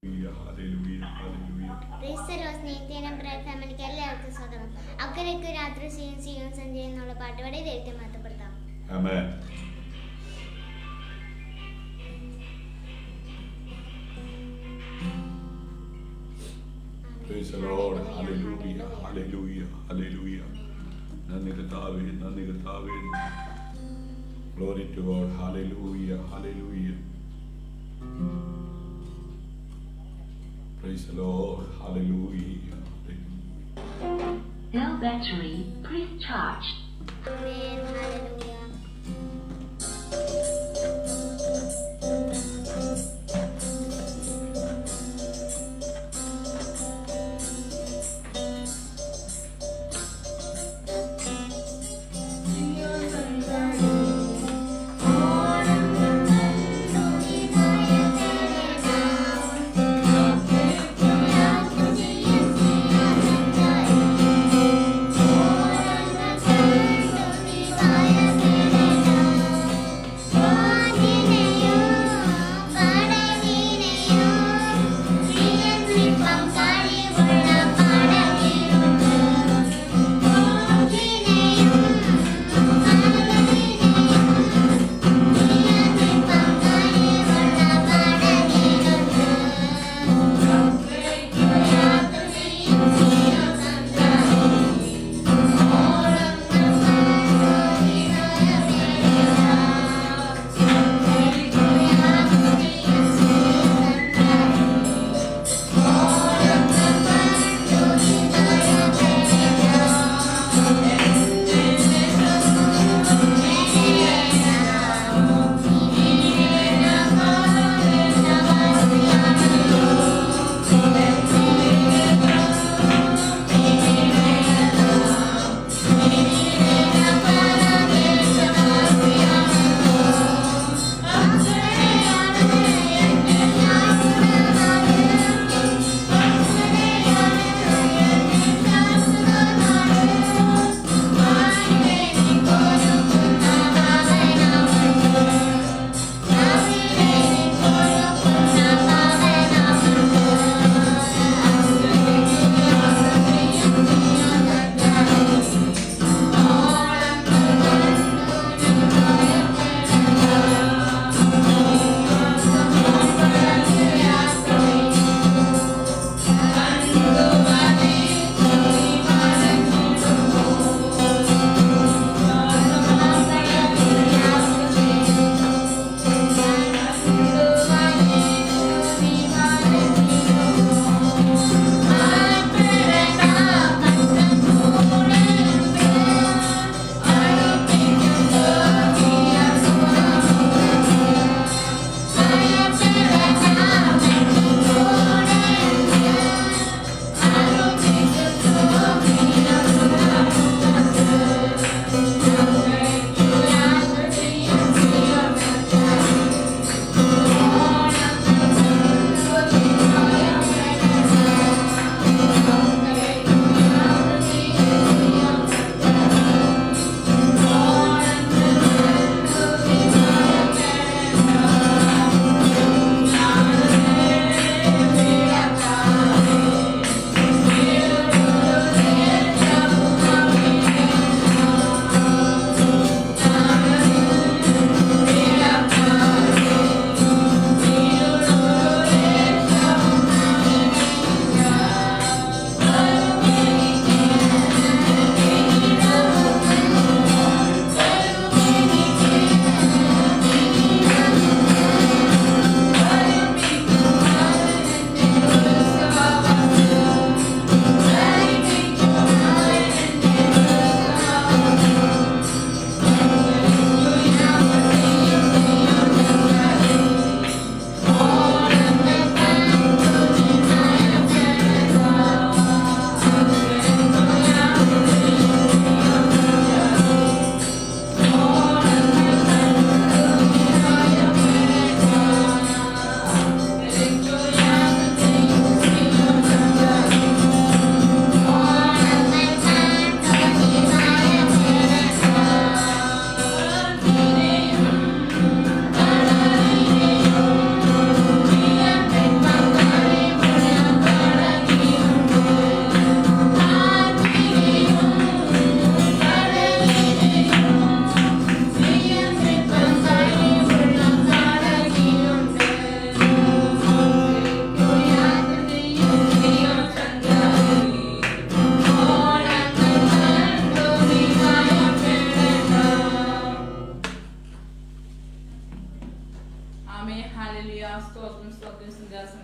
Hallelujah, hallelujah. ക്രൈസ്തലോസ് സ്നേഹിതനും bright ഫാമിലിക്ക് എല്ലാവർക്കും സ്വാഗതം. അക്കരയ്ക്ക് രാത്രി സീൻ സീൻ സഞ്ജയ് എന്നുള്ള പാട്ട് വഴി ദൈവത്തെ മാറ്റപ്പെടുത്താം. Amen. Praise the Lord. Hallelujah, hallelujah, hallelujah. നന്ദി കർത്താവേ, നന്ദി കർത്താവേ. Glory to God. Hallelujah, hallelujah. Praise the Lord. Hallelujah. Cell battery, please charge. Amen. Hallelujah. Bye.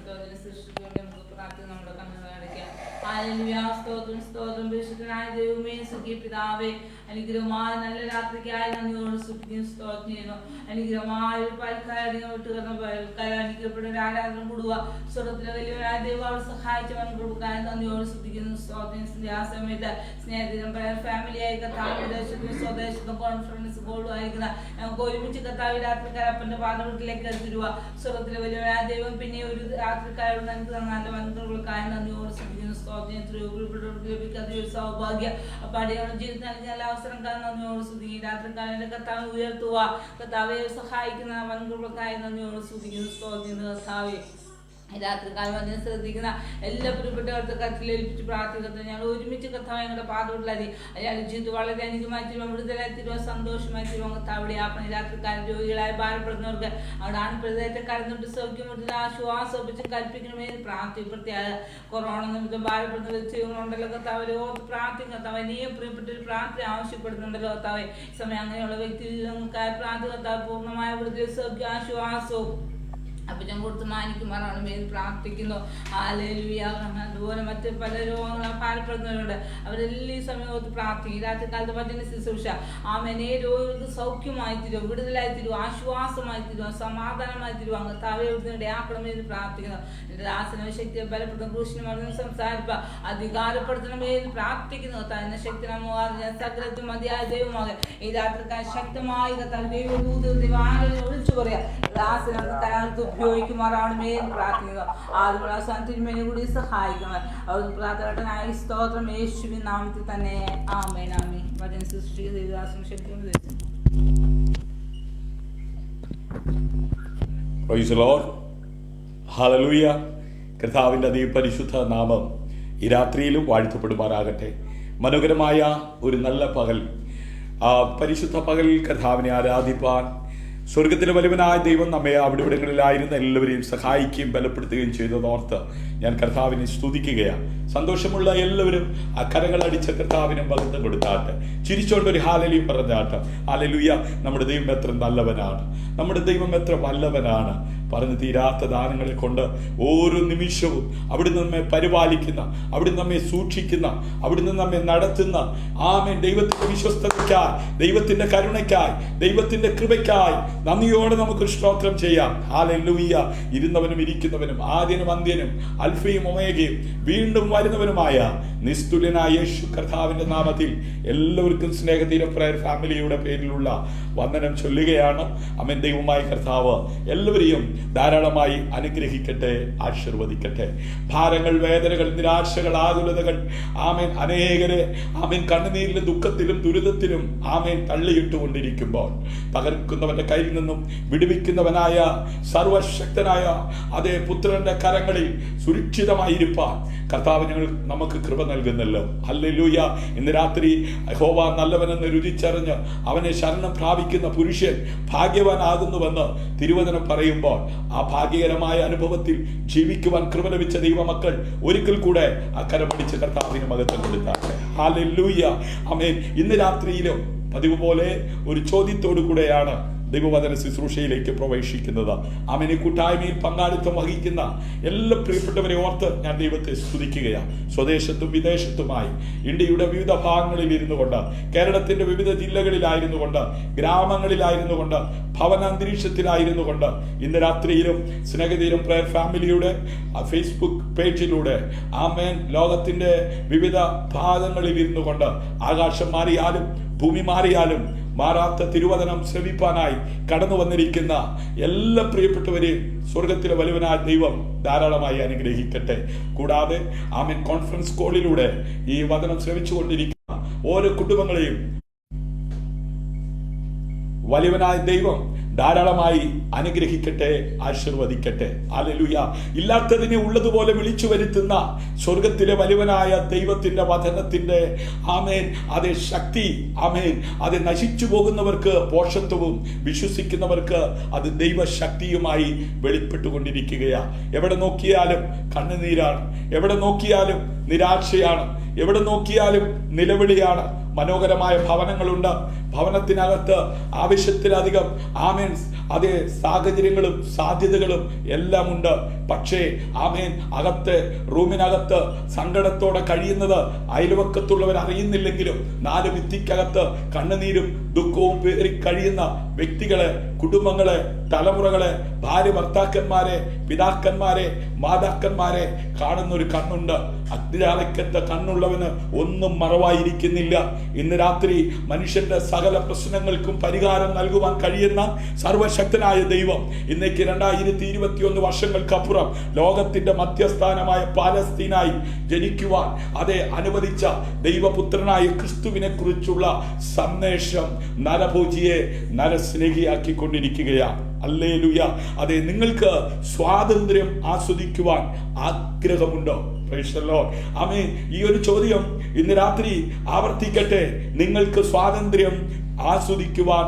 പരിശുദ്ധത്തിന് സൃഷ്ടിച്ചുകൊണ്ട് നമുക്ക് പ്രാർത്ഥന നമ്മുടെ കണ്ണുകൾ അടയ്ക്കാം. ഹല്ലേലൂയ. സ്തോത്രം സ്തോത്രം പരിശുദ്ധനായ ദൈവമേ, സ്വർഗീയ പിതാവേ, അനുഗ്രഹമായ നല്ല രാത്രിക്കായി നന്ദിയോട് സ്തുതിക്കുന്നു, സ്തോത്രം ചെയ്യുന്നു. അനുഗ്രഹമായ ഒരു പൽക്കാരം വിട്ടുകടന്ന പൽക്കാരം അനുഗ്രഹപ്പെടുന്ന ആരാധന കൂടുക. സ്വർഗത്തിലെ വലിയവരായ ദൈവം അവിടെ സഹായിച്ചവൻ കൊടുക്കാൻ നന്ദിയോട് സ്തുതിക്കുന്നു, സ്തോത്രം. ആ സമയത്ത് സ്നേഹത്തിലും ഫാമിലിയായി കർത്താവ് വിദേശത്തും സ്വദേശത്തും കോൺഫറൻസ് കോളും അയക്കുന്ന ഞങ്ങൾക്ക് ഒരുമിച്ച് കർത്താവ് രാത്രിക്കാരപ്പന്റെ പാദവീട്ടിലേക്ക് എത്തിരുക. സ്വർഗത്തിലെ വലിയവരായ ദൈവം പിന്നെ ഒരു രാത്രിക്കാരോട് നമുക്ക് നല്ല വൻകൃപകൾക്കായി നന്ദിയോട് സ്തുതിക്കുന്നു, സ്തോത്രം. ലഭിക്കാത്ത ഒരു സൗഭാഗ്യ പടിയോട് ജീവിതത്തിൽ നൽകിയ എല്ലാ അവസരം നന്ദിയോട് സ്തുതിക്കുന്നു. രാത്രിക്കാരന്റെ കർത്താവ് ഉയർത്തുക. കർത്താവെ സഹായിക്കുന്ന വൻകൃപകൾക്കായി നന്ദിയോട് സ്തുതിക്കുന്നു, സ്തോത്രം. കർത്താവെ രാത്രികാലം അതിനെ ശ്രദ്ധിക്കുന്ന എല്ലാ പ്രിയപ്പെട്ടവർക്ക് കത്തിലേൽപ്പിച്ച് പ്രാർത്ഥിക്കുന്നത് ഞങ്ങൾ ഒരുമിച്ച് കർത്താവ് ഞങ്ങളുടെ പാതോട്ടിലതി അയാൾ ജീവിതം വളരെ അനുഗ്രഹമായി തീരുവാൻ, വിടുതലായി തീരുവാൻ, സന്തോഷമായി തീരുവാൻ കർത്താവിടെ ആപ്പണി. രാത്രിക്കാലം രോഗികളായി ഭാരപ്പെടുന്നവർക്ക് അവിടെ ആൺപ്രദേശത്തെ കടന്നിട്ട് സൗഖ്യം വിടുന്ന ആശ്വാസം കൽപ്പിക്കണമേ പ്രാർത്ഥിപ്പെടുത്തിയാൽ കൊറോണ നിമിത്തം ഭാരപ്പെടുന്ന വ്യക്തികളുണ്ടല്ലോ കർത്താവ് ഓർത്ത് പ്രാർത്ഥിക്കും. കർത്താവ് നീയും പ്രിയപ്പെട്ട ഒരു പ്രാർത്ഥന ആവശ്യപ്പെടുന്നുണ്ടല്ലോ കർത്താവ്. സമയം അങ്ങനെയുള്ള വ്യക്തികൾക്കായി പ്രാർത്ഥി കർത്താവ് പൂർണ്ണമായ വിടുതൽ സൗഖ്യ ആശ്വാസവും അപ്പൊ ഞാൻ കൊടുത്ത് മാനിക്കുമാറാണ് മേൽ പ്രാർത്ഥിക്കുന്നു. ഹല്ലേലൂയ. അതുപോലെ മറ്റ് പല രോഗങ്ങളും ഭാരപ്പെടുന്നവരുണ്ട്, അവരെല്ലാം ഈ സമയത്ത് പ്രാർത്ഥിക്കും. രാത്രികാലത്ത് വചന ശുശ്രൂഷ ആമേനെ രോഗികൾക്ക് സൗഖ്യമായി തീരും, വിടുതലായി തീരും, ആശ്വാസമായി തീരും, സമാധാനമായി തീരും. അങ്ങ് തവയുടെ ആക്കണമെന്ന് പ്രാർത്ഥിക്കുന്നു. എന്റെ ദാസന ശക്തിയെ ബലപ്പെടുന്ന ക്രൂശിനും അവിടെ സംസാരിപ്പ അധികാരപ്പെടുത്തണമെന്ന് പ്രാർത്ഥിക്കുന്നു. എന്ന ശക്തി ഞാൻ സകലത്തും മതിയായ ദൈവമാകെ ഈ രാത്രിക്കാൽ ശക്തമായി വിളിച്ചു പറയാ ദാസന ഉപയോഗിക്കുമാറാണ് പ്രാർത്ഥിക്കുക. ആദ്യമുള്ള അവസാനത്തിന്മേനെ കൂടി സഹായിക്കണം. അവർ പ്രാർത്ഥനായ സ്തോത്രം യേശുവിൻ നാമത്തിൽ തന്നെ. ആമേൻ ആമേൻ. വചന സൃഷ്ടി ദേവദാസന ശക്തി പ്രൈസ് ദി ലോർഡ്. ഹല്ലേലൂയ. കർത്താവിൻ്റെ അതിപരിശുദ്ധ നാമം ഈ രാത്രിയിലും വാഴ്ത്തപ്പെടുമാറാകട്ടെ. മനോഹരമായ ഒരു നല്ല പകൽ, ആ പരിശുദ്ധ പകലിൽ കർത്താവിനെ ആരാധിപ്പാൻ സ്വർഗത്തിലെ വലുവനായ ദൈവം നമ്മെ അവിടെ ഇവിടങ്ങളിലായിരുന്ന എല്ലാവരെയും സഹായിക്കുകയും ബലപ്പെടുത്തുകയും ചെയ്തതോർത്ത് ഞാൻ കർത്താവിനെ സ്തുതിക്കുകയാണ്. സന്തോഷമുള്ള എല്ലാവരും ആ കരങ്ങളടിച്ച കർത്താവിന് മഹത്വം കൊടുത്താട്ടെ. ചിരിച്ചോണ്ടൊരു ഹാലലിയും പറഞ്ഞാട്ടെ. ഹല്ലേലൂയ. നമ്മുടെ ദൈവം എത്ര നല്ലവനാണ്, നമ്മുടെ ദൈവം എത്ര വല്ലവനാണ്. പറഞ്ഞു തീരാത്ത ദാനങ്ങളെ കൊണ്ട് ഓരോ നിമിഷവും അവിടുന്ന് നമ്മെ പരിപാലിക്കുന്ന, അവിടുന്ന് നമ്മെ സൂക്ഷിക്കുന്ന, അവിടുന്ന് നമ്മെ നടത്തുന്ന ആമേൻ ദൈവത്തിന്റെ വിശ്വസ്തതയ്ക്കായി, ദൈവത്തിന്റെ കരുണയ്ക്കായി, ദൈവത്തിന്റെ കൃപയ്ക്കായി നന്ദിയോടെ നമുക്ക് സ്തോത്രം ചെയ്യാം. ഹല്ലേലൂയ. ഇരുന്നവനും ഇരിക്കുന്നവനും ആദ്യനും അന്ത്യനും അൽഫയും ഒമേഗയും വീണ്ടും വരുന്നവനുമായ നിസ്തുല്യനായ യേശു കർത്താവിന്റെ നാമത്തിൽ എല്ലാവർക്കും സ്നേഹതീര പ്രയർ ഫാമിലിയുടെ പേരിലുള്ള വന്ദനം ചൊല്ലുകയാണ്. ആമേൻ. ദൈവമായ കർത്താവ് എല്ലാവരെയും ധാരാളമായി അനുഗ്രഹിക്കട്ടെ, ആശീർവദിക്കട്ടെ. ഭാരങ്ങൾ, വേദനകൾ, നിരാശകൾ, ആകുലതകൾ ആമേൻ അനേകരെ ആമേൻ കണ്ണുനീരിലും ദുഃഖത്തിലും ദുരിതത്തിലും ആമേൻ തള്ളിയിട്ടുകൊണ്ടിരിക്കുമ്പോൾ തകർക്കുന്നവന്റെ കയ്യിൽ നിന്നും വിടുവിക്കുന്നവനായ സർവശക്തനായ അതേ പുത്രന്റെ കരങ്ങളിൽ സുരക്ഷിതമായിരിക്കാൻ കർത്താവ് നമുക്ക് കൃപ നൽകുന്നല്ലോ. ഹല്ലേലൂയ. ഇന്ന് രാത്രി യഹോവ നല്ലവനെന്ന് രുചിച്ചറിഞ്ഞ് അവനെ ശരണം പ്രാപിക്കുന്ന പുരുഷൻ ഭാഗ്യവാനാകുന്നുവെന്ന് തിരുവചനം പറയുമ്പോൾ ആ ഭാഗ്യകരമായ അനുഭവത്തിൽ ജീവിക്കുവാൻ കൃപ ലഭിച്ച ദൈവമക്കൾ ഒരിക്കൽ കൂടെ ആ കരം പിടിച്ച് കർത്താവിന് മഹത്വം കൊടുത്താട്ടെ. ഹല്ലേലൂയ. ആമേൻ. ഇന്ന് രാത്രിയിലും പതിവ് പോലെ ഒരു ചോദ്യത്തോടു കൂടെയാണ് ദൈവവചന ശുശ്രൂഷയിലേക്ക് പ്രവേശിക്കുന്നത്. ആമേൻ. കൂട്ടായ്മയിൽ പങ്കാളിത്തം വഹിക്കുന്ന എല്ലാ പ്രിയപ്പെട്ടവരെ ഓർത്ത് ഞാൻ ദൈവത്തെ സ്തുതിക്കുകയാണ്. സ്വദേശത്തും വിദേശത്തുമായി ഇന്ത്യയുടെ വിവിധ ഭാഗങ്ങളിൽ ഇരുന്നു കൊണ്ട്, കേരളത്തിന്റെ വിവിധ ജില്ലകളിലായിരുന്നു കൊണ്ട്, ഗ്രാമങ്ങളിലായിരുന്നു കൊണ്ട്, ഭവനാന്തരീക്ഷത്തിലായിരുന്നു കൊണ്ട് ഇന്ന് രാത്രിയിലും സ്നേഹതീരം പ്രയർ ഫാമിലിയുടെ ഫേസ്ബുക്ക് പേജിലൂടെ ആമേൻ ലോകത്തിന്റെ വിവിധ ഭാഗങ്ങളിൽ ഇരുന്നു കൊണ്ട് ആകാശം മാറിയാലും ഭൂമി മാറിയാലും മാറാത്ത തിരുവചനം ശ്രവിപ്പാനായി കടന്നു വന്നിരിക്കുന്ന എല്ലാ പ്രിയപ്പെട്ടവരെയും സ്വർഗത്തിലെ വലുവനായ ദൈവം ധാരാളമായി അനുഗ്രഹിക്കട്ടെ. കൂടാതെ ആമേൻ കോൺഫറൻസ് കോളിലൂടെ ഈ വചനം ശ്രവിച്ചുകൊണ്ടിരിക്കുന്ന ഓരോ കുടുംബങ്ങളെയും വലിയവനായ ദൈവം ധാരാളമായി അനുഗ്രഹിക്കട്ടെ, ആശീർവദിക്കട്ടെ. ഹല്ലേലൂയ. ഇല്ലാത്തതിനെ ഉള്ളതുപോലെ വിളിച്ചു വരുത്തുന്ന സ്വർഗത്തിലെ വലിയവനായ ദൈവത്തിന്റെ വചനത്തിന്റെ ആമേൻ അതേ ശക്തി, ആമേൻ അത് നശിച്ചു പോകുന്നവർക്ക് പോഷത്വവും വിശ്വസിക്കുന്നവർക്ക് അത് ദൈവശക്തിയുമായി വെളിപ്പെട്ടുകൊണ്ടിരിക്കുകയാണ്. എവിടെ നോക്കിയാലും കണ്ണുനീരാണ്, എവിടെ നോക്കിയാലും നിരാശയാണ്, എവിടെ നോക്കിയാലും നിലവിളിയാണ്. മനോഹരമായ ഭവനങ്ങളുണ്ട്, ഭവനത്തിനകത്ത് ആവശ്യത്തിലധികം ആമേൻ അതേ സാഹചര്യങ്ങളും സാധ്യതകളും എല്ലാം ഉണ്ട്. പക്ഷേ ആമേൻ അകത്ത് റൂമിനകത്ത് സങ്കടത്തോടെ കഴിയുന്നത് അയൽവക്കത്തുള്ളവർ അറിയുന്നില്ലെങ്കിലും 4 ഭിത്തിക്കകത്ത് കണ്ണുനീരും ദുഃഖവും പേറി കഴിയുന്ന വ്യക്തികളെ, കുടുംബങ്ങളെ, തലമുറകളെ, ഭാര്യ ഭർത്താക്കന്മാരെ, പിതാക്കന്മാരെ, മാതാക്കന്മാരെ കാണുന്ന ഒരു കണ്ണുണ്ട്. അഗ്നിജാലയ്ക്കത്തെ കണ്ണുള്ളവന് ഒന്നും മറവായിരിക്കുന്നില്ല. ഇന്ന് രാത്രി മനുഷ്യന്റെ സകല പ്രശ്നങ്ങൾക്കും പരിഹാരം നൽകുവാൻ കഴിയുന്ന സർവശക്തനായ ദൈവം ഇന്നേക്ക് 2021 വർഷങ്ങൾക്കപ്പുറം ലോകത്തിന്റെ മധ്യസ്ഥാനമായ പാലസ്തീനായി ജനിക്കുവാൻ അതേ അനുവദിച്ച ദൈവപുത്രനായ ക്രിസ്തുവിനെ കുറിച്ചുള്ള സന്ദേശം നരഭോജിയെ നരസ്നേഹിയാക്കിക്കൊണ്ടിരിക്കുകയാണ്. ഹല്ലേലൂയ. അതെ, നിങ്ങൾക്ക് സ്വാതന്ത്ര്യം ആസ്വദിക്കുവാൻ ആഗ്രഹമുണ്ടോ? Praise the Lord. ആമേൻ. ഈ ഒരു ചോദ്യം ഇന്ന് രാത്രി ആവർത്തിക്കട്ടെ. നിങ്ങൾക്ക് സ്വാതന്ത്ര്യം ആസ്വദിക്കുവാൻ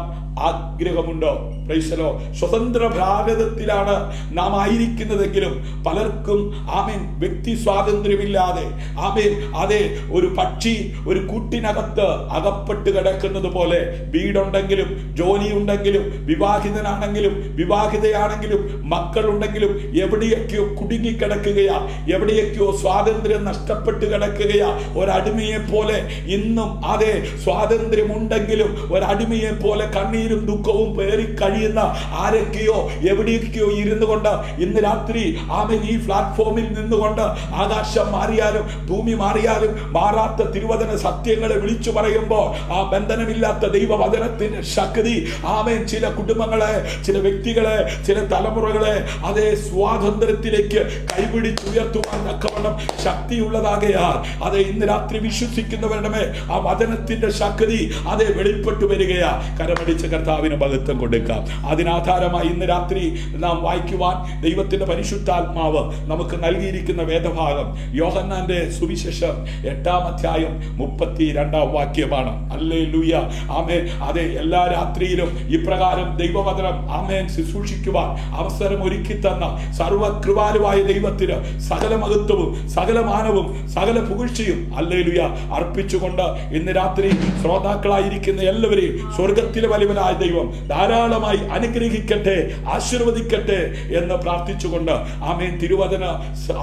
ആഗ്രഹമുണ്ടോ? Praise the Lord. സ്വതന്ത്ര ഭാരതത്തിലാണ് നാം ആയിരിക്കുന്നതെങ്കിലും പലർക്കും ആമേൻ വ്യക്തി സ്വാതന്ത്ര്യമില്ലാതെ ആമേൻ അതേ ഒരു പക്ഷി ഒരു കൂട്ടിനകത്ത് അകപ്പെട്ട് കിടക്കുന്നത് പോലെ വീടുണ്ടെങ്കിലും ജോലിയുണ്ടെങ്കിലും വിവാഹിതനാണെങ്കിലും വിവാഹിതയാണെങ്കിലും മക്കളുണ്ടെങ്കിലും എവിടെയൊക്കെയോ കുടുങ്ങിക്കിടക്കുകയാ, എവിടെയൊക്കെയോ സ്വാതന്ത്ര്യം നഷ്ടപ്പെട്ട് കിടക്കുകയാ. ഒരടിമയെ പോലെ ഇന്നും അതേ സ്വാതന്ത്ര്യമുണ്ടെങ്കിലും ഒരടിമയെ പോലെ കണ്ണീരും ദുഃഖവും പേറി കഴിയുന്ന ആരൊക്കെയോ എവിടെയൊക്കെയോ ഇരുന്നു കൊണ്ട് ഇന്ന് രാത്രി ആമേൻ ഈ പ്ലാറ്റ്ഫോമിൽ നിന്നുകൊണ്ട് ആകാശം മാറിയാലും ഭൂമി മാറിയാലും മാറാത്ത തിരുവചന സത്യങ്ങളെ വിളിച്ചു പറയുമ്പോൾ ആ ബന്ധനമില്ലാത്ത ദൈവവചനത്തിന്റെ ശക്തി ആമേൻ ചില കുടുംബങ്ങളെ, ചില വ്യക്തികളെ, ചില തലമുറകളെ അതേ സ്വാതന്ത്ര്യത്തിലേക്ക് കൈപിടിച്ചുയർത്തുവാൻ തക്കവണ്ണം ശക്തിയുള്ളതാകയാൽ അതേ ഇന്ന് രാത്രി വിശ്വസിക്കുന്നവരുടെ മേൽ ആ വചനത്തിന്റെ ശക്തി അതേ വെളിപ്പെട്ടു വരികയാ. കരമടിച്ച് കർത്താവിന് മഹത്വം കൊടുക്കാം. അതിനാധാരമായി ഇന്ന് രാത്രി നാം വായിക്കുവാൻ ദൈവത്തിന്റെ പരിശുദ്ധാത്മാവ് നമുക്ക് നൽകിയിരിക്കുന്ന വേദഭാഗം യോഹന്നാന്റെ സുവിശേഷം 8-ാം അധ്യായം 32-ാം വാക്യമാണ്. ഹല്ലേലൂയ. ആമേൻ. അതെ, എല്ലാ രാത്രിയിലും ഇപ്രകാരം ദൈവവചനം ആമേൻ ശുശ്രൂഷിക്കുവാൻ അവസരം ഒരുക്കി തന്ന സർവകൃപാലുവായ ദൈവത്തിന് സകല മഹത്വവും സകല മാനവും സകല പുകഴ്ചയും ഹല്ലേലൂയ അർപ്പിച്ചുകൊണ്ട് ഇന്ന് രാത്രി ശ്രോതാക്കളായിരിക്കുന്ന എല്ലാവരെയും സ്വർഗത്തിലെ വലിയവനായ ദൈവം ധാരാളമായി അനുഗ്രഹിക്കട്ടെ, ആശീർവദിക്കട്ടെ എന്ന് പ്രാർത്ഥിച്ചുകൊണ്ട് ആമേൻ തിരുവചന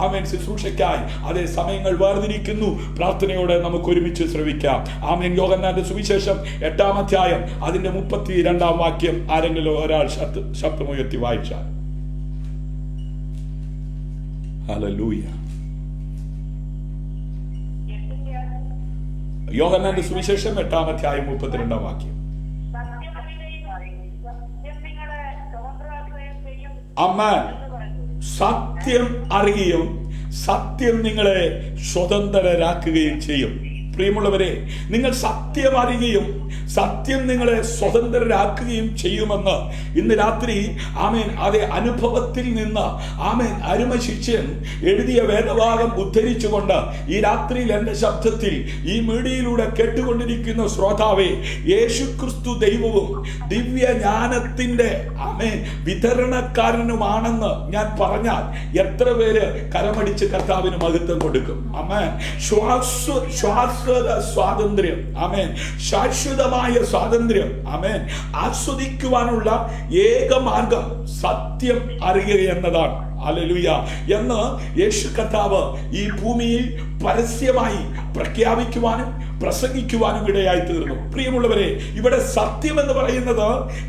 ആമേൻ ശുശ്രൂഷയ്ക്കായി അതേ സമയങ്ങൾ വേർതിരിക്കുന്നു. പ്രാർത്ഥനയോടെ നമുക്ക് ഒരുമിച്ച് ശ്രവിക്കാം. ആമേൻ. യോഹന്നാന്റെ സുവിശേഷം 8-ാം അധ്യായം അതിന്റെ 32-ാം വാക്യം ആരെങ്കിലും ഒരാൾ ശബ്ദമുയർത്തി വായിച്ചാൽ. ഹല്ലേലൂയ. യോഹന്നാന്റെ സുവിശേഷം 8-ാം അധ്യായം 32-ാം വാക്യം. ആമേൻ. സത്യം അറിയുകയും സത്യം നിങ്ങളെ സ്വതന്ത്രരാക്കുകയും ചെയ്യും. പ്രിയമുള്ളവരെ, നിങ്ങൾ സത്യം അറിയുകയും സത്യം നിങ്ങളെ സ്വതന്ത്രരാക്കുകയും ചെയ്യുമെന്ന് ഇന്ന് രാത്രി ആമേൻ അതേ അനുഭവത്തിൽ നിന്ന് ആമേൻ അരുമ ശിഷ്യൻ എഴുതിയ വേദഭാഗം ഉദ്ധരിച്ചുകൊണ്ട് ഈ രാത്രിയിൽ എൻ്റെ ശബ്ദത്തിൽ ഈ മീഡിയയിലൂടെ കേട്ടുകൊണ്ടിരിക്കുന്ന ശ്രോതാവേ, യേശുക്രിസ്തു ദൈവവും ദിവ്യജ്ഞാനത്തിന്റെ ആമേൻ വിതരണക്കാരനുമാണെന്ന് ഞാൻ പറഞ്ഞാൽ എത്ര പേര് കരമടിച്ച് കർത്താവിന് മഹത്വം കൊടുക്കും? ആമേൻ. ശാശ്വത സ്വാതന്ത്ര്യം, ആമേൻ, ശാശ്വതമായ സ്വാതന്ത്ര്യം ആമേൻ ആസ്വദിക്കുവാനുള്ള ഏക മാർഗം സത്യം അറിയുക എന്നതാണ്. ഹല്ലേലൂയ. എന്ന് യേശു കർത്താവ് ഈ ഭൂമിയിൽ പരസ്യമായി പ്രഖ്യാപിക്കുവാനും പ്രസംഗിക്കുവാനും ഇടയായി തീർന്നു. പ്രിയമുള്ളവരെ, ഇവിടെ സത്യം എന്ന് പറയുന്നത്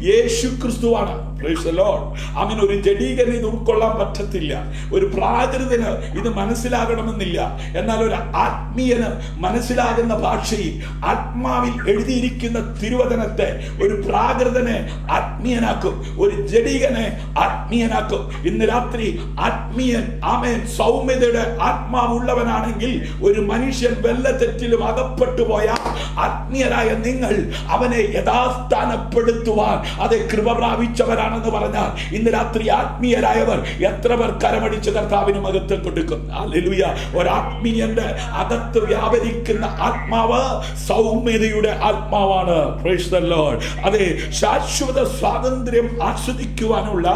യേശു ക്രിസ്തുവാണ്. Praise the Lord. ആമേൻ. ഒരു ജഡീകന് ഇത് ഉൾക്കൊള്ളാൻ പറ്റത്തില്ല, ഒരു പ്രാകൃതന് ഇത് മനസ്സിലാകണമെന്നില്ല. എന്നാൽ ഒരു ആത്മീയന് മനസ്സിലാകുന്ന ഭാഷയിൽ ആത്മാവിൽ എഴുതിയിരിക്കുന്ന തിരുവചനത്തെ ഒരു പ്രാകൃതനെ ആത്മീയനാക്കും, ഒരു ജഡീകനെ ആത്മീയനാക്കും. ഇന്ന് രാത്രി ആത്മീയൻ ആമേൻ സൗമ്യതയുടെ ആത്മാവുള്ളവനാണെങ്കിൽ ഒരു മനുഷ്യൻ വല്ല തെറ്റിലും അകപ്പെട്ടു പോയാൽ ആത്മീയരായ നിങ്ങൾ അവനെ യഥാസ്ഥാനപ്പെടുത്തുവാൻ അതേ കൃപ പ്രാപിച്ചവരാണ് ആണെന്ന് പറഞ്ഞാൽ ഇന്ന് രാത്രി ആത്മീയരായവർ എത്ര പേർ കരമടിച്ച് കർത്താവിന് മഹത്വം കൊടുക്കും? ഹല്ലേലൂയ. ഒരാത്മീയന്റെ അകത്ത് വ്യാപരിക്കുന്ന ആത്മാവ് സൗമ്യതയുടെ ആത്മാവാണ്. Price the Lord. അതെ, ശാശ്വത സ്വാതന്ത്ര്യം ആസ്വദിക്കുവാനുള്ള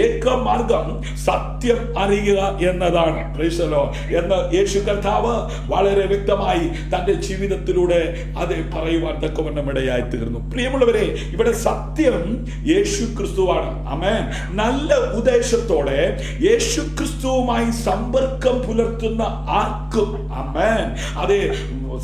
ഏക മാർഗം സത്യം അറിയുക എന്നതാണ്. പ്രൈസ് ദി ലോർഡ് എന്ന് യേശു കർത്താവ് വളരെ വ്യക്തമായി തന്റെ ജീവിതത്തിലൂടെ അത് പറയുവാൻ തക്കവണ്ണം ഇടയായി തീർന്നു. പ്രിയമുള്ളവരെ, ഇവിടെ സത്യം യേശു ക്രിസ്തുവാണ്. ആമേൻ. നല്ല ഉദ്ദേശത്തോടെ യേശു ക്രിസ്തുവുമായി സമ്പർക്കം പുലർത്തുന്ന ആർക്കും, ആമേൻ, അതെ,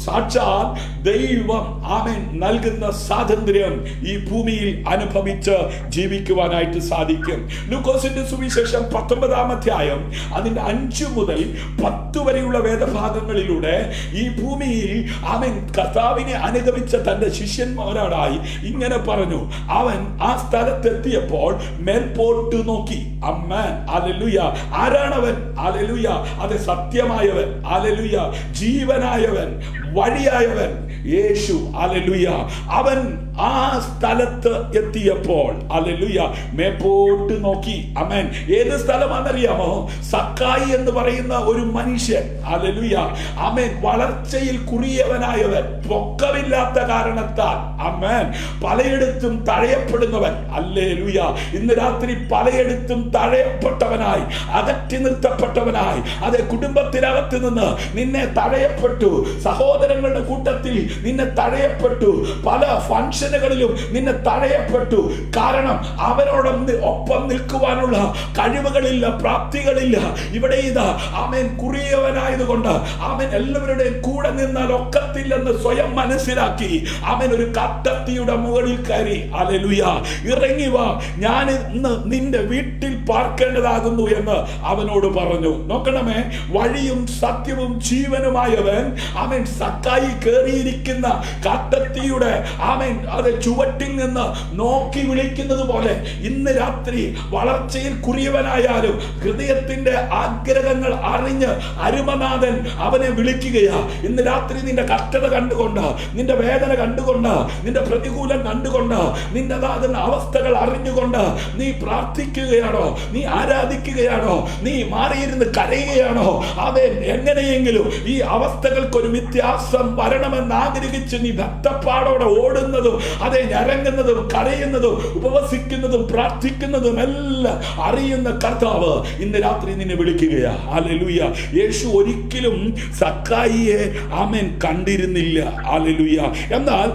സാക്ഷാൽ ദൈവം, ആമേൻ, നൽകുന്ന സ്വാതന്ത്ര്യം ഈ ഭൂമിയിൽ അനുഭവിച്ച് ജീവിക്കുവാനായിട്ട് സാധിക്കും. ലൂക്കോസിന്റെ സുവിശേഷം 19-ാം അധ്യായം അതിന്റെ 5 മുതൽ 10 വരെയുള്ള വേദഭാഗങ്ങളിലൂടെ ഈ ഭൂമിയിൽ, ആമേൻ, കർത്താവിനെ അനുഗമിച്ച തന്റെ ശിഷ്യന്മാരോടായി ഇങ്ങനെ പറഞ്ഞു. അവൻ ആ സ്ഥലത്തെത്തിയപ്പോൾ മേൽപോട്ട് നോക്കി. ആമേൻ. ഹല്ലേലൂയ. ആരാണവൻ? ഹല്ലേലൂയ. അത് സത്യമായവൻ, ഹല്ലേലൂയ, ജീവനായവൻ, വഴിയായവൻ യേശു. ഹല്ലേലൂയ. അവൻ ആ സ്ഥലത്ത് എത്തിയപ്പോൾ, ഹല്ലേലൂയ, മേപ്പോട്ട് നോക്കി. ആമേൻ. ഏത് സ്ഥലമാണെന്നറിയാമോ? സക്കായി എന്ന് പറയുന്ന ഒരു മനുഷ്യൻ, ഹല്ലേലൂയ, ആമേൻ, വളർച്ചയിൽ കുറിയവനായവൻ, പൊക്കമില്ലാത്ത കാരണത്താൽ, ആമേൻ, പലയിടത്തും തഴയപ്പെടുന്നവൻ. ഹല്ലേലൂയ. ഇന്ന് രാത്രി പലയിടത്തും തഴയപ്പെട്ടവനായി, അകറ്റി നിർത്തപ്പെട്ടവനായി, അതെ, കുടുംബത്തിനകത്ത് നിന്ന് നിന്നെ തഴയപ്പെട്ടു, സഹോദരങ്ങളുടെ കൂട്ടത്തിൽ നിന്നെ തഴയപ്പെട്ടു, പല ഫംഗ്ഷനുകളിലും നിന്നെ തഴയപ്പെട്ടു. കാരണം അവരോടൊപ്പം നിൽക്കുവാനുള്ള കഴിവുകളില്ല, പ്രാപ്തികളില്ല. ഇവിടെ ഇതാ, ആമേൻ, കുറിയവനായതുകൊണ്ട്, ആമേൻ, എല്ലാവരുടെയും കൂടെ നിന്നാൽ ഒക്കത്തില്ലെന്ന് സ്വയം മനസ്സിലാക്കി, ആമേൻ, ഒരു കട്ടത്തിയുടെ മുകളിൽ കയറി, ഹല്ലേലൂയ, ഇറങ്ങി വാ, ഞാൻ ഇന്ന് നിന്റെ വീട്ടിൽ പാർക്കേണ്ടതാകുന്നു എന്ന് അവനോട് പറഞ്ഞു. നോക്കണമേ, വഴിയും സത്യവും ജീവനുമായവൻ, ആമേൻ, സക്കായി കയറിയിരിക്കുന്ന കട്ടത്തിയുടെ, ആമേൻ, അത് ചുവട്ടിൽ നിന്ന് നോക്കി വിളിക്കുന്നത് പോലെ ഇന്ന് രാത്രി വളർച്ചയിൽ കുറിയവനായാലും ഹൃദയത്തിന്റെ ആഗ്രഹങ്ങൾ അറിഞ്ഞ് അരുമനാഥൻ അവനെ വിളിക്കുകയാ. ഇന്ന് രാത്രി നിന്റെ കഷ്ടത കണ്ടുകൊണ്ട്, നിന്റെ വേദന കണ്ടുകൊണ്ട്, നിന്റെ പ്രതികൂലം കണ്ടുകൊണ്ട്, നിന്റെ അവസ്ഥകൾ അറിഞ്ഞുകൊണ്ട് നീ പ്രാർത്ഥിക്കുകയാണോ? നീ ആരാധിക്കുകയാണോ? നീ മാറിയിരുന്ന് കരയുകയാണോ? അവൻ എങ്ങനെയെങ്കിലും ഈ അവസ്ഥകൾക്കൊരു വ്യത്യാസം വരണമെന്ന് ആഗ്രഹിച്ച് നീ ഭക്തപ്പാടോടെ ഓടുന്നതും, അതെ, ഞരങ്ങുന്നതും, കരയുന്നതും, ഉപവസിക്കുന്നതും, പ്രാർത്ഥിക്കുന്നതും എല്ലാം അറിയുന്ന കർത്താവ് ഇന്ന് രാത്രി നിന്നെ വിളിക്കുകയാ. ഹല്ലേലൂയ. യേശു ഒരിക്കലും സക്കായിയെ, ആമേൻ, കണ്ടിരുന്നില്ല. ഹല്ലേലൂയ. എന്നാൽ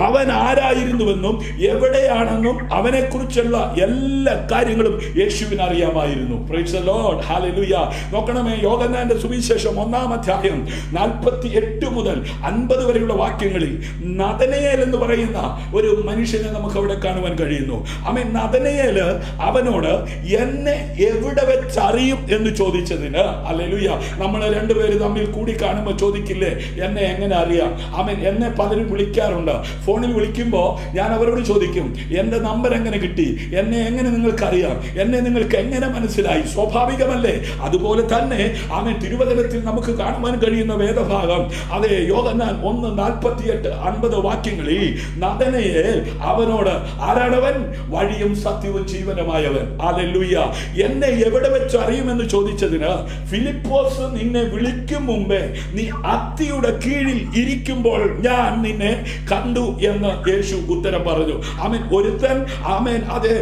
അവൻ ആരായിരുന്നുവെന്നും എവിടെയാണെന്നും അവനെ കുറിച്ചുള്ള എല്ലാ കാര്യങ്ങളും യേശുവിന് അറിയാമായിരുന്നു. Price the Lord. ഹല്ലേലൂയ. നോക്കണമേ, യോഹന്നാന്റെ സുവിശേഷം 1-ാം അധ്യായം 48 മുതൽ 50 വരെയുള്ള വാക്യങ്ങളിൽ നദനയേൽ എന്ന് പറയുന്ന ഒരു മനുഷ്യനെ നമുക്ക് അവിടെ കാണുവാൻ കഴിയുന്നു. ആമേൻ. നദനയേല് അവനോട് എന്നെ എവിടെ വെച്ച് അറിയും എന്ന് ചോദിച്ചതിന്, ഹല്ലേലൂയ, നമ്മൾ രണ്ടുപേര് തമ്മിൽ കൂടി കാണുമ്പോൾ ചോദിക്കില്ലേ, എന്നെ എങ്ങനെ അറിയാം? ആമേൻ. എന്നെ പലരും വിളിക്കാറുണ്ട്. ഫോണിൽ വിളിക്കുമ്പോൾ ഞാൻ അവരോട് ചോദിക്കും, എന്റെ നമ്പർ എങ്ങനെ കിട്ടി? എന്നെ എങ്ങനെ നിങ്ങൾക്കറിയാം? എന്നെ നിങ്ങൾക്ക് എങ്ങനെ മനസ്സിലായി? സ്വാഭാവികമല്ലേ? അതുപോലെ തന്നെ, ആമേൻ, തിരുവചനത്തിൽ നമുക്ക് കാണുവാൻ കഴിയുന്ന വേദഭാഗം, അതെ, യോഹന്നാൻ 1:48-50 വാക്യങ്ങളിൽ നദനയേൽ അവനോട്, ആരാണവൻ? വഴിയും സത്യവും ജീവനുമായവൻ. ഹല്ലേലൂയ. എന്നെ എവിടെ വെച്ച് അറിയുമെന്ന് ചോദിച്ചതിന്, ഫിലിപ്പോസ് നിന്നെ വിളിക്കും മുമ്പേ നീ അത്തിയുടെ കീഴിൽ ഇരിക്കുമ്പോൾ ഞാൻ നിന്നെ കണ്ടു എന്ന് യേശു ഉത്തരം പറഞ്ഞു. ആമേൻ. ഒരുത്തൻ, ആമേൻ, അതെ,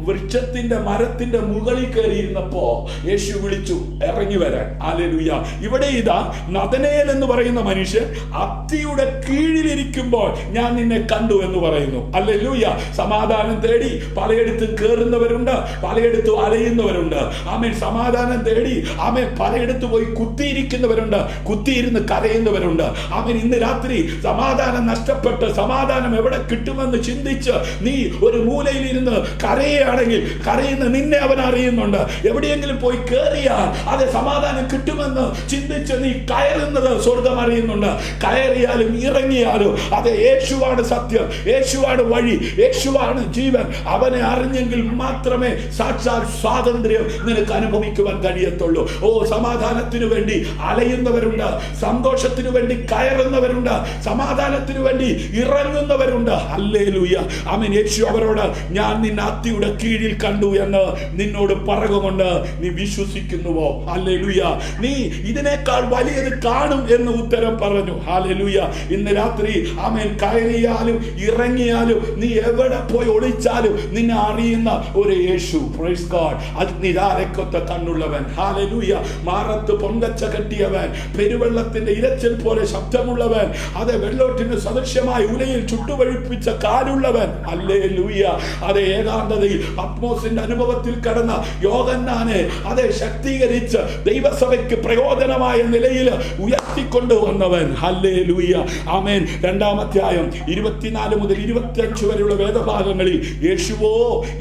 വൃക്ഷത്തിന്റെ മരത്തിന്റെ മുകളിൽ കയറിയിരുന്നപ്പോ യേശു വിളിച്ചു, ഇറങ്ങി വരാൻ. ഹല്ലേലൂയ. ഇവിടെ ഇതാ നദനയേൽ എന്ന് പറയുന്ന മനുഷ്യൻ അത്തിയുടെ കീഴിലിരിക്കുമ്പോൾ ഞാൻ നിന്നെ കണ്ടു എന്ന് പറയുന്നു. ഹല്ലേലൂയ. സമാധാനം തേടി പലയിടത്തും കയറുന്നവരുണ്ട്, പലയിടത്തും അലയുന്നവരുണ്ട്. ആമേൻ. സമാധാനം തേടി, ആമേൻ, പലയിടത്ത് പോയി കുത്തിയിരിക്കുന്നവരുണ്ട്, കുത്തിയിരുന്ന് കരയുന്നവരുണ്ട്. ആമേൻ. ഇന്ന് രാത്രി സമാധാനം നഷ്ടപ്പെട്ട് സമാധാനം എവിടെ കിട്ടുമെന്ന് ചിന്തിച്ച് നീ ഒരു മൂലയിൽ ഇരുന്ന് കരയുകയാണെങ്കിൽ, കരയുന്ന നിന്നെ അവൻ അറിയുന്നുണ്ട്. എവിടെയെങ്കിലും പോയി കയറിയാൽ അത് സമാധാനം കിട്ടുമെന്ന് ചിന്തിച്ച് നീ കയറുന്നത് സ്വർഗം അറിയുന്നുണ്ട്. കയറിയാലും ഇറങ്ങിയാലും അത് യേശുവാണ് സത്യം. യേശുവാണ് വഴി, യേശുവാണ് ജീവൻ. അവനെ അറിഞ്ഞെങ്കിൽ മാത്രമേ സാക്ഷാൽ സ്വാതന്ത്ര്യം നിനക്ക് അനുഭവിക്കുവാൻ കഴിയത്തുള്ളൂ. ഓ, സമാധാനത്തിനു വേണ്ടി അലയുന്നവരുണ്ട്, സന്തോഷത്തിനു വേണ്ടി കയറുന്നവരുണ്ട്, സമാധാനത്തിനു വേണ്ടി ഇറങ്ങുന്നവരുണ്ട്. ഹല്ലേലൂയ, ആമേൻ. യേശു അവരോട് ഞാൻ നിന്നെ അത്തിയുടെ കീഴിൽ കണ്ടു എന്ന് നിന്നോട് പറയുകൊണ്ട് നീ വിശ്വസിക്കുന്നുവോ? ഹല്ലേലൂയ. നീ ഇതിനേക്കാൾ വലിയത് കാണും എന്ന് ഉത്തരം പറഞ്ഞു. ഹല്ലേലൂയ. ഇന്ന് രാത്രി ആമേൻ, കയറിയാലും ഇറങ്ങിയാലും നീ എവിടെ പോയി ഒളിച്ചാലും നിന്നെ അറിയുന്ന ഒരു യേശു. Praise God. അഗ്നിധാരക്കൊത്ത കണ്ണുള്ളവൻ. ഹല്ലേലൂയ. മാറത്ത് പൊങ്കച്ച കെട്ടിയവൻ, പെരുവെള്ളത്തിന്റെ ഇരച്ചിൽ പോലെ ശബ്ദമുള്ളവൻ, അത് വെള്ളോട്ടിന് സദൃശ്യമായി ഉലയിൽ ചുട്ടുപഴുപ്പിച്ച കാലുള്ളവൻ. ഹല്ലേലൂയ. അത് ഏകാന്തതയിൽ പത്മോസിന്റെ അനുഭവത്തിൽ കടന്ന യോഹന്നാനെ അത് ശക്തീകരിച്ച് ദൈവസഭയ്ക്ക് പ്രയോജനമായ നിലയിൽ ഉയർത്തിക്കൊണ്ടുവന്നവൻ. ഹല്ലേലൂയ, ആമേൻ. 2-ാം അധ്യായം 24 മുതൽ 25 വരെയുള്ള വേദഭാഗങ്ങളിൽ യേശുവോ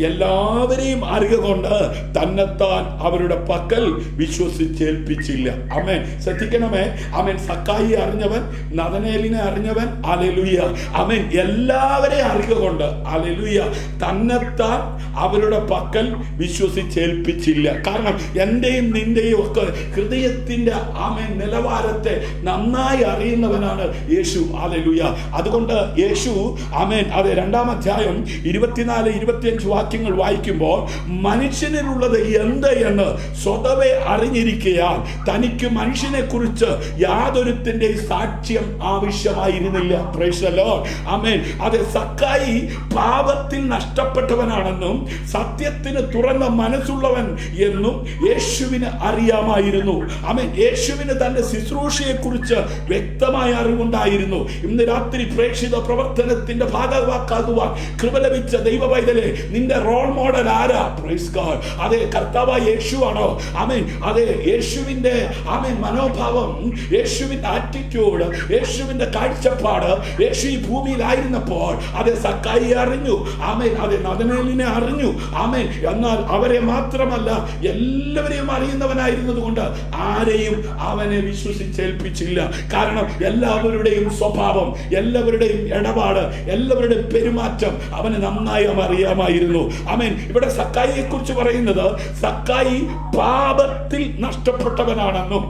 എല്ലാവരെയും അറിയുക കൊണ്ട് തന്നെത്താൻ അവരുടെ പക്കൽ വിശ്വസിച്ചേൽപ്പിച്ചില്ല. ആമേൻ. ശ്രദ്ധിക്കണമേ, ആമേൻ. സക്കായിയെ അറിഞ്ഞവൻ, നദനേലിനെ അറിഞ്ഞവൻ. ഹല്ലേലൂയ, ആമേൻ. എല്ലാവരെയും അറിയുക കൊണ്ട് ഹല്ലേലൂയ തന്നെത്താൻ അവരുടെ പക്കൽ വിശ്വസിച്ചേൽപ്പിച്ചില്ല. കാരണം എന്റെയും നിന്റെയും ഒക്കെ ഹൃദയത്തിന്റെ ആമേൻ നിലവാരത്തെ നന്നായി അറിയുന്നവനാണ് യേശു. ഹല്ലേലൂയ. അതുകൊണ്ട് യേശു ആമേൻ അത് 2-ാം അധ്യായം 24-25 വാക്യങ്ങൾ വായിക്കുമ്പോൾ മനുഷ്യനിലുള്ളത് എന്ത് എന്ന് സ്വതവേ അറിഞ്ഞിരിക്കയാൽ തനിക്ക് മനുഷ്യനെ കുറിച്ച് യാതൊരുത്തിന്റെ സാക്ഷ്യം ആവശ്യമായിരുന്നില്ല. പ്രൈസ് ദി ലോർഡ്, ആമേൻ. അത് സക്കായി പാപത്തിൽ നഷ്ടപ്പെട്ടവനാണെന്നും സത്യത്തിന് തുറന്ന മനസ്സുള്ളവൻ എന്നും യേശുവിന് അറിയാമായിരുന്നു. ആമേൻ. യേശുവിന് തന്റെ ശുശ്രൂഷയെ കുറിച്ച് വ്യക്തമായ അറിവുണ്ടായിരുന്നു. ഇന്ന് രാത്രി പ്രേക്ഷിത പ്രവർത്തനത്തിന്റെ ഭാഗവാക്കാകുവാൻ കൃപ ലഭിച്ച ദൈവ പൈതലേ, നിന്റെ റോൾ മോഡൽ ആരാ? Praise God. അതെ കർത്താവായ യേശുവാണോ? ആമേൻ. അതെ യേശുവിന്റെ ആമേൻ മനോഭാവം, യേശുവിന്റെ ആറ്റിറ്റ്യൂഡ്, യേശുവിന്റെ കാഴ്ചപ്പാട് യേശു ഈ ഭൂമിയിലായിരുന്നപ്പോൾ അതെ സക്കായി അറിഞ്ഞു. ആമേൻ. അതെ നദനേലിനെ അറിഞ്ഞു. ആമേൻ. എന്നാൽ അവരെ മാത്രമല്ല എല്ലാവരെയും അറിയുന്നവനായിരുന്നത് കൊണ്ട് ആരെയും അവനെ വിശ്വസിച്ചേൽപ്പിച്ചില്ല. കാരണം എല്ലാവരുടെയും സ്വഭാവം, എല്ലാവരുടെയും ഇടപാട്, എല്ലാവരുടെയും പെരുമാറ്റം അവന് നന്നായി അറിയാമായിരുന്നു. ആമേൻ. ഇവിടെ സക്കായിയെ കുറിച്ച് പറയുന്നത് സക്കായി പാപത്തിൽ നഷ്ടപ്പെട്ടവനാണെന്നും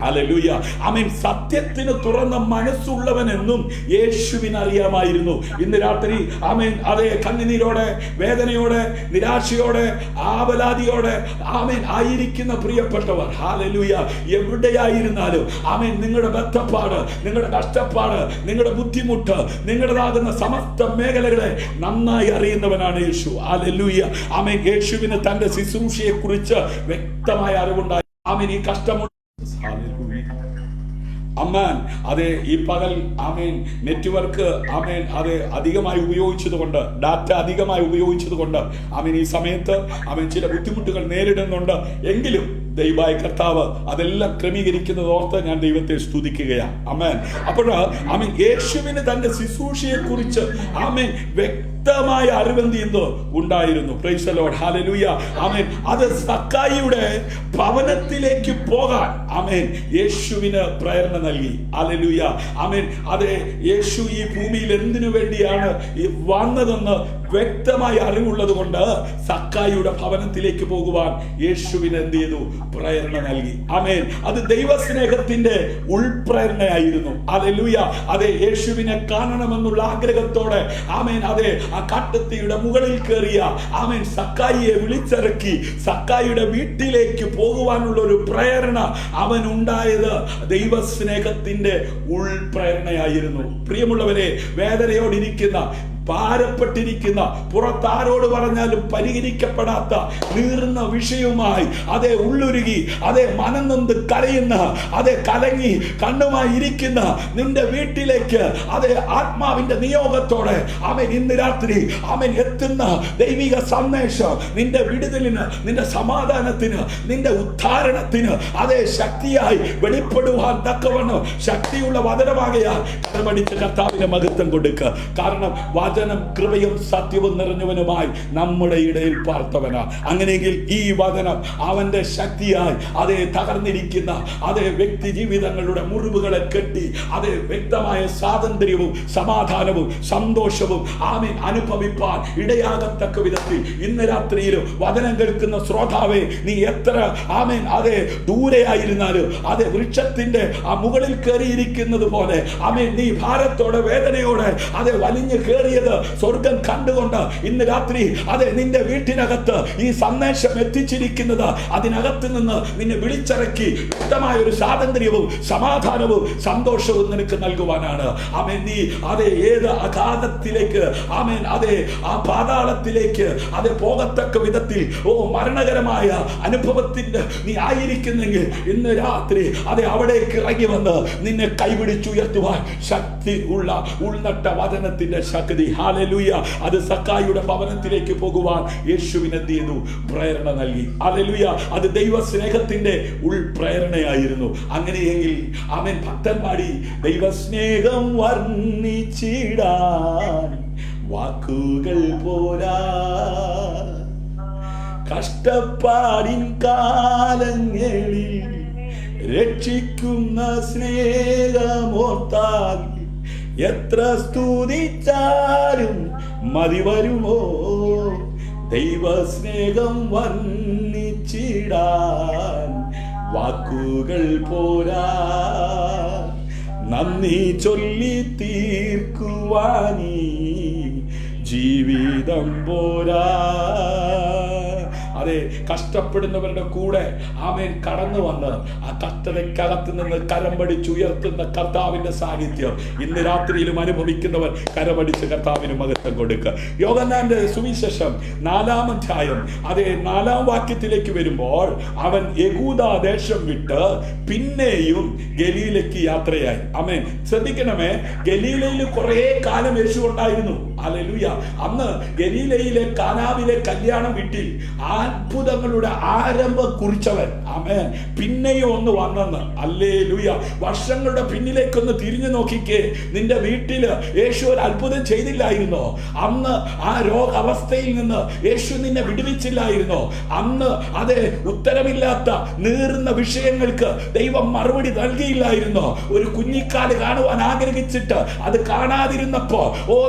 ഹല്ലേലൂയ, ആമേൻ, സത്യത്തിന് തുറന്ന മനസ്സുള്ളവനെന്നും യേശുവിന് അറിയാമായിരുന്നു. ഇന്ന് രാത്രി ആമേൻ അതേ കണ്ണുനീരോടെ, വേദനയോടെ, നിരാശയോടെ, ആവലാതിയോടെ ആമേൻ ആയിരിക്കുന്ന പ്രിയപ്പെട്ടവർ, ഹല്ലേലൂയ, എവിടെയായിരുന്നാലും ആമേൻ നിങ്ങളുടെ ബദ്ധപ്പാട്, നിങ്ങളുടെ കഷ്ടപ്പാട്, നിങ്ങളുടെ ബുദ്ധിമുട്ട്, നിങ്ങളുടേതാകുന്ന സമസ്ത മേഖലകളെ നന്നായി അറിയുന്നവനാണ് യേശു. ഹല്ലേലൂയ, ആമേൻ. യേശുവിന് തന്റെ ശുശ്രൂഷയെ കുറിച്ച് വ്യക്തമായ അറിവുണ്ടായി. ആമേൻ. ഈ കഷ്ടമുള്ള അമ്മാൻ അതെ ഈ പകൽ ആമേൻ നെറ്റ്വർക്ക് ആമേൻ അത് അധികമായി ഉപയോഗിച്ചത് കൊണ്ട്, ഡാറ്റ അധികമായി ഉപയോഗിച്ചത് കൊണ്ട് ആമേൻ ഈ സമയത്ത് ആമേൻ ചില ബുദ്ധിമുട്ടുകൾ നേരിടുന്നുണ്ട്. എങ്കിലും ദൈവമായ കർത്താവ് അതെല്ലാം ക്രമീകരിക്കുന്നത് ഓർത്ത് ഞാൻ ദൈവത്തെ സ്തുതിക്കുകയാണ്. ആമേൻ. അപ്പോൾ ആമേൻ യേശുവിന് തന്റെ ശുശ്രൂഷയെ കുറിച്ച് ആമേൻ വ്യക്തമായ അറിവെന്തോ ഉണ്ടായിരുന്നു. പ്രൈസ് ദി ലോർഡ്, ഹല്ലേലൂയ, ആമേൻ. അത് സക്കായിയുടെ ഭവനത്തിലേക്ക് പോകാൻ ആമേൻ യേശുവിന് പ്രേരണ നൽകി. ഹല്ലേലൂയ, ആമേൻ. അതെ യേശു ഈ ഭൂമിയിൽ എന്തിനു വേണ്ടിയാണ് വന്നതെന്ന് വ്യക്തമായ അറിവുള്ളത് കൊണ്ട് സക്കായിയുടെ ഭവനത്തിലേക്ക് പോകുവാൻ യേശുവിന് എന്ത് ചെയ്തു? പ്രേരണ നൽകി. ആമേൻ. അത് ദൈവസ്നേഹത്തിന്റെ ഉൾപ്രേരണയായിരുന്നു. ഹല്ലേലൂയ. അതെ യേശുവിനെ കാണണമെന്നുള്ള ആഗ്രഹത്തോടെ ആമേൻ അതെ ആ കാട്ടത്തിയുടെ മുകളിൽ കയറിയ ആമേൻ സക്കായിയെ വിളിച്ചിറക്കി സക്കായിയുടെ വീട്ടിലേക്ക് പോകുവാനുള്ള ഒരു പ്രേരണ അവനുണ്ടായത് ദൈവസ്നേഹത്തിന്റെ ഉൾപ്രേരണയായിരുന്നു. പ്രിയമുള്ളവരെ, വേദനയോടിരിക്കുന്ന, ഭാരപ്പെട്ടിരിക്കുന്ന, പുറത്താരോട് പറഞ്ഞാലും പരിഹരിക്കപ്പെടാത്ത നീറുന്ന വിഷയവുമായി അതേ ഉള്ളുരുകി, അതേ മനംനൊന്ത് കരയുന്ന, അതേ കലങ്ങി കണ്ണുമായി ഇരിക്കുന്ന നിന്റെ വീട്ടിലേക്ക് അതേ ആത്മാവിന്റെ നിയോഗത്തോടെ അവൻ ഇന്ന് രാത്രി അവൻ എത്തുന്ന ദൈവിക സന്ദേശം നിന്റെ വിടുതലിന്, നിന്റെ സമാധാനത്തിന്, നിന്റെ ഉദ്ധാരണത്തിന് അതേ ശക്തിയായി വെളിപ്പെടുവാൻ തക്കവണ്ണം ശക്തിയുള്ള വചനമാകയാൽ കടമടിച്ച് കർത്താവിന്റെ മഹത്വം കൊടുക്കുക. കാരണം വചനം കൃപയും സത്യവും നിറഞ്ഞവനുമായി നമ്മുടെ ഇടയിൽ പാർത്തവനാ. അങ്ങനെയെങ്കിൽ ഈ വചനം അവന്റെ ശക്തിയായി അതേ തകർന്നിരിക്കുന്ന അതേ വ്യക്തി ജീവിതങ്ങളുടെ മുറിവുകളെ കെട്ടി അതേ വ്യക്തമായ സ്വാതന്ത്ര്യവും സമാധാനവും സന്തോഷവും ആമേൻ അനുഭവിപ്പാൻ ഇടയാകത്തക്ക വിധത്തിൽ ഇന്ന് രാത്രിയിലും വചനം കേൾക്കുന്ന ശ്രോതാവേ, നീ എത്ര ആമേൻ അതേ ദൂരെയായിരുന്നാലും അതേ വൃക്ഷത്തിന്റെ ആ മുകളിൽ കയറിയിരിക്കുന്നത് പോലെ ആമേൻ നീ ഭാരത്തോടെ വേദനയോടെ അതേ വലിഞ്ഞു കയറിയത് സ്വർഗം കണ്ടുകൊണ്ട് ഇന്ന് രാത്രി അതെ നിന്റെ വീട്ടിനകത്ത് ഈ സന്ദേശം എത്തിച്ചിരിക്കുന്നത് അതിനകത്ത് നിന്ന് നിന്നെ വിളിച്ചിറക്കി വ്യക്തമായ ഒരു സ്വാതന്ത്ര്യവും സമാധാനവും സന്തോഷവും നിനക്ക് നൽകുവാനാണ്. ആമേൻ നീ അതെ ഏത് അഗാധത്തിലേക്ക് ആമേൻ അതെ ആ പാതാളത്തിലേക്ക് അത് പോകത്തക്ക വിധത്തിൽ മരണകരമായ അനുഭവത്തിന്റെ നീ ആയിരിക്കുന്നെങ്കിൽ ഇന്ന് രാത്രി അതെ അവിടേക്ക് ഇറങ്ങി വന്ന് നിന്നെ കൈപിടിച്ചുയർത്തുവാൻ ശക്തി ഉള്ള ഉൾനട്ട വചനത്തിന്റെ ശക്തി ഹല്ലേലൂയ അത് സക്കായിയുടെ ഭവനത്തിലേക്ക് പോകുവാൻ യേശുവിന് എന്ത് ചെയ്തു? പ്രേരണ നൽകി. ഹല്ലേലൂയ അത് ദൈവ സ്നേഹത്തിന്റെ ഉൾപ്രേരണയായിരുന്നു. അങ്ങനെയെങ്കിൽ ആമേൻ ഭക്തൻ പാടി ദൈവസ്നേഹം വർണ്ണിച്ചിടാൻ വാക്കുകൾ പോരാ, കഷ്ടപ്പാടിൻ കാലങ്ങളിൽ രക്ഷിക്കുന്ന സ്നേഹമോർത്താൽ എത്ര സ്തുതിച്ചാലും മതി വരുമോ? ദൈവസ്നേഹം വർണ്ണിച്ചിടാൻ വാക്കുകൾ പോരാ, നന്ദി ചൊല്ലി തീർക്കുവാനീ ജീവിതം പോരാ. അതെ കഷ്ടപ്പെടുന്നവരുടെ കൂടെ ആമേൻ കടന്നു വന്ന് ആ കഷ്ടതയ്ക്കകത്ത് നിന്ന് കരം പിടിച്ചുയർത്തുന്ന കർത്താവിന്റെ സാന്നിധ്യം ഇന്ന് രാത്രിയിലും അനുഭവിക്കുന്നവർ കരമടിച്ച് കർത്താവിന് മഹത്വം കൊടുക്കുക. യോഹന്നാന്റെ സുവിശേഷം 4-ാം അധ്യായം അതേ 4-ാം വാക്യത്തിലേക്ക് വരുമ്പോൾ അവൻ യഹൂദ ദേശം വിട്ട് പിന്നെയും ഗലീലയ്ക്ക് യാത്രയായി. ആമേൻ ശ്രദ്ധിക്കണമേ, ഗലീലയിൽ കുറെ കാലം യേശു ഉണ്ടായിരുന്നു. ഹല്ലേലൂയ. അന്ന് ഗലീലയിലെ കാനാവിലെ കല്യാണ വീട്ടിൽ അത്ഭുതങ്ങളുടെ ആരംഭം കുറിച്ചവൻ ആമേൻ പിന്നെയും ഒന്ന് വന്നെന്ന്. ഹല്ലേലൂയ. വർഷങ്ങളുടെ പിന്നിലേക്കൊന്ന് തിരിഞ്ഞു നോക്കിക്കേ. നിന്റെ വീട്ടില് യേശു ഒരു അത്ഭുതം ചെയ്തില്ലായിരുന്നോ? അന്ന് ആ രോഗാവസ്ഥയിൽ നിന്ന് യേശു നിന്നെ വിടുവിച്ചില്ലായിരുന്നോ? അന്ന് അതെ ഉത്തരമില്ലാത്ത നീറുന്ന വിഷയങ്ങൾക്ക് ദൈവം മറുപടി നൽകിയില്ലായിരുന്നോ? ഒരു കുഞ്ഞിക്കാല് കാണുവാൻ ആഗ്രഹിച്ചിട്ട് അത് കാണാതിരുന്നപ്പോ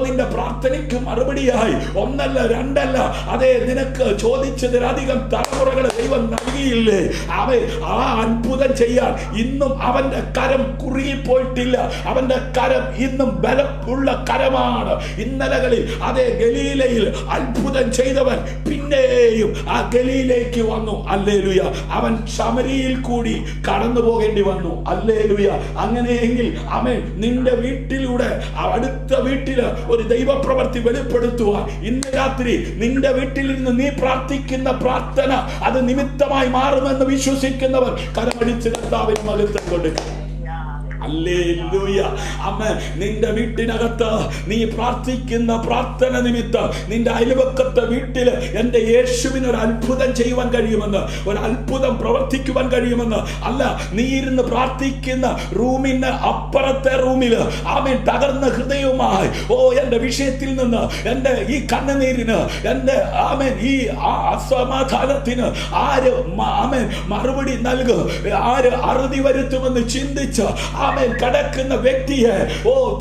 നിന്റെ പ്രാർത്ഥനയ്ക്ക് മറുപടിയായി ഒന്നല്ല രണ്ടല്ല അതെ നിനക്ക് ചോദിച്ചതിലധികം തലമുറകളെ ദൈവം നൽകിയില്ലേ? അവൻ ആ അത്ഭുതം ചെയ്യാൻ ഇന്നും അവന്റെ കരം കുറുകിപ്പോയിട്ടില്ല. അവന്റെ കരം ഇന്നും ബലമുള്ള കരമാണ്. ഇന്നലകളിൽ അതേ ഗലീലയിൽ അത്ഭുതം ചെയ്തവൻ പിന്നെയും ആ ഗലീലയ്ക്ക് വന്നു. ഹല്ലേലൂയ. അവൻ ശമരിയിൽ കൂടി കടന്നു പോകേണ്ടി വന്നു. ഹല്ലേലൂയ. അങ്ങനെയെങ്കിൽ അവൻ നിന്റെ വീട്ടിലൂടെ അടുത്ത വീട്ടില് ഒരു ദൈവപ്രവൃത്തി വെളിപ്പെടുത്തുവാൻ ഇന്ന് രാത്രി നിന്റെ വീട്ടിൽ നിന്ന് നീ പ്രാർത്ഥിക്കുന്ന പ്രാർത്ഥന അത് നിമിത്തമായി മാറുമെന്ന് വിശ്വസിക്കുന്നവർ കരമടിച്ച് കർത്താവിന് മഹത്വം കൊടുക്കുക. ഹല്ലേലൂയ. അമ്മ നിന്റെ വീട്ടിനകത്ത് നീ പ്രാർത്ഥിക്കുന്ന പ്രാർത്ഥന നിമിത്തം നിന്റെ അയൽവക്കത്തെ വീട്ടില് എന്റെ യേശുവിന് ഒരു അത്ഭുതം ചെയ്യുവാൻ കഴിയുമെന്ന്, ഒരു അത്ഭുതം പ്രവർത്തിക്കുവാൻ കഴിയുമെന്ന് അല്ല, നീ ഇരുന്ന് പ്രാർത്ഥിക്കുന്ന റൂമിന് അപ്പുറത്തെ റൂമില് ആമേൻ തകർന്ന ഹൃദയവുമായി എന്റെ വിഷയത്തിൽ നിന്ന് എന്റെ ഈ കണ്ണുനീരിന് എന്റെ ആമേൻ ഈ അസമാധാനത്തിന് ആര് ആമേൻ മറുപടി നൽകും, ആര് അറുതി വരുത്തുമെന്ന് ചിന്തിച്ച് ആമേൻ കടക്കുന്ന വ്യക്തിയെ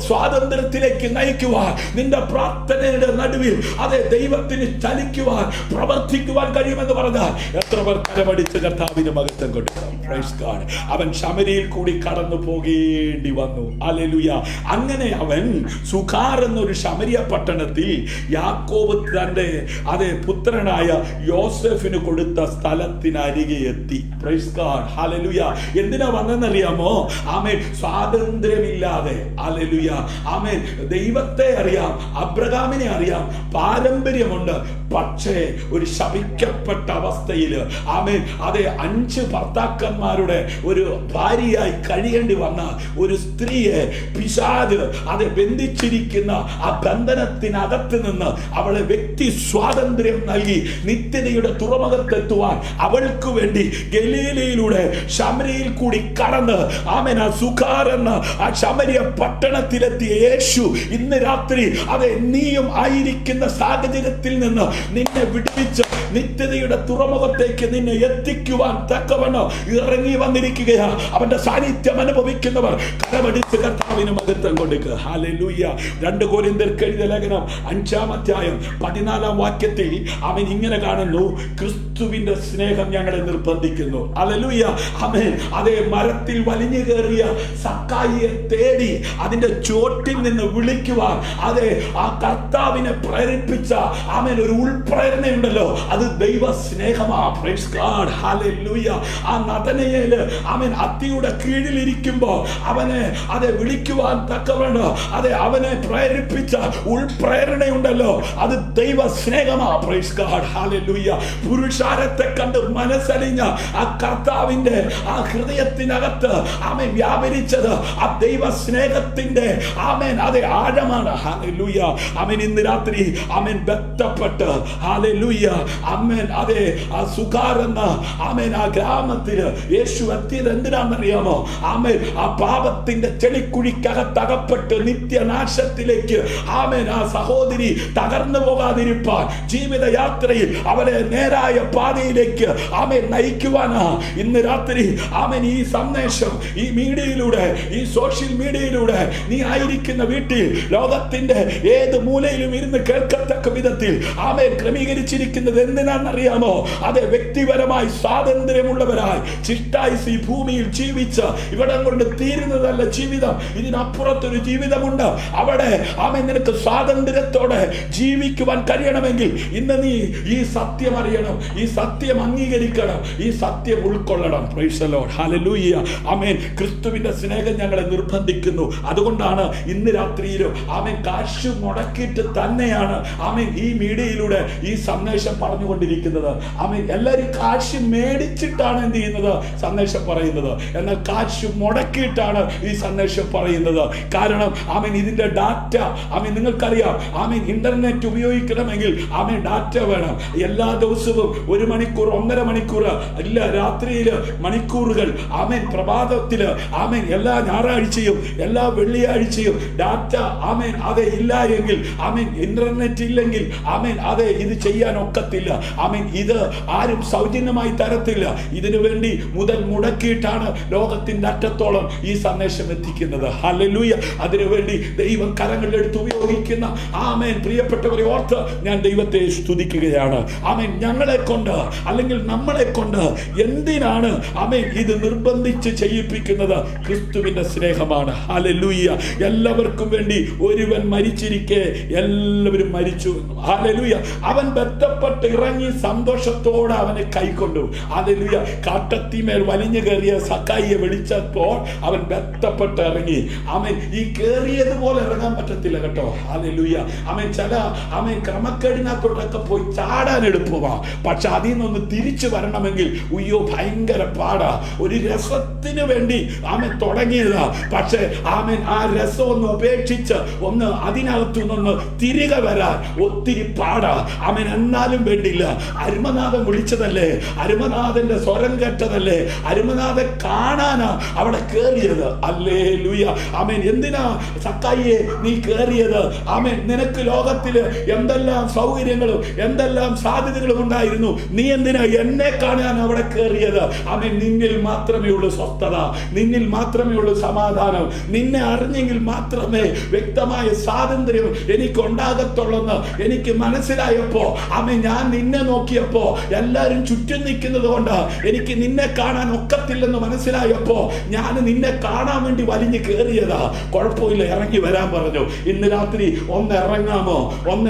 സ്വാതന്ത്ര്യത്തിലേക്ക് നയിക്കുവാൻ നിന്റെ പ്രാർത്ഥനയുടെ നടുവിൽ അതേ ദൈവത്തിന് ചലിക്കുവാൻ പ്രവർത്തിക്കുവാൻ കഴിയുമെന്ന് പറഞ്ഞാൽ എത്ര പേർ കരമടിച്ച് കർത്താവിന് മഹത്വം കൊടുക്കണം. Praise God. അവൻ ശമരിയിൽ കൂടി കടന്നു പോകേണ്ടി വന്നു. ഹല്ലേലൂയ. അങ്ങനെ അവൻ സുഖാർ എന്നൊരു ശമരിയ പട്ടണത്തിൽ യാക്കോബ് തന്റെ അതേ പുത്രനായ യോസെഫിന് കൊടുത്ത സ്ഥലത്തിനരികെ എത്തി. Price God. ഹല്ലേലൂയ. എന്തിനാ വന്നെന്നറിയാമോ? ആമേൻ സ്വാതന്ത്ര്യമില്ലാതെ ഹല്ലേലൂയ ആമേൻ ദൈവത്തെ അറിയാം, അബ്രഹാമിനെ അറിയാം, പാരമ്പര്യമുണ്ട്. പക്ഷേ ഒരു ശപിക്കപ്പെട്ട അവസ്ഥയിൽ ആമേൻ അതെ 5 ഭർത്താക്കന്മാരുടെ ഒരു ഭാര്യയായി കഴിയേണ്ടി വന്ന ഒരു സ്ത്രീയെ പിശാച് അതെ ബന്ധിച്ചിരിക്കുന്ന ആ ബന്ധനത്തിനകത്ത് നിന്ന് അവളെ വ്യക്തി സ്വാതന്ത്ര്യം നൽകി നിത്യതയുടെ തുറമുഖത്തെത്തുവാൻ അവൾക്ക് വേണ്ടി ഗലീലയിലൂടെ ശമരിയിൽ കൂടി കടന്ന് ആമേൻ ആ സുഖാർ സുഖാർ എന്ന ആ ശമരിയ പട്ടണത്തിലെത്തിയ യേശു ഇന്ന് രാത്രി അതെ നീയും ആയിരിക്കുന്ന സാഹചര്യത്തിൽ നിന്ന് നിന്നെ വിടുവിച്ച് നിത്യതയുടെ തുറമുഖത്തേക്ക് നിന്നെ എത്തിക്കുവാൻ തക്കവണ്ണം ഇറങ്ങി വന്നിരിക്കുകയാണ്. അവന്റെ സാന്നിധ്യം അനുഭവിക്കുന്നവർ കരമടിച്ച് കർത്താവിന് മഹത്വം കൊടുക്കുക. ഹല്ലേലൂയ. 2 കൊരിന്ത്യർക്ക് എഴുതിയ ലേഖനം 5-ാം അധ്യായം 14-ാം വാക്യത്തിൽ അവൻ ഇങ്ങനെ കാണുന്നു, ക്രിസ്തുവിന്റെ സ്നേഹം ഞങ്ങളെ നിർബന്ധിക്കുന്നു. ഹല്ലേലൂയ. ആമേൻ. അതേ മരത്തിൽ വലിഞ്ഞു കയറിയ സക്കായിയെ തേടി അതിന്റെ ചോട്ടിൽ നിന്ന് വിളിക്കുവാൻ അതെ ആ കർത്താവിനെ പ്രേരിപ്പിച്ച ആമേൻ ഒരു ഉൾപ്രേരണയുണ്ടല്ലോ, അത് ദൈവ സ്നേഹമാ. Praise God. ഹല്ലേലൂയ. ആ നദനയേല് ആമേൻ അത്തിയുടെ കീഴിലിരിക്കുമ്പോ അവനെ അതെ വിളിക്കുവാൻ തക്കവണ്ണം അതെ അവനെ പ്രേരിപ്പിച്ച ഉൾപ്രേരണയുണ്ടല്ലോ, അത് ദൈവ സ്നേഹമാ. Praise God. ഹല്ലേലൂയ. പുരുഷാരത്തെ കണ്ട് മനസ്സലിഞ്ഞ ആ കർത്താവിന്റെ ആ ഹൃദയത്തിനകത്ത് ആമേൻ വ്യാപരിച്ചത് ആ ദൈവ സ്നേഹത്തിന്റെ ആമേൻ അതെ ആഴമാണ്. ഹല്ലേലൂയ. ആമേൻ. ഇന്ന് രാത്രി ആമേൻ ബന്ധപ്പെട്ട് ഹല്ലേലൂയ ആമേൻ അതെ ആ സുഖാർ എന്ന ആമേൻ ആ ഗ്രാമത്തിൽ യേശു എത്തിയത് എന്തിനാണെന്നറിയാമോ? ആമേൻ ആ പാപത്തിന്റെ ചെളിക്കുഴിക്കകത്തകപ്പെട്ട് നിത്യനാശത്തിലേക്ക് ആമേൻ ആ സഹോദരി തകർന്നു പോകാതിരിപ്പാൻ ജീവിതയാത്രയിൽ അവരെ നേരായ പാതയിലേക്ക് ആമേൻ നയിക്കുവാനാ ഇന്ന് രാത്രി ആമേൻ ഈ സന്ദേശം ഈ മീഡിയയിലൂടെ ഈ സോഷ്യൽ മീഡിയയിലൂടെ നീ ആയിരിക്കുന്ന വീട്ടിൽ ലോകത്തിന്റെ ഏത് മൂലയിലും ഇരുന്ന് കേൾക്കത്തക്ക വിധത്തിൽ ആമേൻ ക്രമീകരിച്ചിരിക്കുന്നത് എന്തിനാണെന്നറിയാമോ? അതെ വ്യക്തിപരമായി സ്വാതന്ത്ര്യമുള്ളവരായി ചിഷ്ടായുസ് ഈ ഭൂമിയിൽ ജീവിച്ച് ഇവിടം കൊണ്ട് തീരുന്നതല്ല ജീവിതം, ഇതിനപ്പുറത്തൊരു ജീവിതമുണ്ട്. അവിടെ ആമേൻ നിനക്ക് സ്വാതന്ത്ര്യത്തോടെ ജീവിക്കുവാൻ കഴിയണമെങ്കിൽ ഇന്ന് നീ ഈ സത്യം അറിയണം, ഈ സത്യം അംഗീകരിക്കണം, ഈ സത്യം ഉൾക്കൊള്ളണം. Price the Lord. ഹല്ലേലൂയ. ആമേൻ. ക്രിസ്തുവിന്റെ സ്നേഹം ഞങ്ങളെ നിർബന്ധിക്കുന്നു. അതുകൊണ്ടാണ് ഇന്ന് രാത്രിയിലും ആമേൻ കാശ് മുടക്കിയിട്ട് തന്നെയാണ് ആമേൻ ഈ മീഡിയയിലൂടെ ഈ സന്ദേശം പറഞ്ഞുകൊണ്ടിരിക്കുന്നത്. ആമേൻ. എല്ലാവരും കാശ് മേടിച്ചിട്ടാണ് എന്ത് ചെയ്യുന്നത്? സന്ദേശം പറയുന്നത്. എന്നാൽ കാശ് മുടക്കിയിട്ടാണ് ഈ സന്ദേശം പറയുന്നത്. കാരണം ആമേൻ ഇതിന്റെ ഡാറ്റ ആമേൻ നിങ്ങൾക്കറിയാം. ആമേൻ ഇന്റർനെറ്റ് ഉപയോഗിക്കണമെങ്കിൽ ആമേൻ ഡാറ്റ വേണം. എല്ലാ ദിവസവും 1 മണിക്കൂർ 1.5 മണിക്കൂർ ഇല്ല, രാത്രിയിൽ മണിക്കൂറുകൾ ആമേൻ പ്രഭാതത്തില് ആമേൻ എല്ലാ ഞായറാഴ്ചയും എല്ലാ വെള്ളിയാഴ്ചയും ഡാറ്റ ആമേൻ അതെ ഇല്ല എങ്കിൽ ആമേൻ ഇന്റർനെറ്റ് ഇല്ലെങ്കിൽ ആമേൻ അതെ ഇത് ചെയ്യാൻ ഒക്കത്തില്ല. ആമേൻ ഇത് ആരും സൗജന്യമായി തരത്തില്ല. ഇതിനു വേണ്ടി മുതൽ മുടക്കിയിട്ടാണ് ലോകത്തിന്റെ അറ്റത്തോളം ഈ സന്ദേശം എത്തിക്കുന്നത്. ഹല്ലേലൂയ. അതിനുവേണ്ടി ദൈവം കരങ്ങളിലെടുത്ത് ഉപയോഗിക്കുന്ന ആമേൻ പ്രിയപ്പെട്ടവരെ ഓർത്ത് ഞാൻ ദൈവത്തെ സ്തുതിക്കുകയാണ്. ആമേൻ. ഞങ്ങളെ കൊണ്ട് അല്ലെങ്കിൽ നമ്മളെ കൊണ്ട് എന്തിനാണ് ആമേൻ ഇത് നിർബന്ധിച്ച് ചെയ്യിപ്പിക്കുന്നത്? ക്രിസ്തുവിന്റെ സ്നേഹമാണ്. ഹല്ലേലൂയ. എല്ലാവർക്കും വേണ്ടി ഒരുവൻ മരിച്ചിരിക്കെ എല്ലാവരും മരിച്ചു. ഹല്ലേലൂയ. അവൻ ബന്ധപ്പെട്ട് ഇറങ്ങി സന്തോഷത്തോടെ അവനെ കൈക്കൊണ്ടു. ഹല്ലേലൂയ. കാട്ടത്തിമേൽ വലിഞ്ഞു കയറിയ സക്കായിയെ വിളിച്ചപ്പോൾ അവൻ ബന്ധപ്പെട്ട് ഇറങ്ങി. അവൻ ഈ കേറിയതുപോലെ ഇറങ്ങാൻ പറ്റത്തില്ല കേട്ടോ. ഹല്ലേലൂയ. അവൻ ചില അവൻ ക്രമക്കേടിനകത്തോട്ടൊക്കെ പോയി ചാടാൻ എളുപ്പമാ, പക്ഷെ അതിൽ നിന്നൊന്ന് തിരിച്ചു വരണമെങ്കിൽ ഉയ്യോ ഭയങ്കര പാടാ. ഒരു രസത്തിന് വേണ്ടി അവൻ തുടങ്ങിയതാ, പക്ഷെ അവൻ ആ രസം ഒന്ന് ഉപേക്ഷിച്ച് ഒന്ന് അതിനകത്തു നിന്ന് തിരികെ വരാൻ ഒത്തിരി പാടാ. അവൻ എന്നാലും വേണ്ടില്ല. അരുമനാഥൻ വിളിച്ചതല്ലേ, അരുമനാഥന്റെ സ്വരം കേട്ടതല്ലേ, അരുമനാഥൻ കാണാനാ അവിടെ കേറിയത്. ഹല്ലേലൂയ. ആമേൻ. എന്തിനാ സക്കായിയെ നീ കേറിയത്? ആമേൻ. നിനക്ക് ലോകത്തില് എന്തെല്ലാം സൗകര്യങ്ങളും എന്തെല്ലാം സാധ്യതകളും ഉണ്ടായിരുന്നു, നീ എന്തിനാ എന്നെ കാണാൻ അവിടെ കേറിയത്? ആമേൻ. നിന്നിൽ മാത്രമേ ഉള്ളൂ സ്വസ്ഥത, നിന്നിൽ മാത്രമേ ഉള്ളൂ സമാധാനം, നിന്നെ അറിഞ്ഞെങ്കിൽ മാത്രമേ വ്യക്തമായ സ്വാതന്ത്ര്യം എനിക്ക് ഉണ്ടാകത്തുള്ളെന്ന് എനിക്ക് മനസ്സിലായപ്പോ ആമേൻ ഞാൻ നിന്നെ നോക്കിയപ്പോ എല്ലാരും ചുറ്റും നിൽക്കുന്നത് കൊണ്ട് എനിക്ക് നിന്നെ കാണാൻ ഒക്കത്തില്ലെന്ന് മനസ്സിലായപ്പോ ഞാൻ നിന്നെ കാണാൻ വേണ്ടി വലിഞ്ഞു കയറിയതാ. കുഴപ്പമില്ല, ഇറങ്ങി വരാൻ പറഞ്ഞു. ഇന്ന് രാത്രി ഒന്ന്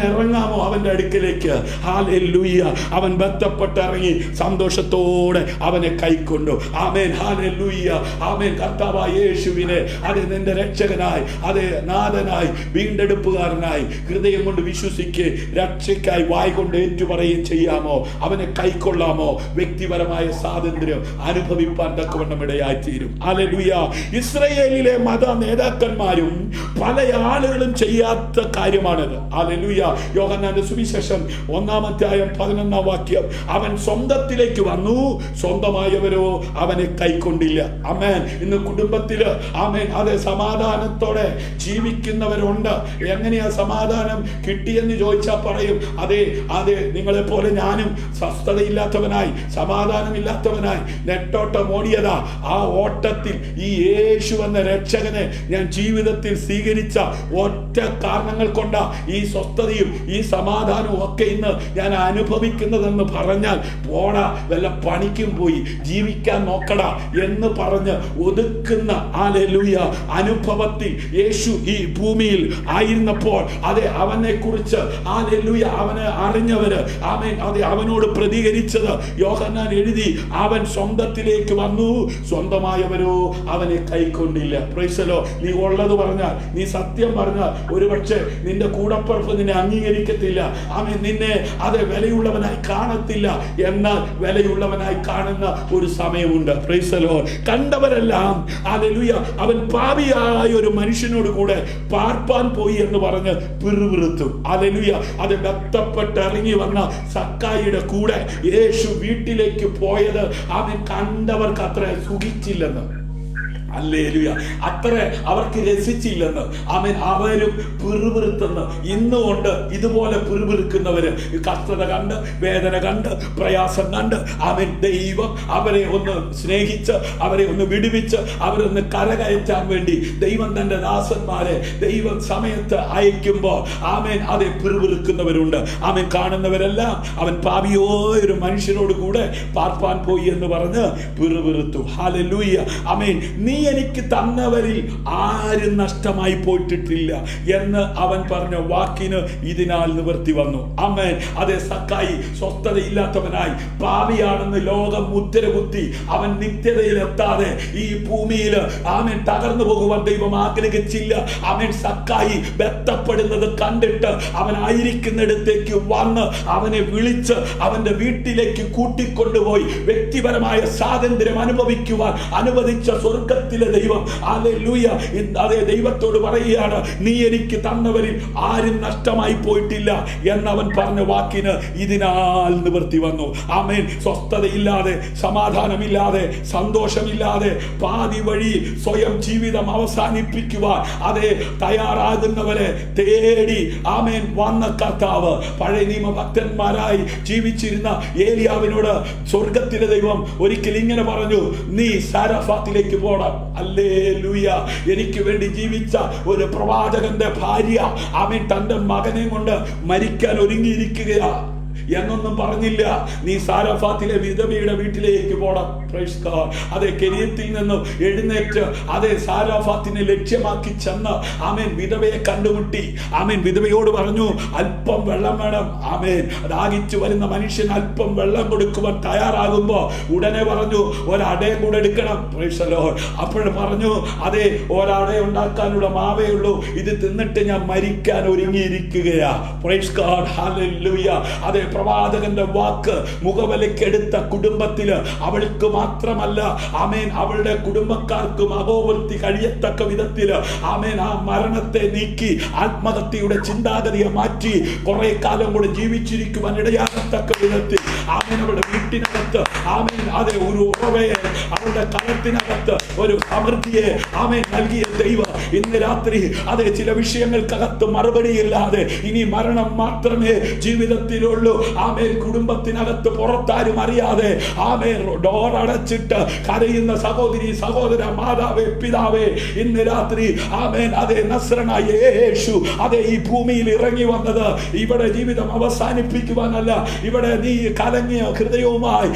ഇറങ്ങാമോ അവന്റെ അടുക്കലേക്ക്? ഹല്ലേലൂയ. അവൻ ബന്ധപ്പെട്ട് ഇറങ്ങി സന്തോഷത്തോടെ അവനെ കൈക്കൊണ്ടു. ആമേൻ. ഹല്ലേലൂയ. ആമേൻ. കർത്താവായ യേശുവിനെ അത് നിന്റെ രക്ഷകനായി, അത് നാഥനായി, വീണ്ടെടുപ്പുകാരനായി ഹൃദയം കൊണ്ട് വിശ്വസിക്ക്, രക്ഷയ്ക്കായി വായ് കൊണ്ട് ഏറ്റുപറയുകയും ചെയ്യാമോ? അവനെ കൈക്കൊള്ളാമോ? വ്യക്തിപരമായ സ്വാതന്ത്ര്യം അനുഭവിപ്പാൻ തക്കവണ്ണം ഇടയായിത്തീരും. ഹല്ലേലൂയ. ഇസ്രായേലിലെ മത നേതാക്കന്മാരും പല ആളുകളും ചെയ്യാത്ത കാര്യമാണിത്. ഹല്ലേലൂയ. യോഹന്നാന്റെ സുവിശേഷം 1-ാം അധ്യായം 11-ാം വാക്യം. അവൻ സ്വന്തത്തിലേക്ക് വന്നു, സ്വന്തമായവരോ അവനെ കൈക്കൊണ്ടില്ല. ആമേൻ. ഇന്ന് കുടുംബ കുടുംബത്തില് ആമേൻ അതെ സമാധാനത്തോടെ ജീവിക്കുന്നവരുണ്ട്. എങ്ങനെയാ സമാധാനം കിട്ടിയെന്ന് ചോദിച്ചാൽ പറയും, അതെ നിങ്ങളെ പോലെ ഞാനും സ്വസ്ഥതയില്ലാത്തവനായി സമാധാനമില്ലാത്തവനായി നെട്ടോട്ടം ഓടിയതാ. ആ ഓട്ടത്തിൽ ഈ യേശു എന്ന രക്ഷകനെ ഞാൻ ജീവിതത്തിൽ സ്വീകരിച്ച ഒറ്റ കാരണങ്ങൾ കൊണ്ടാ ഈ സ്വസ്ഥതയും ഈ സമാധാനവും ഒക്കെ ഇന്ന് ഞാൻ അനുഭവിക്കുന്നതെന്ന് പറഞ്ഞാൽ പോടാ വല്ല പണിക്കും പോയി ജീവിക്കാൻ നോക്കടാ എന്ന് പറഞ്ഞ് ഒതുക്കുന്ന ഹല്ലേലൂയ അനുഭവത്തിൽ യേശു ഈ ഭൂമിയിൽ ആയിരുന്നപ്പോൾ അതെ അവനെ കുറിച്ച് ഹല്ലേലൂയ അവനെ അറിഞ്ഞവര് ആമേൻ അതെ അവനോട് പ്രതികരിച്ചത് യോഹന്നാൻ എഴുതി, അവൻ സ്വന്തത്തിലേക്ക് വന്നു, സ്വന്തമായവരോ അവനെ കൈക്കൊണ്ടില്ല. Price the Lord. നീ ഉള്ളത് പറഞ്ഞാൽ, നീ സത്യം പറഞ്ഞാൽ ഒരുപക്ഷെ നിന്റെ കൂടപ്പുറപ്പ് നിന്നെ അംഗീകരിക്കത്തില്ല. ആമേൻ നിന്നെ അത് വിലയുള്ളവനായി കാണത്തില്ല. എന്നാൽ വിലയുള്ളവനായി കാണുന്ന ഒരു സമയമുണ്ട്. Praise the Lord. കണ്ടവരെല്ലാം ഹല്ലേലൂയ അവൻ പാപിയായ ഒരു മനുഷ്യനോട് കൂടെ പാർപ്പാൻ പോയി എന്ന് പറഞ്ഞ് പിറുപിറുത്തു. ഹല്ലേലൂയ. അത് ബന്ധപ്പെട്ട് ഇറങ്ങി വന്ന സക്കായിയുടെ കൂടെ യേശു വീട്ടിലേക്ക് പോയത് അവൻ കണ്ടവർക്ക് അത്ര സുഖിച്ചില്ലെന്ന്. ഹല്ലേലൂയ. അത്ര അവർക്ക് രസിച്ചില്ലെന്ന്. ആമേൻ അവരും പിറുപിറുത്തെന്ന്. ഇന്നുകൊണ്ട് ഇതുപോലെ പിറുപിറുക്കുന്നവര് കഷ്ടത കണ്ട് വേദന കണ്ട് പ്രയാസം കണ്ട് ആമേൻ ദൈവം അവരെ ഒന്ന് സ്നേഹിച്ച് അവരെ ഒന്ന് വിടുവിച്ച് അവരൊന്ന് കരകയറ്റാൻ വേണ്ടി ദൈവം തന്റെ ദാസന്മാരെ ദൈവം സമയത്ത് അയക്കുമ്പോൾ ആമേൻ അതെ പിറുപിറുക്കുന്നവരുണ്ട്. ആമേൻ കാണുന്നവരെല്ലാം അവൻ പാപിയോയ ഒരു മനുഷ്യനോട് കൂടെ പാർപ്പാൻ പോയി എന്ന് പറഞ്ഞ് പിറുപിറുത്തു. ഹല്ലേലൂയ. ആമേൻ നീ എനിക്ക് തന്നവരിൽ ആരും നഷ്ടമായി പോയിട്ടില്ല എന്ന് അവൻ പറഞ്ഞ വാക്കിന് ഇതിനാൽ നിവർത്തി വന്നു. ആമേൻ. അതേ സക്കായി സ്വസ്ഥതയില്ലാത്തവനായി പാപിയാണെന്ന് ലോകം മുദ്രകുത്തി അവൻ നിത്യതയിലെത്താതെ ഈ ഭൂമിയിൽ ആമേൻ തകർന്നു പോകുവാൻ ദൈവം ആഗ്രഹിച്ചില്ല. ആമേൻ സക്കായി ബന്ധപ്പെടുന്നത് കണ്ടിട്ട് അവൻ ആയിരിക്കുന്നിടത്തേക്ക് വന്ന് അവനെ വിളിച്ച് അവന്റെ വീട്ടിലേക്ക് കൂട്ടിക്കൊണ്ടുപോയി വ്യക്തിപരമായ സ്വാതന്ത്ര്യം അനുഭവിക്കുവാൻ അനുവദിച്ച സ്വർഗത്തിലെ ദൈവം ഹല്ലേലൂയ അതേ ദൈവത്തോട് പറയുകയാണ്, നീ എനിക്ക് തന്നവരിൽ ആരും നഷ്ടമായി പോയിട്ടില്ല എന്നവൻ പറഞ്ഞ വാക്കിന് ഇതിനാൽ നിവർത്തി വന്നു. ആമേൻ. സ്വസ്ഥതയില്ലാതെ സമാധാനമില്ലാതെ സന്തോഷമില്ലാതെ പാതി വഴി സ്വയം ജീവിതം അവസാനിപ്പിക്കുവാൻ അതേ തയ്യാറാകുന്നവരെ തേടി ആമേൻ വന്ന കർത്താവ് പഴയ നിയമ ഭക്തന്മാരായി ജീവിച്ചിരുന്ന ഏലിയാവിനോട് സ്വർഗത്തിലെ ദൈവം ഒരിക്കൽ ഇങ്ങനെ പറഞ്ഞു, നീ സാരഫാത്തിലേക്ക് പോണം. ഹല്ലേലൂയ. എനിക്ക് വേണ്ടി ജീവിച്ച ഒരു പ്രവാചകന്റെ ഭാര്യ ആമേൻ തന്റെ മകനെ കൊണ്ട് മരിക്കാൻ ഒരുങ്ങിയിരിക്കുകയാ എന്നൊന്നും പറഞ്ഞില്ല. നീ സാരഫാത്തിലെ വിധവയുടെ വീട്ടിലേക്ക് പോണം. Praise God. അതെ കെരീത്തിൽ നിന്നും എഴുന്നേറ്റ് അതേ സാരഫാത്തിനെ ലക്ഷ്യമാക്കി ചെന്ന് ആമേൻ വിധവയെ കണ്ടുമുട്ടി. ആമേൻ വിധവയോട് പറഞ്ഞു, അല്പം വെള്ളം വേണം. ആമേൻ ദാഹിച്ചു വരുന്ന മനുഷ്യൻ അല്പം വെള്ളം കൊടുക്കുവാൻ തയ്യാറാകുമ്പോ ഉടനെ പറഞ്ഞു, ഒരടയും കൂടെ എടുക്കണം. Price the Lord. അപ്പോൾ പറഞ്ഞു, അതെ ഒരട ഉണ്ടാക്കാനുള്ള മാവേ ഉള്ളൂ, ഇത് തിന്നിട്ട് ഞാൻ മരിക്കാൻ ഒരുങ്ങിയിരിക്കുകയാ. Price God. ഹല്ലേലൂയ. അതെ പ്രവാചകന്റെ വാക്ക് മുഖവിലക്കെടുത്ത കുടുംബത്തില് അവൾക്ക് മാത്രമല്ല ആമേൻ അവളുടെ കുടുംബക്കാർക്കും അഹോവൃത്തി കഴിയത്തക്ക വിധത്തില് ആമേൻ ആ മരണത്തെ നീക്കി ആത്മഹത്യയുടെ ചിന്താഗതിയെ മാറ്റി കുറെ കാലം കൂടെ ജീവിച്ചിരിക്കുവാൻ ഇടയാകത്തക്ക വിധത്തിൽ ആമേൻ അവളുടെ വീട്ടിനകത്ത് ആമേൻ അതെ ഒരു ഉറവയെ അവളുടെ കലത്തിനകത്ത് ഒരു സമൃദ്ധിയെ ആമേൻ നൽകിയ ദൈവം ഇന്ന് രാത്രി അതെ ചില വിഷയങ്ങൾക്കകത്ത് മറുപടിയില്ലാതെ ഇനി മരണം മാത്രമേ ജീവിതത്തിലുള്ളൂ. ആമേൻ കുടുംബത്തിനകത്ത് പുറത്താരും അറിയാതെ ആമേൻ ഡോർ അടച്ചിട്ട് കരയുന്ന സഹോദരി സഹോദര മാതാവേ പിതാവേ ഇന്ന് രാത്രി ആമേൻ അതെ നസ്രനായ യേശു അതെ ഈ ഭൂമിയിൽ ഇറങ്ങി വന്നത് ഇവിടെ ജീവിതം അവസാനിപ്പിക്കുവാനല്ല. ഇവിടെ നീ കലങ്ങിയ ഹൃദയവുമായി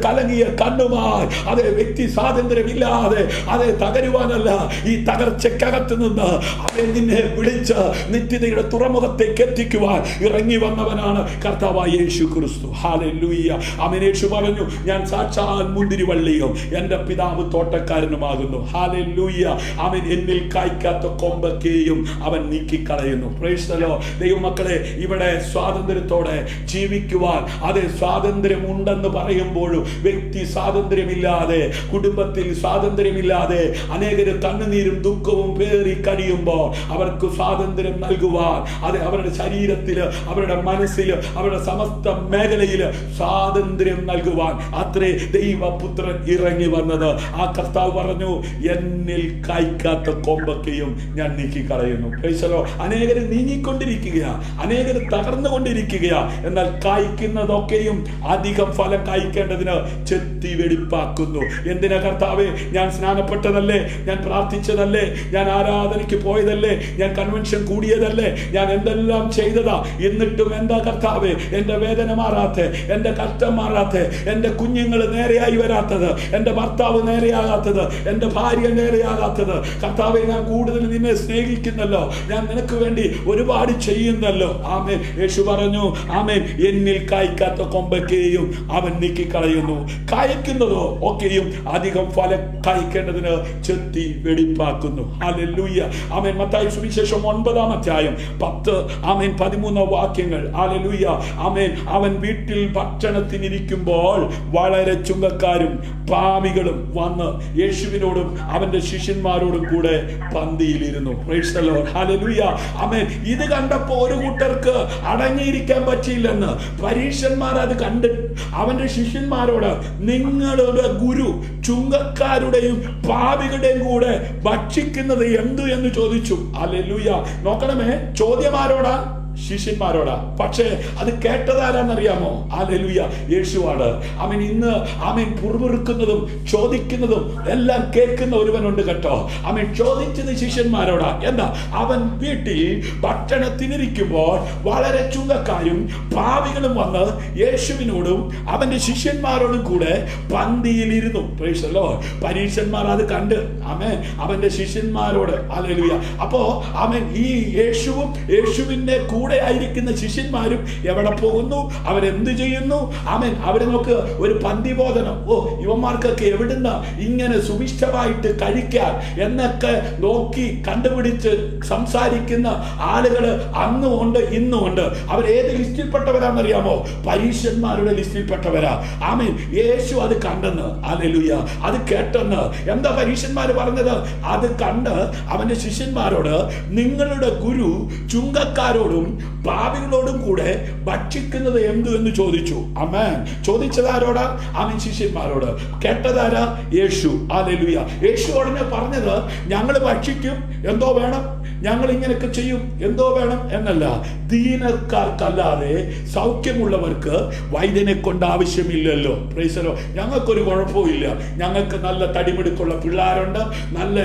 കലങ്ങിയ കണ്ണുമായി അതെ വ്യക്തി സ്വാതന്ത്ര്യമില്ലാതെ അതെ തകരുവാനല്ല. ഈ തകർച്ചക്കകത്ത് നിന്ന് അവൻ നിന്നെ വിളിച്ച് നിത്യതയുടെ തുറമുഖത്തേക്ക് എത്തിക്കുവാൻ ഇറങ്ങി വന്നവനാണ് കർത്താവായ യേശു ക്രിസ്തു. ഹല്ലേലൂയ. ആമേൻ. യേശു പറഞ്ഞു, ഞാൻ സാക്ഷാൽ മുന്തിരിവള്ളിയും എൻ്റെ പിതാവ് തോട്ടക്കാരനുമാകുന്നു. ഹല്ലേലൂയ. ആമേൻ. എന്നിൽ കായ്ക്കാത്ത കൊമ്പൊക്കെയും അവൻ നീക്കിക്കളയുന്നു. Price the Lord. ദൈവമക്കളെ ഇവിടെ സ്വാതന്ത്ര്യത്തോടെ ജീവിക്കുവാൻ അതെ സ്വാതന്ത്ര്യം ഉണ്ടെന്ന് പറയുമ്പോഴും വ്യക്തി സ്വാതന്ത്ര്യമില്ലാതെ, കുടുംബത്തിൽ സ്വാതന്ത്ര്യമില്ലാതെ അനേകര് കണ്ണുനീരും ദുഃഖവും പേറി കഴിയുമ്പോൾ അവർക്ക് സ്വാതന്ത്ര്യം നൽകുവാൻ, അത് അവരുടെ ശരീരത്തില്, അവരുടെ മനസ്സില്, അവരുടെ സമസ്ത മേഖലയില് സ്വാതന്ത്ര്യം നൽകുവാൻ അത്രേ ദൈവപുത്രൻ ഇറങ്ങി വന്നത്. ആ കർത്താവ് പറഞ്ഞു, എന്നിൽ കായ്ക്കാത്ത കൊമ്പൊക്കെയും ഞാൻ നീക്കിക്കളയുന്നു. അനേകര് നീങ്ങിക്കൊണ്ടിരിക്കുകയാ, അനേകര് തകർന്നുകൊണ്ടിരിക്കുകയാ. എന്നാൽ കായ്ക്കുന്നതൊക്കെയും അധികം ഫലം കായ്ക്കേണ്ടതിന് ചെത്തി വെടിപ്പാക്കുന്നു. എന്തിനാ കർത്താവേ? ഞാൻ സ്നാനപ്പെട്ടതല്ലേ, ഞാൻ പ്രാർത്ഥിച്ചതല്ലേ, ഞാൻ ആരാധനയ്ക്ക് പോയതല്ലേ, ഞാൻ കൺവെൻഷൻ കൂടിയതല്ലേ, ഞാൻ എന്തെല്ലാം ചെയ്തതാ, എന്നിട്ടും എന്താ കർത്താവേ എന്റെ വേദന മാറാത്തെ, എന്റെ കഷ്ടം മാറാത്തെ, എന്റെ കുഞ്ഞുങ്ങൾ നേരെയായി വരാത്തത്, എന്റെ ഭർത്താവ് നേരെയാകാത്തത്, എന്റെ ഭാര്യ നേരെയാകാത്തത്? കർത്താവേ, ഞാൻ കൂടുതൽ നിന്നെ സ്നേഹിക്കുന്നല്ലോ, ഞാൻ നിനക്ക് വേണ്ടി ഒരുപാട് ചെയ്യുന്നല്ലോ. ആമേൻ. യേശു പറഞ്ഞു, ആമേൻ, എന്നിൽ കായ്ക്കാത്ത കൊമ്പൊക്കെയും അവൻ നീക്കിക്കളയുന്നു, കായ്ക്കുന്നതോ ഒക്കെയും അധികം ഫലം കായ്ക്കേണ്ടതിന് ചെത്തി വെടിപ്പാക്കുന്നു. ഹല്ലേലൂയ. ആമേൻ. മത്തായി സുവിശേഷം 9-ാം അധ്യായം 10, ആമേൻ, 13 വാക്യങ്ങൾ. ഹല്ലേലൂയ. ആമേൻ. അവൻ വീട്ടിൽ ഭക്ഷണത്തിനിരിക്കുമ്പോൾ വളരെ ചുങ്കക്കാരും പാപികളും വന്ന് യേശുവിനോടും അവന്റെ ശിഷ്യന്മാരോടും കൂടെ പന്തിയിലിരുന്നു. Praise the Lord. ഹല്ലേലൂയ. ആമേൻ. ഇത് കണ്ടപ്പോ ഒരു കൂട്ടർക്ക് അടങ്ങിയിരിക്കാൻ പറ്റിയില്ലെന്ന് പരീശന്മാർ അത് കണ്ട് അവന്റെ ശിഷ്യന്മാരോട്, നിങ്ങളുടെ ഗുരു ചുങ്കക്കാരുടെയും പാപികളുടെയും കൂടെ ഭക്ഷിക്കുന്നത് എന്തു എന്ന് ചോദിച്ചു. ഹല്ലേലൂയ. നോക്കണമേ, ചോദ്യം ആരോടാ? ശിഷ്യന്മാരോടാ. പക്ഷേ അത് കേട്ടതാരാന്നറിയാമോ? ഹല്ലേലൂയ, യേശുവാണ്. ആമേൻ. ഇന്ന് ആമേൻ പുറമുറുക്കുന്നതും ചോദിക്കുന്നതും എല്ലാം കേൾക്കുന്ന ഒരുവനുണ്ട് കേട്ടോ. ആമേൻ. ചോദിച്ചത് ശിഷ്യന്മാരോടാ. എന്താ? അവൻ വീട്ടിൽ ഭക്ഷണത്തിനിരിക്കുമ്പോൾ വളരെ ചുങ്കക്കാരും പാപികളും വന്ന് യേശുവിനോടും അവന്റെ ശിഷ്യന്മാരോടും കൂടെ പന്തിയിലിരുന്നു. Praise the Lord. പരീശന്മാർ അത് കണ്ട് ആമേൻ അവന്റെ ശിഷ്യന്മാരോട്, ഹല്ലേലൂയ. അപ്പോ ആമേൻ, ഈ യേശുവും യേശുവിന്റെ കൂടെ ആയിരിക്കുന്ന ശിഷ്യന്മാരും എവിടെ പോകുന്നു, അവരെന്ത് ചെയ്യുന്നു? ആമേൻ. അവരെ നോക്ക്, ഒരു പന്തിബോധനം. ഓ, ഇവന്മാർക്കൊക്കെ എവിടുന്ന ഇങ്ങനെ സുഭിഷ്ടമായിട്ട് കഴിക്കാൻ എന്നൊക്കെ നോക്കി കണ്ടുപിടിച്ച് സംസാരിക്കുന്ന ആളുകള് അന്നും ഉണ്ട്, ഇന്നും ഉണ്ട്. അവരേത് ലിസ്റ്റിൽപ്പെട്ടവരാണെന്നറിയാമോ? പരീശന്മാരുടെ ലിസ്റ്റിൽപ്പെട്ടവരാ. ആമേൻ. യേശു അത് കണ്ടെന്ന്, ഹല്ലേലൂയ, അത് കേട്ടെന്ന്. എന്താ പരീശന്മാര് പറഞ്ഞത്? അത് കണ്ട് അവന്റെ ശിഷ്യന്മാരോട്, നിങ്ങളുടെ ഗുരു ചുങ്കക്കാരോടും പാപികളോടും കൂടെ ഭക്ഷിക്കുന്നത് എന്തു എന്ന് ചോദിച്ചു. ആമേൻ. ചോദിച്ചതാരോടാ? ആമേൻ, ശിഷ്യന്മാരോട്. കേട്ടതാരാ? യേശു. ഹല്ലേലൂയ. യേശു ഉടനെ പറഞ്ഞത്, ഞങ്ങൾ ഭക്ഷിക്കും, എന്തോ വേണം, ഞങ്ങൾ ഇങ്ങനെയൊക്കെ ചെയ്യും, എന്തോ വേണം എന്നല്ല. ദീനക്കാർക്കല്ലാതെ സൗഖ്യമുള്ളവർക്ക് വൈദ്യനെ കൊണ്ട് ആവശ്യമില്ലല്ലോ. Price the Lord. ഞങ്ങൾക്കൊരു കുഴപ്പമില്ല, ഞങ്ങൾക്ക് നല്ല തടിമിടുക്കുള്ള പിള്ളേരുണ്ട്, നല്ല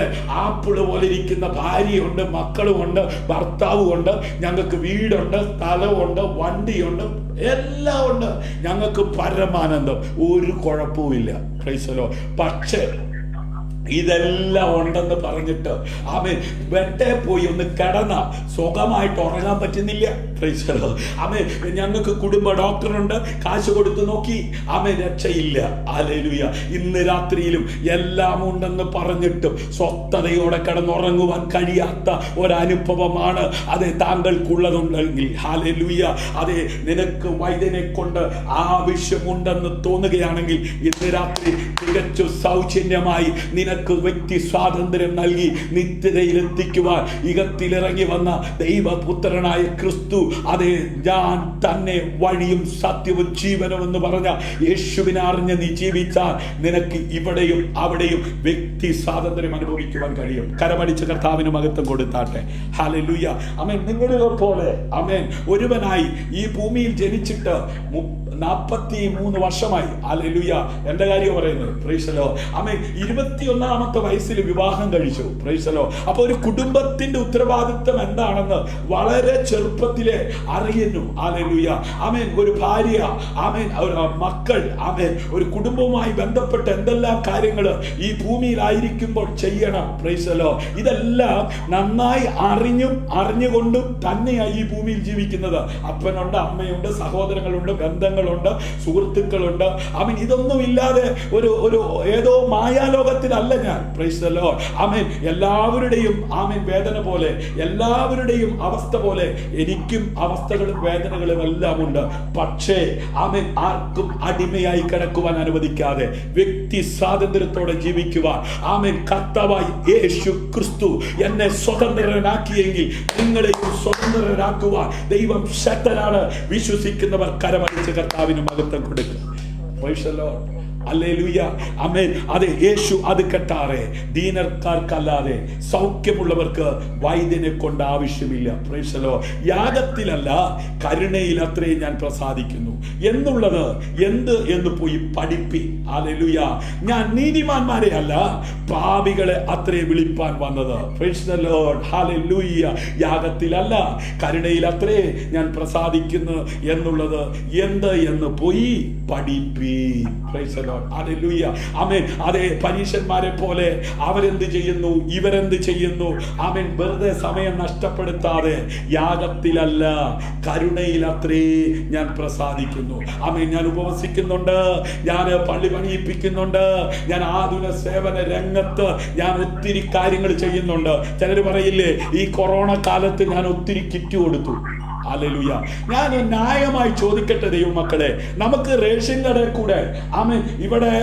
ആപ്പിള് പോലെ ഇരിക്കുന്ന ഭാര്യയുണ്ട്, മക്കളുമുണ്ട്, ഭർത്താവും ഉണ്ട്, ഞങ്ങൾക്ക് വീടുണ്ട്, സ്ഥലമുണ്ട്, വണ്ടിയുണ്ട്, എല്ലാം ഉണ്ട്, ഞങ്ങൾക്ക് പരമാനന്ദം, ഒരു കുഴപ്പമില്ല. Price the Lord. പക്ഷേ ഇതെല്ലാം ഉണ്ടെന്ന് പറഞ്ഞിട്ട് ആമേൻ വെട്ടേ പോയി ഒന്ന് കിടന്ന സുഖമായിട്ട് ഉറങ്ങാൻ പറ്റുന്നില്ല. Praise the Lord. ആമേൻ. ഞങ്ങൾക്ക് കുടുംബ ഡോക്ടറുണ്ട്, കാശ് കൊടുത്തു നോക്കി, ആമേൻ, രക്ഷയില്ല. ഹല്ലേലൂയ. ഇന്ന് രാത്രിയിലും എല്ലാം ഉണ്ടെന്ന് പറഞ്ഞിട്ടും സ്വസ്ഥതയോടെ കിടന്നുറങ്ങുവാൻ കഴിയാത്ത ഒരനുഭവമാണ് അത് താങ്കൾക്കുള്ളതുണ്ടെങ്കിൽ, ഹല്ലേലൂയ, അതെ, നിനക്ക് വൈദ്യനെ കൊണ്ട് ആവശ്യമുണ്ടെന്ന് തോന്നുകയാണെങ്കിൽ ഇന്ന് രാത്രി തികച്ചു സൗജന്യമായി നിനക്ക് വ്യക്തി സ്വാതന്ത്ര്യം നൽകി നിത്യതയിൽ എത്തിക്കുവാൻ ഇകത്തിലിറങ്ങി വന്ന ദൈവപുത്രനായ ക്രിസ്തു, അതെ, ഞാൻ തന്നെ വഴിയും സത്യവും ജീവനും എന്ന് പറഞ്ഞ യേശുവിനെ അറിഞ്ഞ് നീ ജീവിച്ചാൽ നിനക്ക് ഇവിടെയും അവിടെയും വ്യക്തി സ്വാതന്ത്ര്യം അനുഭവിക്കുവാൻ കഴിയും. കരമടിച്ച് കർത്താവിന് മഹത്വം കൊടുത്താട്ടെ. ഹല്ലേലൂയ. ആമേൻ. നിങ്ങളെ പോലെ ആമേൻ ഒരുവനായി ഈ ഭൂമിയിൽ ജനിച്ചിട്ട് 43 വർഷമായി. ഹല്ലേലൂയ. എന്റെ കാര്യം പറയുന്നത്. Praise the Lord. ആമേൻ. 21ാമത്തെ വയസ്സിൽ വിവാഹം കഴിച്ചു. Praise the Lord. അപ്പൊ ഒരു കുടുംബത്തിന്റെ ഉത്തരവാദിത്വം എന്താണെന്ന് വളരെ ചെറുപ്പത്തിലെ അറിയുന്നു. ഹല്ലേലൂയ. ആമേൻ. ഒരു ഭാര്യ, ആമേൻ, ഒരു മക്കൾ, ആമേൻ, ഒരു കുടുംബവുമായി ബന്ധപ്പെട്ട എന്തെല്ലാം കാര്യങ്ങൾ ഈ ഭൂമിയിലായിരിക്കുമ്പോൾ ചെയ്യണം. Price the Lord. ഇതെല്ലാം നന്നായി അറിഞ്ഞുകൊണ്ടും തന്നെയാണ് ഈ ഭൂമിയിൽ ജീവിക്കുന്നത്. അപ്പനുണ്ട്, അമ്മയുണ്ട്, സഹോദരങ്ങളുണ്ട്, ബന്ധങ്ങളുണ്ട്, സുഹൃത്തുക്കളുണ്ട്. ആമേൻ. ഇതൊന്നും ഇല്ലാതെ ഒരു ഏതോ മായാലോകത്തിലല്ല ഞാൻ. Praise the Lord. ആമേൻ. എല്ലാവരുടെയും ആമേൻ വേദന പോലെ, എല്ലാവരുടെയും അവസ്ഥ പോലെ എനിക്കും അവസ്ഥകളും വേദനകളും എല്ലാം ഉണ്ട്. പക്ഷേ ആമേൻ ആർക്കും അടിമയായി കിടക്കുവാൻ അനുവദിക്കാതെ വ്യക്തി സ്വാതന്ത്ര്യത്തോടെ ജീവിക്കുവാൻ ആമേൻ കർത്താവായി യേശു ക്രിസ്തു എന്നെ സ്വതന്ത്രനാക്കിയെങ്കിൽ നിങ്ങളെയും സ്വതന്ത്രരാക്കുവാൻ ദൈവം ശക്തനാണ്. വിശ്വസിക്കുന്നവർ കരമടിച്ച് കർത്താവിന് മഹത്വം കൊടുക്കുക. Price the Lord. ഹല്ലേലൂയ. ആമേൻ. അതെ, യേശു അത് കെട്ടാറെ ദീനർക്കാർക്കല്ലാതെ സൗഖ്യമുള്ളവർക്ക് വൈദ്യനെ കൊണ്ട് ആവശ്യമില്ല. Price the Lord. യാഗത്തിലല്ല കരുണയിൽ അത്രേ ഞാൻ പ്രസാദിക്കുന്നു എന്നുള്ളത് എന്ത് എന്ന് പോയി പഠിപ്പി. ഹല്ലേലൂയ. ഞാൻ നീതിമാന്മാരെ അല്ല പാപികളെ അത്രേ വിളിപ്പാൻ വന്നത്. Price the Lord. ഹല്ലേലൂയ. യാഗത്തിലല്ല കരുണയിൽ അത്രേ ഞാൻ പ്രസാദിക്കുന്നു എന്നുള്ളത് എന്ത് എന്ന് പോയി പഠിപ്പി. Price the Lord. ഹല്ലേലൂയ. ആമേൻ. അതേ, പരീശന്മാരെ പോലെ അവരെന്ത് ചെയ്യുന്നു, ഇവരെന്ത് ചെയ്യുന്നു? ആമേൻ. വെറുതെ സമയം നഷ്ടപ്പെടുത്താതെ യാഗത്തിലല്ല കരുണയിൽ അത്രേ ഞാൻ പ്രസാദിക്കുന്നു. ആമേൻ. ഞാൻ ഉപവസിക്കുന്നുണ്ട്, ഞാൻ പള്ളി പണിയിപ്പിക്കുന്നുണ്ട്, ഞാൻ ആതുര സേവന രംഗത്ത് ഞാൻ ഒത്തിരി കാര്യങ്ങൾ ചെയ്യുന്നുണ്ട്. ചിലർ പറയില്ലേ, ഈ കൊറോണ കാലത്ത് ഞാൻ ഒത്തിരി കിറ്റ് കൊടുത്തു. ഹല്ലേലൂയ. ഞാൻ ന്യായമായി ചോദിക്കട്ടെ ദൈവമക്കളെ, നമുക്ക് റേഷൻ കടയിൽ കൂടെ ആമേൻ ഇവിടെ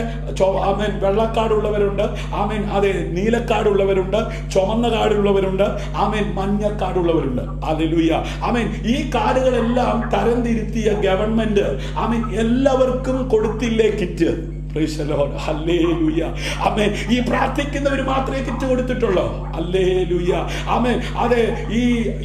ആമേൻ വെള്ളക്കാടുള്ളവരുണ്ട്, ആമേൻ അതെ നീലക്കാടുള്ളവരുണ്ട്, ചുമന്ന കാടുള്ളവരുണ്ട്, ആമേൻ മഞ്ഞക്കാടുള്ളവരുണ്ട്. ഹല്ലേലൂയ. ആമേൻ. ഈ കാടുകളെല്ലാം തരംതിരുത്തിയ ഗവൺമെന്റ് ആമേൻ എല്ലാവർക്കും കൊടുത്തില്ലേ കിറ്റ്? Praise the Lord. ഹല്ലേലൂയ. ആമേൻ. ഈ പ്രാർത്ഥിക്കുന്നവർ മാത്രമേ കിറ്റ് കൊടുത്തിട്ടുള്ളൂ. ഹല്ലേലൂയ. ആമേൻ. അതെ,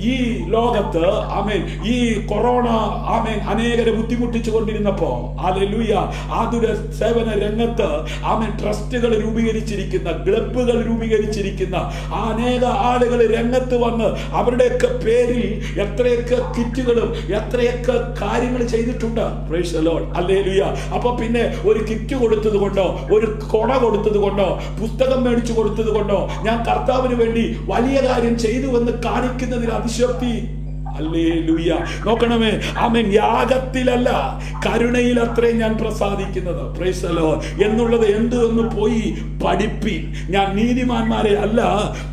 ഈ ലോകത്ത് ആമേൻ ഈ കൊറോണ ആമേൻ അനേകരെ ബുദ്ധിമുട്ടിച്ചു കൊണ്ടിരുന്നപ്പോ ഹല്ലേലൂയ ആതുര സേവന രംഗത്ത് ആമേൻ ട്രസ്റ്റുകൾ രൂപീകരിച്ചിരിക്കുന്ന, ക്ലബ്ബുകൾ രൂപീകരിച്ചിരിക്കുന്ന അനേക ആളുകൾ രംഗത്ത് വന്ന് അവരുടെയൊക്കെ പേരിൽ എത്രയൊക്കെ കിറ്റുകളും എത്രയൊക്കെ കാര്യങ്ങൾ ചെയ്തിട്ടുണ്ട്. Price the Lord. ഹല്ലേലൂയ. അപ്പൊ പിന്നെ ഒരു കിറ്റ് കൊടുത്തത് കൊണ്ടോ, ഒരു കൊട കൊടുത്തത് കൊണ്ടോ, പുസ്തകം മേടിച്ചു കൊടുത്തത് കൊണ്ടോ ഞാൻ കർത്താവിന് വേണ്ടി വലിയ കാര്യം ചെയ്തു എന്ന് കാണിക്കുന്നതിൽ അതിശക്തി. ഹല്ലേലൂയ. നോക്കണമേ, ആമേൻ. യാഗത്തിലല്ല കരുണയിൽ അത്രേ ഞാൻ പ്രസാദിക്കുന്നത്. Price the Lord. എന്നുള്ളത് എന്ത് എന്ന് പോയി പഠിപ്പി. ഞാൻ നീതിമാന്മാരെ അല്ല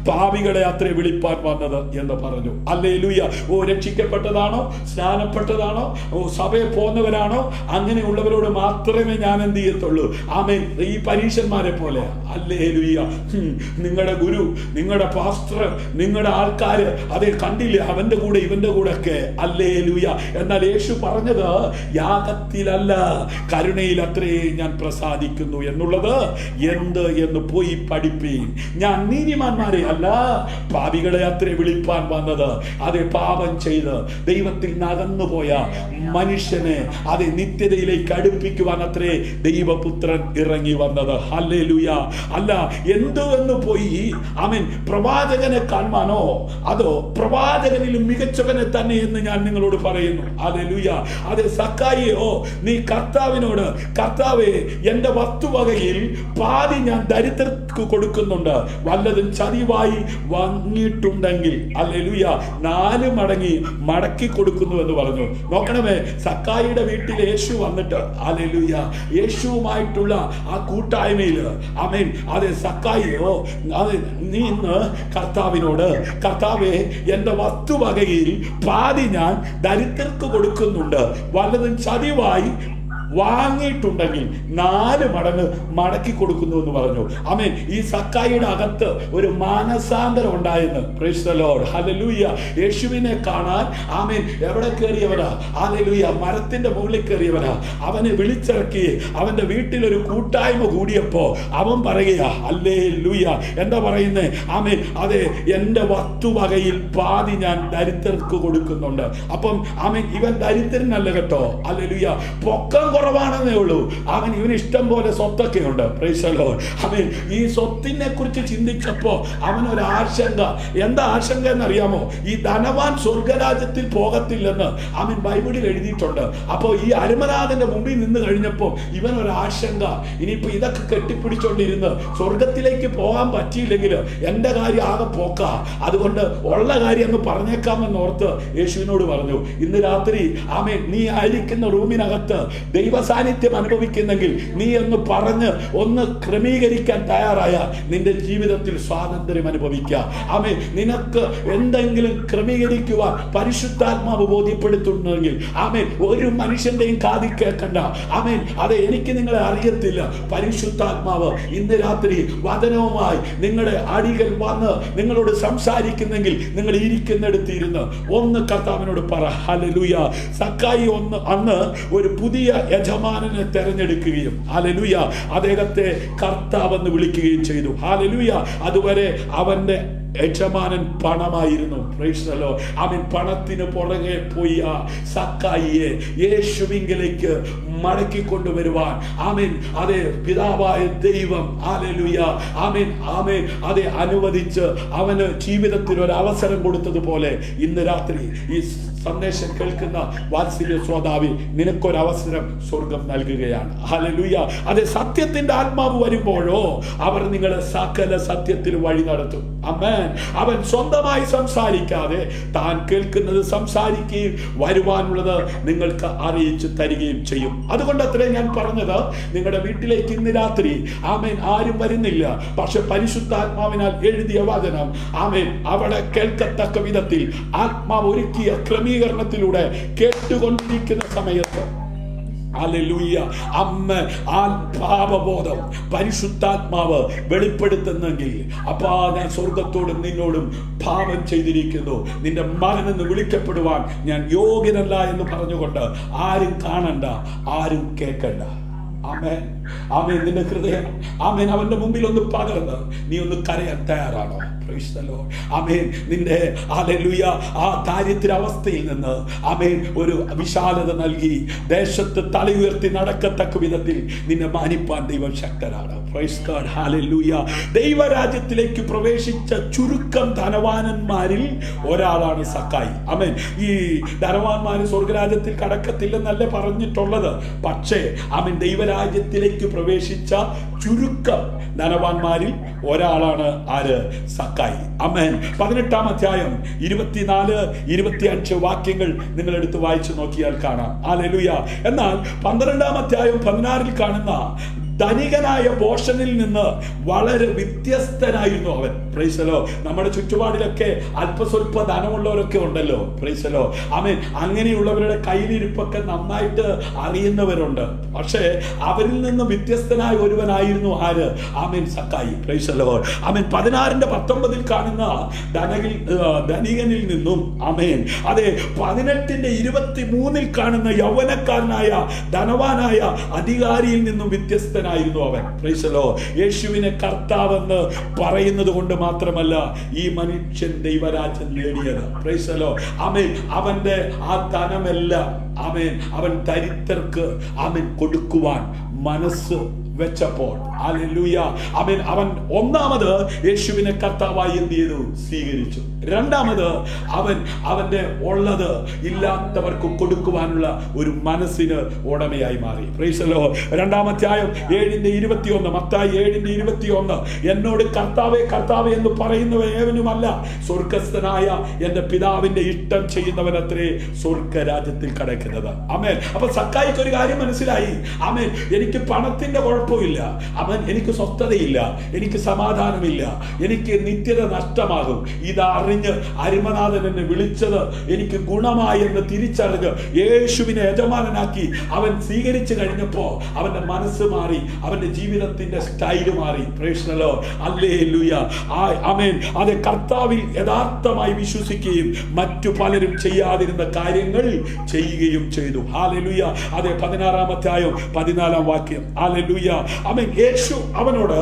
പാപികളെ അത്രേ വിളിപ്പാൻ വന്നത് എന്ന് പറഞ്ഞു. ഹല്ലേലൂയ. ഓ, രക്ഷിക്കപ്പെട്ടതാണോ, സ്നാനപ്പെട്ടതാണോ, ഓ സഭയിൽ പോകുന്നവരാണോ, അങ്ങനെയുള്ളവരോട് മാത്രമേ ഞാൻ എന്ത് ചെയ്യത്തുള്ളൂ. ആമേൻ. ഈ പരീശന്മാരെ പോലെ. ഹല്ലേലൂയ. നിങ്ങളുടെ ഗുരു, നിങ്ങളുടെ പാസ്റ്റർ, നിങ്ങളുടെ ആൾക്കാര് അതേ കണ്ടില്ലേ, അവന്റെ കൂടെ ഇവന്റെ കൂടെ ഒക്കെ. ഹല്ലേലൂയ. എന്നാൽ യേശു പറഞ്ഞത് യാഗത്തിലല്ല കരുണയിൽ അത്രേ ഞാൻ പ്രസാദിക്കുന്നു എന്നുള്ളത് എന്ത് എന്ന് പോയി പഠിപ്പീൻ. ഞാൻ നീതിമാന്മാരെ അല്ല പാപികളെ അത്രേ വിളിപ്പാൻ വന്നത്. അതെ, പാപം ചെയ്ത് ദൈവത്തിൽ നകന്നു പോയ മനുഷ്യനെ അതെ നിത്യതയിലേക്ക് അടുപ്പിക്കുവാൻ അത്രേ ദൈവപുത്രൻ ഇറങ്ങി വന്നത്. ഹല്ലേലൂയ. അല്ല എന്തു എന്ന് പോയി ആമേൻ പ്രവാചകനെ കാണുവാനോ അതോ പ്രവാചകനിലും മികച്ചവനെ തന്നെ എന്ന് ഞാൻ നിങ്ങളോട് പറയുന്നു. ഹല്ലേലൂയ. അതെ, സക്കായിയോ, നീ കർത്താവിനോട്, കർത്താവേ എന്റെ വസ്തുവകയിൽ പാതി ഞാൻ ദരിദ്രർക്ക് കൊടുക്കുന്നുണ്ട്, വല്ലതും ചതിവായി വാങ്ങിയിട്ടുണ്ടെങ്കിൽ ഹല്ലേലൂയ 4 മടങ്ങി മടക്കി കൊടുക്കുന്നു എന്ന് പറഞ്ഞു. നോക്കണമേ, സക്കായിയുടെ വീട്ടിൽ യേശു വന്നിട്ട് ഹല്ലേലൂയ യേശുവുമായിട്ടുള്ള ആ കൂട്ടായ്മയിൽ ആമേൻ അതെ സക്കായിയോ അതെ നീ ഇന്ന് കർത്താവിനോട്, കർത്താവേ എന്റെ വസ്തുവകയിൽ പാതി ഞാൻ ദരിദ്രർക്ക് കൊടുക്കുന്നുണ്ട്, വല്ലതും ചതിവായി വാങ്ങിയിട്ടുണ്ടെങ്കിൽ 4 മടങ്ങ് മടക്കി കൊടുക്കുന്നു എന്ന് പറഞ്ഞു. ആമേൻ. ഈ സക്കായിയുടെ അകത്ത് ഒരു മാനസാന്തരം ഉണ്ടായെന്ന്. Price the Lord. ഹല്ലേലൂയ. യേശുവിനെ കാണാൻ ആമേൻ എവിടെ കയറിയവനാ? ഹല്ലേലൂയ. മരത്തിന്റെ മുകളിൽ കയറിയവനാ. അവനെ വിളിച്ചിറക്കി അവന്റെ വീട്ടിലൊരു കൂട്ടായ്മ കൂടിയപ്പോ അവൻ പറയുക ഹല്ലേലൂയ. എന്താ പറയുന്നേ? ആമേൻ അതെ എന്റെ വസ്തുവകയിൽ പാതി ഞാൻ ദരിദ്രർക്ക് കൊടുക്കുന്നുണ്ട്. അപ്പം ആമേൻ ഇവൻ ദരിദ്രനല്ല കേട്ടോ. ഹല്ലേലൂയ. പൊക്കം കുറവാണെന്നേ ഉള്ളൂ. അവൻ ഇവന് ഇഷ്ടം പോലെ സ്വത്തൊക്കെ ഉണ്ട്. Price the Lord. അവൻ ഈ സ്വത്തിനെ കുറിച്ച് ചിന്തിച്ചപ്പോ അവനൊരു ആശങ്ക. എന്താ ആശങ്ക എന്നറിയാമോ? ഈ ധനവാൻ സ്വർഗരാജ്യത്തിൽ പോകത്തില്ലെന്ന് അവൻ ബൈബിളിൽ എഴുതിയിട്ടുണ്ട്. അപ്പോൾ ഈ അരുമനാഥന്റെ മുമ്പിൽ നിന്ന് കഴിഞ്ഞപ്പോ ഇവനൊരു ആശങ്ക. ഇനിയിപ്പോ ഇതൊക്കെ കെട്ടിപ്പിടിച്ചോണ്ടിരുന്ന് സ്വർഗത്തിലേക്ക് പോകാൻ പറ്റിയില്ലെങ്കിൽ എന്റെ കാര്യം ആകെ പോക്ക. അതുകൊണ്ട് ഉള്ള കാര്യം അങ്ങ് പറഞ്ഞേക്കാമെന്ന് ഓർത്ത് യേശുവിനോട് പറഞ്ഞു, ഇന്ന് രാത്രി ആമേൻ നീ ആയിരിക്കുന്ന റൂമിനകത്ത് ദൈവ ദൈവ സാന്നിധ്യം അനുഭവിക്കുന്നെങ്കിൽ നീ ഒന്ന് പറഞ്ഞ് ഒന്ന് ക്രമീകരിക്കാൻ തയ്യാറായാൽ നിന്റെ ജീവിതത്തിൽ സ്വാതന്ത്ര്യം അനുഭവിക്കുക. ആമേൻ. നിനക്ക് എന്തെങ്കിലും ക്രമീകരിക്കുവാൻ പരിശുദ്ധാത്മാവ് ബോധ്യപ്പെടുത്തുന്നെങ്കിൽ ആമേൻ, ഒരു മനുഷ്യന്റെയും കാതിൽ കേൾക്കണ്ട. ആമേൻ. അതെ, എനിക്ക് നിങ്ങളെ അറിയത്തില്ല. പരിശുദ്ധാത്മാവ് ഇന്ന് രാത്രി വചനവുമായി നിങ്ങളുടെ അടികൾ വന്ന് നിങ്ങളോട് സംസാരിക്കുന്നെങ്കിൽ നിങ്ങൾ ഇരിക്കുന്നിടത്തിരുന്ന് ഒന്ന് കർത്താവിനോട് പറ. ഹല്ലേലൂയ. സക്കായി അന്ന് ഒരു പുതിയ യജമാനനെ തെരഞ്ഞെടുക്കുകയും ഹല്ലേലൂയ അദ്ദേഹത്തെ കർത്താവെന്ന് വിളിക്കുകയും ചെയ്തു. ഹല്ലേലൂയ. അതുവരെ അവന്റെ യജമാനൻ പണമായിരുന്നു. Price the Lord. അവൻ പണത്തിന് പുറകെ പോയി ആ സക്കായിയെ യേശുവിങ്കലേക്ക് മടക്കി കൊണ്ടുവരുവാൻ ആമേൻ അതെ പിതാവായ ദൈവം ഹല്ലേലൂയ ആമേൻ ആമേൻ അതെ അനുവദിച്ച് അവന് ജീവിതത്തിൽ ഒരു അവസരം കൊടുത്തതുപോലെ ഇന്ന് രാത്രി ഈ സന്ദേശം കേൾക്കുന്ന വാത്സല്യ ശ്രോതാവി നിനക്കൊരവസരം സ്വർഗം നൽകുകയാണ്. ഹല്ലേലൂയ. അതെ, സത്യത്തിന്റെ ആത്മാവ് വരുമ്പോഴോ അവർ നിങ്ങളെ സകല സത്യത്തിൽ വഴി നടത്തും. ആമേൻ. അവൻ സ്വന്തമായി സംസാരിക്കാതെ താൻ കേൾക്കുന്നത് സംസാരിക്കുകയും വരുവാനുള്ളത് നിങ്ങൾക്ക് അറിയിച്ചു തരികയും ചെയ്യും. അതുകൊണ്ടത്രേ ഞാൻ പറഞ്ഞത്, നിങ്ങളുടെ വീട്ടിലേക്ക് ഇന്ന് രാത്രി ആമേൻ ആരും വരുന്നില്ല. പക്ഷെ പരിശുദ്ധാത്മാവിനാൽ എഴുതിയ വചനം ആമേൻ അവിടെ കേൾക്കത്തക്ക വിധത്തിൽ ആത്മാവ് ഒരുക്കിയ ക്രമീകരണത്തിലൂടെ കേട്ടുകൊണ്ടിരിക്കുന്ന സമയത്ത് ഹല്ലേലൂയ അമ്മ ആ പാപബോധം പരിശുദ്ധാത്മാവ് വെളിപ്പെടുത്തുന്നെങ്കിൽ അപ്പാ ഞാൻ സ്വർഗത്തോടും നിന്നോടും പാപം ചെയ്തിരിക്കുന്നു, നിന്റെ മകനെന്ന് വിളിക്കപ്പെടുവാൻ ഞാൻ യോഗ്യനല്ല എന്ന് പറഞ്ഞുകൊണ്ട് ആരും കാണണ്ട, ആരും കേൾക്കണ്ട. ആമേൻ ആമേൻ. നിന്റെ ഹൃദയം ആമേൻ അവന്റെ മുമ്പിൽ ഒന്ന് പകർന്ന് നീ ഒന്ന് കരയാൻ തയ്യാറാണോ? Praise the Lord. ആമേൻ. നിന്റെ ഹല്ലേലൂയ ആ ദാരിദ്ര്യാവസ്ഥയിൽ നിന്ന് ആമേൻ ഒരു വിശാലത നൽകി ദേശത്ത് തലയുയർത്തി നടക്കത്തക്ക വിധത്തിൽ നിന്നെ മാനിപ്പാൻ ദൈവം ശക്തനാണ്. Price God. ഹല്ലേലൂയ. ദൈവരാജ്യത്തിലേക്ക് പ്രവേശിച്ച ചുരുക്കം ധനവാനന്മാരിൽ ഒരാളാണ് സക്കായി. ആമേൻ. ഈ ധനവാന്മാര് സ്വർഗരാജ്യത്തിൽ കടക്കത്തില്ലെന്നല്ലേ പറഞ്ഞിട്ടുള്ളത്. പക്ഷേ ആമേൻ ദൈവരാജ്യത്തിലേക്ക് പ്രവേശിച്ച ചുരുക്കം ധനവാന്മാരിൽ ഒരാളാണ് ആര്? സക്കായി. ആമേൻ. 18-ാം അധ്യായം 24-25 വാക്യങ്ങൾ നിങ്ങൾ എടുത്ത് വായിച്ചു നോക്കിയാൽ കാണാം. ഹല്ലേലൂയ. എന്നാൽ 12-ാം അധ്യായം 16 കാണുന്ന ധനികനായ ബോഷനിൽ നിന്ന് വളരെ വ്യത്യസ്തനായിരുന്നു അവൻ. Praise the Lord. നമ്മുടെ ചുറ്റുപാടിലൊക്കെ അല്പസ്വല്പ ധനമുള്ളവരൊക്കെ ഉണ്ടല്ലോ. Praise the Lord. ആമേൻ. അങ്ങനെയുള്ളവരുടെ കയ്യിലിരിപ്പൊക്കെ നന്നായിട്ട് അറിയുന്നവരുണ്ട്. പക്ഷേ അവരിൽ നിന്ന് വ്യത്യസ്തനായ ഒരുവനായിരുന്നു ആര്? ആമേൻ സക്കായി. Praise the Lord. ആമേൻ. 16-19 കാണുന്ന ധനികനിൽ നിന്നും ആമേൻ അതെ 18-23 കാണുന്ന യൗവനക്കാരനായ ധനവാനായ അധികാരിയിൽ നിന്നും വ്യത്യസ്ത ആയിരുന്നു അവൻ. Praise the Lord. യേശുവിനെ കർത്താവെന്ന് പറയുന്നത് കൊണ്ട് മാത്രമല്ല ഈ മനുഷ്യൻ ദൈവരാജ്യം നേടിയത്. Praise the Lord. ആമേൻ. അവന്റെ ആ ധനമെല്ലാം ആമേൻ അവൻ ദരിദ്രർക്ക് ആമേൻ കൊടുക്കുവാൻ മനസ്സ് വെച്ചപ്പോൾ ഹല്ലേലൂയ ആമേൻ അവൻ ഒന്നാമത് യേശുവിനെ കർത്താവായി എന്ത് ചെയ്തു? സ്വീകരിച്ചു. രണ്ടാമത് അവന്റെ ഉള്ളത് ഇല്ലാത്തവർക്ക് കൊടുക്കുവാനുള്ള ഒരു മനസ്സിന് ഉടമയായി മാറി. Price the Lord. 2-ാം അധ്യായം 7:21 മത്തായി 7:21 എന്നോട് കർത്താവേ കർത്താവേ എന്ന് പറയുന്നവൻ ഏവനുമല്ല സ്വർഗസ്ഥനായ എന്റെ പിതാവിന്റെ ഇഷ്ടം ചെയ്യുന്നവനത്രേ സ്വർഗരാജ്യത്തിൽ കടക്കുന്നത്. ആമേൻ. അപ്പൊ സക്കായിക്ക് ഒരു കാര്യം മനസ്സിലായി. ആമേൻ. എനിക്ക് പണത്തിന്റെ കുഴപ്പമില്ല, അവൻ എനിക്ക് സ്വസ്ഥതയില്ല, എനിക്ക് സമാധാനമില്ല, എനിക്ക് നിത്യത നഷ്ടമാകും. ഇതറിഞ്ഞ് അരിമനാഥൻ എന്നെ വിളിച്ചത് എനിക്ക് ഗുണമായി എന്ന് തിരിച്ചറിഞ്ഞ് യേശുവിനെ യജമാനനാക്കി അവൻ സ്വീകരിച്ചു കഴിഞ്ഞപ്പോ അവന്റെ മനസ്സ് മാറി, അവന്റെ ജീവിതത്തിന്റെ സ്റ്റൈല് മാറി. Price the Lord. ഹല്ലേലൂയ. ആമേൻ. അതെ, കർത്താവിൽ യഥാർത്ഥമായി വിശ്വസിക്കുകയും മറ്റു പലരും ചെയ്യാതിരുന്ന കാര്യങ്ങൾ ചെയ്യുകയും ചെയ്തു. ഹല്ലേലൂയ. അതെ, 16-ാം അധ്യായം 14-ാം വാക്യം. ഹല്ലേലൂയ. ആമേൻ. യേശു അവനോട്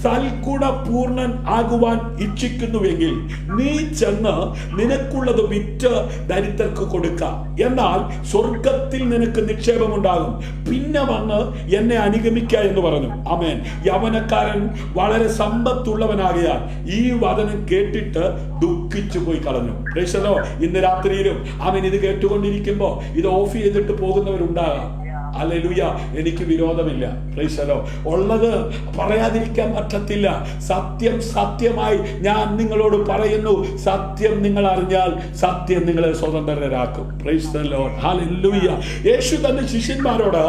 സൽഗുണപൂർണൻ ആകുവാൻ ഇച്ഛിക്കുന്നുവെങ്കിൽ നീ ചെന്ന് നിനക്കുള്ളത് വിറ്റ് ദരിദ്രർക്ക് കൊടുക്ക, എന്നാൽ സ്വർഗത്തിൽ നിനക്ക് നിക്ഷേപമുണ്ടാകും, പിന്നെ വന്ന് എന്നെ അനുഗമിക്ക എന്ന് പറഞ്ഞു. ആമേൻ. യൗവനക്കാരൻ വളരെ സമ്പത്തുള്ളവനാകിയാൽ ഈ വചനം കേട്ടിട്ട് ദുഃഖിച്ചു പോയി കളഞ്ഞു. പ്രേക്ഷകരോ, ഇന്ന് രാത്രിയിലും ആമേൻ ഇത് കേട്ടുകൊണ്ടിരിക്കുമ്പോ ഇത് ഓഫ് ചെയ്തിട്ട് പോകുന്നവരുണ്ടാകാം. ഹല്ലേലൂയ. എനിക്ക് വിരോധമില്ല. Price the Lord. ഉള്ളത് പറയാതിരിക്കാൻ പറ്റത്തില്ല. സത്യം സത്യമായി ഞാൻ നിങ്ങളോട് പറയുന്നു. സത്യം നിങ്ങൾ അറിഞ്ഞാൽ സത്യം നിങ്ങളെ സ്വതന്ത്രരാക്കും. Praise the Lord. ഹല്ലേലൂയ. യേശു തന്റെ ശിഷ്യന്മാരോട്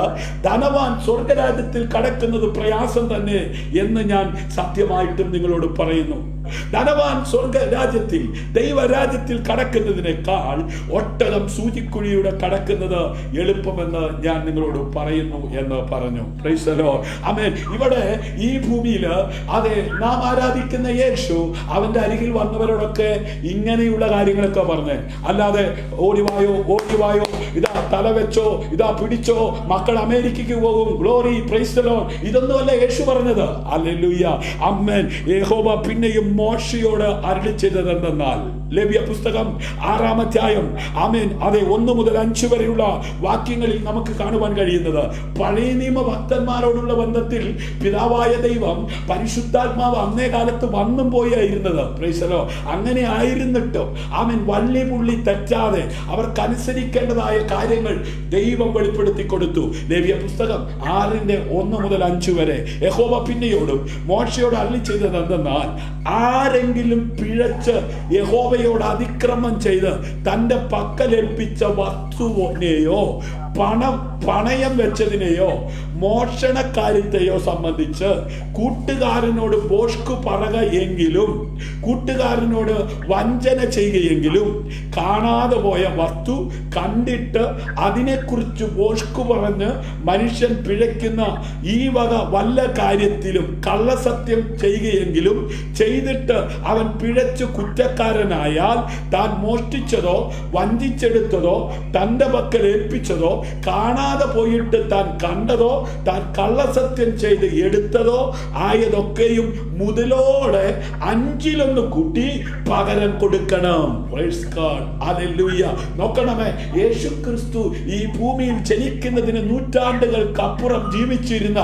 ധനവാൻ സ്വർഗരാജ്യത്തിൽ കടക്കുന്നത് പ്രയാസം തന്നെ എന്ന് ഞാൻ സത്യമായിട്ടും നിങ്ങളോട് പറയുന്നു. ധനവാൻ സ്വർഗരാജ്യത്തിൽ ദൈവരാജ്യത്തിൽ കടക്കുന്നതിനേക്കാൾ ഒട്ടകം സൂചിക്കുഴിയുടെ കടക്കുന്നത് എളുപ്പമെന്ന് ഞാൻ നിങ്ങളോട് പറയുന്നു എന്ന് പറഞ്ഞു. Praise the Lord. ആമേൻ. ഇവിടെ ഈ ഭൂമിയിൽ അതെ നാം ആരാധിക്കുന്ന യേശു അവന്റെ അരികിൽ വന്നവരോടൊക്കെ ഇങ്ങനെയുള്ള കാര്യങ്ങളൊക്കെ പറഞ്ഞേ, അല്ലാതെ ഓടിവായോ ഓടിവായോ, ഇതാ തല വെച്ചോ, ഇതാ പിടിച്ചോ, മക്കൾ അമേരിക്കയ്ക്ക് പോകും, ഗ്ലോറി, പ്രൈസ് ദി ലോർഡ്, ഇതൊന്നുമല്ല യേശു പറഞ്ഞത്. ഹല്ലേലൂയ. ആമേൻ. യഹോവ പിന്നെയും മോശയോട് അരുളി ചെയ്തത് എന്തെന്നാൽ, ലേവ്യ പുസ്തകം 6-ാം അധ്യായം ആമേൻ അതെ 1 മുതൽ 5 വരെയുള്ള വാക്യങ്ങളിൽ നമുക്ക് കാണുവാൻ കഴിയുന്നത്, പഴയ നിയമ ഭക്തന്മാരോടുള്ള ബന്ധത്തിൽ പിതാവായ ദൈവം പരിശുദ്ധാത്മാവ് അന്നേ കാലത്ത് വന്നും പോയിരുന്നത്. Price the Lord. അങ്ങനെ ആയിരുന്നിട്ടും ആമേൻ വള്ളി പുള്ളി തെറ്റാതെ അവർക്കനുസരിക്കേണ്ടതായ കാര്യങ്ങൾ ദൈവം വെളിപ്പെടുത്തി കൊടുത്തു. ലേവ്യ പുസ്തകം 6-1 മുതൽ 5 വരെ യഹോവ പിന്നെയോടും മോശയോട് അരുളി ചെയ്തത് എന്തെന്നാൽ, ആരെങ്കിലും പിഴച്ച് യഹോവയോട് അതിക്രമം ചെയ്ത് തന്റെ പക്കലേൽപ്പിച്ച വസ്തുവിനെയോ പണയം വെച്ചതിനെയോ മോഷണക്കാര്യത്തെയോ സംബന്ധിച്ച് കൂട്ടുകാരനോട് ബോഷ്കു പറയുകയെങ്കിലും കൂട്ടുകാരനോട് വഞ്ചന ചെയ്യുകയെങ്കിലും കാണാതെ പോയ വസ്തു കണ്ടിട്ട് അതിനെക്കുറിച്ച് ബോഷ്കു പറഞ്ഞ് മനുഷ്യൻ പിഴയ്ക്കുന്ന ഈ വക വല്ല കാര്യത്തിലും കള്ളസത്യം ചെയ്യുകയെങ്കിലും ചെയ്തിട്ട് അവൻ പിഴച്ച് കുറ്റക്കാരനായാൽ താൻ മോഷ്ടിച്ചതോ വഞ്ചിച്ചെടുത്തതോ തന്റെ പക്കൽ ഏൽപ്പിച്ചതോ കാണാതെ പോയിട്ട് താൻ കണ്ടതോ താൻ കള്ളസത്യം ചെയ്ത് എടുത്തതോ ആയതൊക്കെയും മുതലോടെ 5-1 കൂട്ടി പകരം കൊടുക്കണം. Price God. ഹല്ലേലൂയ. നോക്കണമേ, യേശു ക്രിസ്തു ഈ ഭൂമിയിൽ ജനിക്കുന്നതിന് നൂറ്റാണ്ടുകൾക്കപ്പുറം ജീവിച്ചിരുന്ന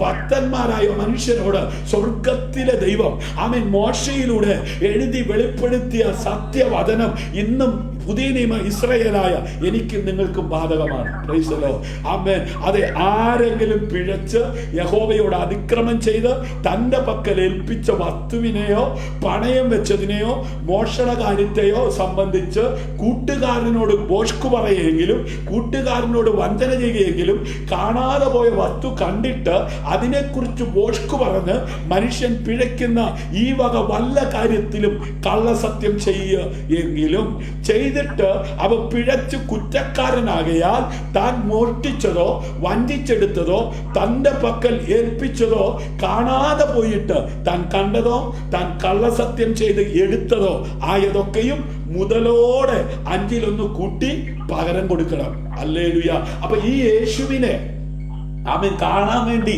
ഭക്തന്മാരായ മനുഷ്യരോട് സ്വർഗത്തിലെ ദൈവം ആമേൻ മോശയിലൂടെ എഴുതി വെളിപ്പെടുത്തിയ സത്യവചനം ഇന്നും പുതിയ നിയമ ഇസ്രായേലായ എനിക്കും നിങ്ങൾക്കും ബാധകമാണ്. Praise the Lord. ആമേൻ. അതെ, ആരെങ്കിലും പിഴച്ച് യഹോവയോട് അതിക്രമം ചെയ്ത് തന്റെ പക്കൽ ഏൽപ്പിച്ച വസ്തുവിനെയോ പണയം വെച്ചതിനെയോ മോഷണകാര്യത്തെയോ സംബന്ധിച്ച് കൂട്ടുകാരനോട് ബോഷ്കു പറയുകയെങ്കിലും കൂട്ടുകാരനോട് വഞ്ചന ചെയ്യുകയെങ്കിലും കാണാതെ പോയ വസ്തു കണ്ടിട്ട് അതിനെക്കുറിച്ച് ബോഷ്കു പറഞ്ഞ് മനുഷ്യൻ പിഴയ്ക്കുന്ന ഈ വക വല്ല കാര്യത്തിലും കള്ളസത്യം ചെയ്യുകയെങ്കിലും ചെയ്തിട്ട് അവ പിഴച്ച് കുറ്റക്കാരനാകയാൽ താൻ മോഷ്ടിച്ചതോ വഞ്ചിച്ചെടുത്തതോ തന്റെ പക്കൽ ഏൽപ്പിച്ചതോ കാണാതെ പോയിട്ട് താൻ കണ്ടതോ താൻ കള്ളസത്യം ചെയ്ത് എടുത്തതോ ആയതൊക്കെയും മുതലോടെ 5-1 കൂട്ടി പകരം കൊടുക്കണം. ഹല്ലേലൂയ. അപ്പൊ ഈ യേശുവിനെ അവൻ കാണാൻ വേണ്ടി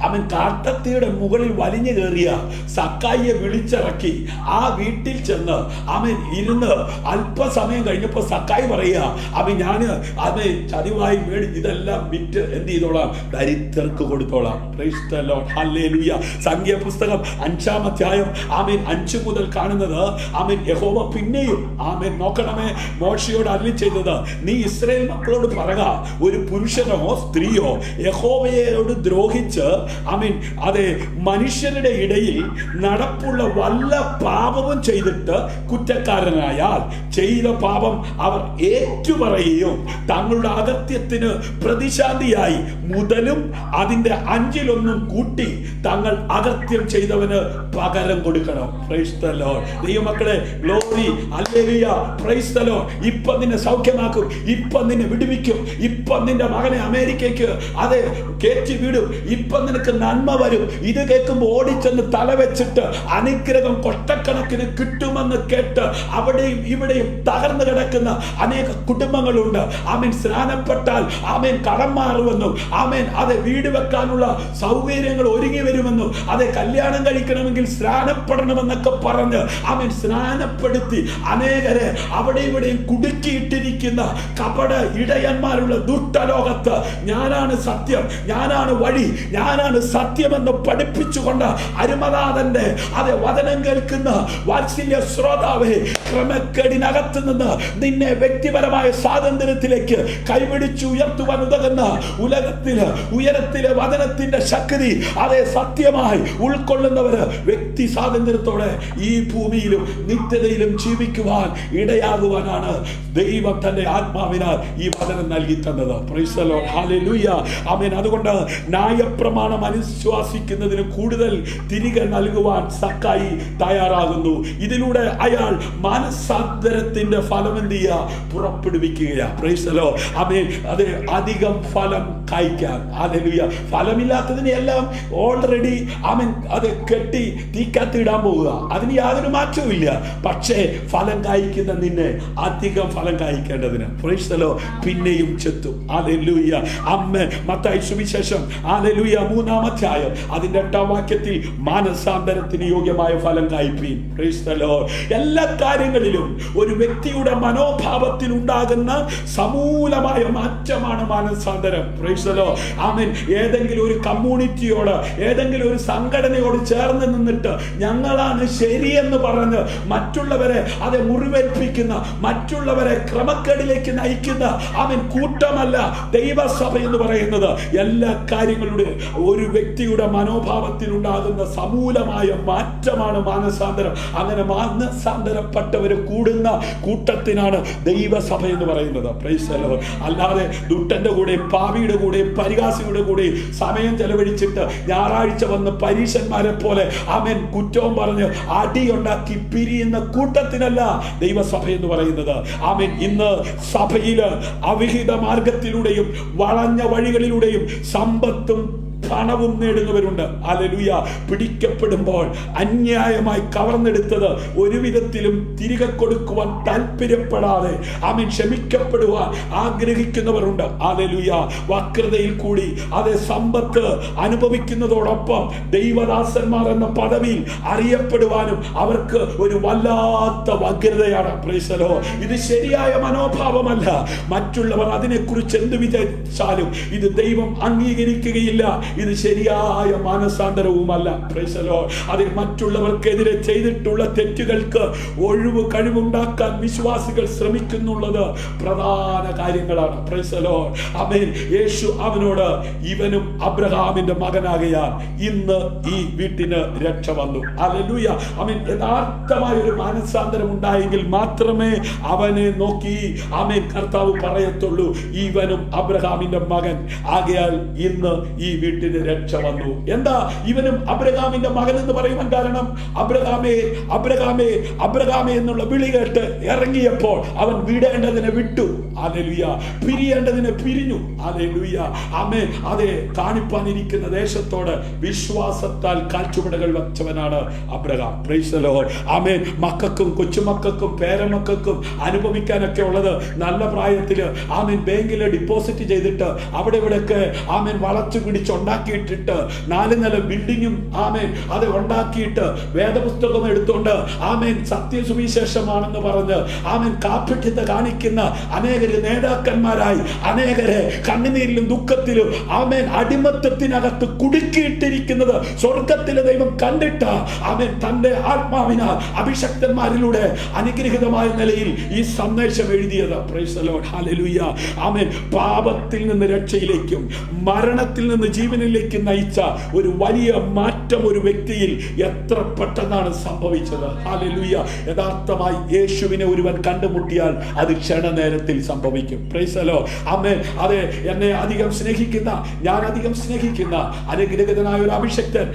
അവൻ കാട്ടത്തിയുടെ മുകളിൽ വലിഞ്ഞു കയറിയ സക്കായിയെ വിളിച്ചിറക്കി ആ വീട്ടിൽ ചെന്ന് അവൻ ഇരുന്ന് അല്പസമയം കഴിഞ്ഞപ്പോൾ സക്കായി പറയുക, അവൻ ഞാൻ അവൻ ചതിവായി ഇതെല്ലാം വിറ്റ് എന്ത് ചെയ്തോളാം, ദരിദ്രർക്ക് കൊടുത്തോളാം. Price the Lord. ഹല്ലേലൂയ. സംഖ്യ പുസ്തകം 5-ാം അധ്യായം ആമേൻ 5 മുതൽ കാണുന്നത്, ആമേൻ യഹോവ പിന്നെയും ആമേൻ നോക്കണമേ മോശയോട് അരുളി ചെയ്തത്, നീ ഇസ്രായേൽ മക്കളോട് പറയുക, ഒരു പുരുഷനോ സ്ത്രീയോ യഹോവയോട് ദ്രോഹിച്ച് ആമേൻ അതെ മനുഷ്യരുടെ ഇടയിൽ നടപ്പുള്ള വല്ല പാപവും ചെയ്തിട്ട് കുറ്റക്കാരനായാൽ ചെയ്ത പാപം അവർ ഏറ്റുപറയുകയും തങ്ങളുടെ അകത്യത്തിന് പ്രതിശാന്തിയായി മുതലും അതിന്റെ 5-1 കൂട്ടി തങ്ങൾ അകത്യം ചെയ്തവന് പകരം കൊടുക്കണം. Praise the Lord. ദൈവമക്കളെ, ഗ്ലോറി, ഹല്ലേലൂയ, പ്രൈസ് ദി ലോർഡ്. ഇപ്പം നിന്നെ സൗഖ്യമാക്കും, ഇപ്പം നിന്നെ വിടുവിക്കും, ഇപ്പം നിന്റെ മകനെ അമേരിക്കയ്ക്ക് അതെ കയറ്റി വിടും, ഇപ്പം നിനക്ക് നന്മ വരും. ഇത് കേൾക്കുമ്പോൾ ഓടിച്ചെന്ന് തല വെച്ചിട്ട് അനുഗ്രഹം കൊട്ടക്കണക്കിന് കിട്ടുമെന്ന് കേട്ട് അവിടെയും ഇവിടെയും തകർന്നു കിടക്കുന്ന അനേക കുടുംബങ്ങളുണ്ട്. ആമേൻ. സ്നാനപ്പെട്ടാൽ ആമേൻ കടം മാറുമെന്നും ആമേൻ അതെ വീട് വെക്കാനുള്ള സൗകര്യങ്ങൾ ഒരുങ്ങി വരുമെന്നും അതെ കല്യാണം കഴിക്കണമെങ്കിൽ സ്നാനപ്പെടണമെന്നൊക്കെ പറഞ്ഞ് ആമേൻ സ്നാനപ്പെടുത്തി അനേകരെ അവിടെ ഇവിടെയും കുടുക്കിയിട്ടിരിക്കുന്ന കപട ഇടയന്മാരുള്ള ദുഷ്ടലോകത്ത് ഞാനാണ് സത്യം, ഞാനാണ് വഴി, ഞാനാണ് സത്യമെന്ന് പഠിപ്പിച്ചുകൊണ്ട് അരുമനാഥന്റെ അതെ വചനം കേൾക്കുന്ന വാത്സല്യ ശ്രോതാവേ, ക്രമക്കേടിനകത്ത് നിന്ന് നിന്നെ വ്യക്തിപരമായ സ്വാതന്ത്ര്യത്തിലേക്ക് കൈപിടിച്ചു ഉയർത്തുവാൻ ഉതകുന്ന ഉയരത്തിലെ വചനത്തിന്റെ ശക്തി അതേ സത്യമായി ഉൾക്കൊള്ളുന്നവര് വ്യക്തി സ്വാതന്ത്ര്യത്തോടെ ഈ ഭൂമിയിലും നിത്യതയിലും ജീവിക്കുവാൻ ഇടയാകുവാനാണ് ദൈവം തന്റെ ആത്മാവിനാൽ ഈ വചനം നൽകി തന്നത്. പ്രൈസ് ദി ലോർഡ്, ഹല്ലേലൂയ, ആമേൻ. അതുകൊണ്ട് ന്യായപ്രമാണം അനുശ്വാസിക്കുന്നതിന് കൂടുതൽ തിരികെ നൽകുവാൻ സക്കായി തയ്യാറാകുന്നു. ഇതിലൂടെ അയാൾ മാനസാന്തരത്തിന്റെ ഫലം എന്ത് ചെയ്യുക? പുറപ്പെടുവിക്കുകയാണ്. പ്രൈസ് ദി ലോർഡ്, ആമേൻ. അത് അധികം ഫലം കായ്ക്കാൻ, ഹല്ലേലൂയ. ഫലമില്ലാത്തതിനെല്ലാം ഓൾറെഡി ആമേൻ അത് കെട്ടി തീക്കകത്ത് ഇടാൻ പോവുക, അതിന് യാതൊരു മാറ്റവും ഇല്ല. പക്ഷേ ഫലം കായ്ക്കുന്ന നിന്നെ അധികം ഫലം കായ്ക്കേണ്ടതിന് പ്രൈസ് ദി ലോർഡ് പിന്നെയും ചെത്തും. ഹല്ലേലൂയ. അമ്മ മത്തായി സുവിശേഷം ഹല്ലേലൂയ 3-ാം അധ്യായം അതിന്റെ 8-ാം വാക്യത്തിൽ മാനസാന്തരത്തിന് യോഗ്യമായ ഫലം കായ്പീൻ. Price the Lord. എല്ലാ കാര്യങ്ങളിലും ഒരു വ്യക്തിയുടെ മനോഭാവത്തിൽ ഉണ്ടാകുന്ന സമൂലമായ മാറ്റമാണ് മാനസാന്തരം. പ്രൈസ് ദി ലോർഡ്, ആമേൻ. ഏതെങ്കിലും ഒരു കമ്മ്യൂണിറ്റിയോട്, ഏതെങ്കിലും ഒരു സംഘടനയോട് ചേർന്ന് നിന്നിട്ട് ഞങ്ങളാണ് ശരിയെന്ന് പറഞ്ഞ് മറ്റുള്ളവരെ അത് മുറിവേൽപ്പിക്കുന്ന, മറ്റുള്ളവരെ ക്രമക്കേടിലേക്ക് നയിക്കുന്ന ആമേൻ കൂട്ടമല്ല ദൈവസഭ എന്ന് പറയുന്നത്. എല്ലാ കാര്യങ്ങളുടെ ഒരു വ്യക്തിയുടെ മനോഭാവത്തിൽ ഉണ്ടാകുന്ന സമൂലമായ മാറ്റമാണ് മാനസാന്തരം. അങ്ങനെ മാനസാന്തരപ്പെട്ടവര് കൂടുന്ന കൂട്ടത്തിനാണ് ദൈവസഭ എന്ന് പറയുന്നത്. Praise the Lord. അല്ലാതെ ദുഷ്ടന്റെ കൂടെ, പാപിയുടെ കൂടെ, പരിഹാസിയുടെ കൂടെ സമയം ചെലവഴിച്ചിട്ട് ഞായറാഴ്ച വന്ന് പരീശന്മാരെ പോലെ ആമേൻ കുറ്റവും പറഞ്ഞ് അടിയുണ്ടാക്കി പിരിയുന്ന കൂട്ടത്തിനല്ല ദൈവസഭ എന്ന് പറയുന്നത്. ആമേൻ. ഇന്ന് സഭയില് അവിഹിത മാർഗത്തിലൂടെയും വളഞ്ഞ വഴികളിലൂടെയും സമ്പത്തും പണവും നേടുന്നവരുണ്ട്. ഹല്ലേലൂയ. പിടിക്കപ്പെടുമ്പോൾ അന്യായമായി കവർന്നെടുത്തത് ഒരു വിധത്തിലും തിരികെ കൊടുക്കുവാൻ താല്പര്യപ്പെടാതെ ആമേൻ ക്ഷമിക്കപ്പെടുവാൻ ആഗ്രഹിക്കുന്നവരുണ്ട്. ഹല്ലേലൂയ. വക്രതയിൽ കൂടി അതേ സമ്പത്ത് അനുഭവിക്കുന്നതോടൊപ്പം ദൈവദാസന്മാർ എന്ന പദവിയിൽ അറിയപ്പെടുവാനും അവർക്ക് ഒരു വല്ലാത്ത വക്രതയാണ്. Price the Lord. ഇത് ശരിയായ മനോഭാവമല്ല. മറ്റുള്ളവർ അതിനെക്കുറിച്ച് എന്ത് വിചാരിച്ചാലും ഇത് ദൈവം അംഗീകരിക്കുകയില്ല. ഇത് ശരിയായ മാനസാന്തരവുമല്ല. Price the Lord. അതിൽ മറ്റുള്ളവർക്കെതിരെ ചെയ്തിട്ടുള്ള തെറ്റുകൾക്ക് ഒഴിവ് കഴിവുണ്ടാക്കാൻ വിശ്വാസികൾ ശ്രമിക്കുന്നുള്ളത് പ്രധാന കാര്യങ്ങളാണ്. Praise the Lord. ആമേൻ. യേശു അവനോട് ഇവനും അബ്രഹാമിന്റെ മകനാകയാൽ ഇന്ന് ഈ വീട്ടിന് രക്ഷ വന്നു. ഹല്ലേലൂയ. ആമേൻ. യഥാർത്ഥമായ ഒരു മാനസാന്തരം ഉണ്ടായെങ്കിൽ മാത്രമേ അവനെ നോക്കി ആമേൻ കർത്താവ് പറയത്തുള്ളൂ ഇവനും അബ്രഹാമിന്റെ മകൻ ആകയാൽ ഇന്ന് ഈ വീട്ടിന് രക്ഷ വന്നു. എന്താ ഇവനും അബ്രഹാമിന്റെ മകൻ എന്ന് പറയുവാൻ കാരണം? അബ്രഹാമേ അബ്രഹാമേ അബ്രഹാമേ എന്നുള്ള വിളി കേട്ട് ഇറങ്ങിയപ്പോൾ അവൻ വിടേണ്ടതിനെ വിട്ടു. ഹല്ലേലൂയ. പിരിയേണ്ടതിനെ പിരിഞ്ഞു. ഹല്ലേലൂയ. ആമേൻ. അതെ, കാണിപ്പാനിരിക്കുന്ന ദേശത്തോട് വിശ്വാസത്താൽ കാൽച്ചുവടുകൾ വച്ചവനാണ് അബ്രഹാം. Praise the Lord. ആമേൻ. മക്കൾക്കും കൊച്ചുമക്കൾക്കും പേരമക്കൾക്കും അനുഭവിക്കാനൊക്കെ ഉള്ളത് നല്ല പ്രായത്തില് ആമേൻ ബാങ്കില് ഡിപ്പോസിറ്റ് ചെയ്തിട്ട് അവിടെ ഇവിടെയൊക്കെ ആമേൻ വളച്ചു പിടിച്ചുണ്ടാക്കിയിട്ടിട്ട് 4 നില ബിൽഡിങ്ങും ആമേൻ അത് ഉണ്ടാക്കിയിട്ട് വേദപുസ്തകം എടുത്തുകൊണ്ട് ആമേൻ സത്യസുവിശേഷമാണെന്ന് പറഞ്ഞ് ആമേൻ കാപ്പറ്റ്യത കാണിക്കുന്ന അനേകര് നേതാക്കന്മാരായി അനേകരെ കണ്ണുനീരിലും ദുഃഖത്തിലും ആമേൻ അടിമത്തത്തിനകത്ത് കുടുക്കിയിട്ടിരിക്കുന്നത് സ്വർഗത്തിലെ ദൈവം കണ്ടിട്ട് ആമേൻ തന്റെ ആത്മാവിനാൽ അഭിഷക്തന്മാരിലൂടെ അനുഗ്രഹിതമായ നിലയിൽ ഈ സന്ദേശം എഴുതിയത്. Price the Lord. ഹല്ലേലൂയ. ആമേൻ. പാപത്തിൽ നിന്ന് രക്ഷയിലേക്കും മരണത്തിൽ നിന്ന് ജീവനിലേക്ക് നയിച്ച ഒരു വലിയ മാറ്റം ഒരു വ്യക്തിയിൽ എത്ര പെട്ടെന്നാണ് സംഭവിച്ചത്. ഹല്ലേലൂയ. യഥാർത്ഥമായി യേശുവിനെ ഒരുവൻ കണ്ടുമുട്ടിയാൽ അത് ക്ഷണനേരത്തിൽ സംഭവിക്കും. Praise the Lord. ആമേൻ. അതെ, എന്നെ അധികം സ്നേഹിക്കുന്ന, ഞാൻ അധികം സ്നേഹിക്കുന്ന അനുഗ്രഹിതനായ ഒരു അഭിഷക്തൻ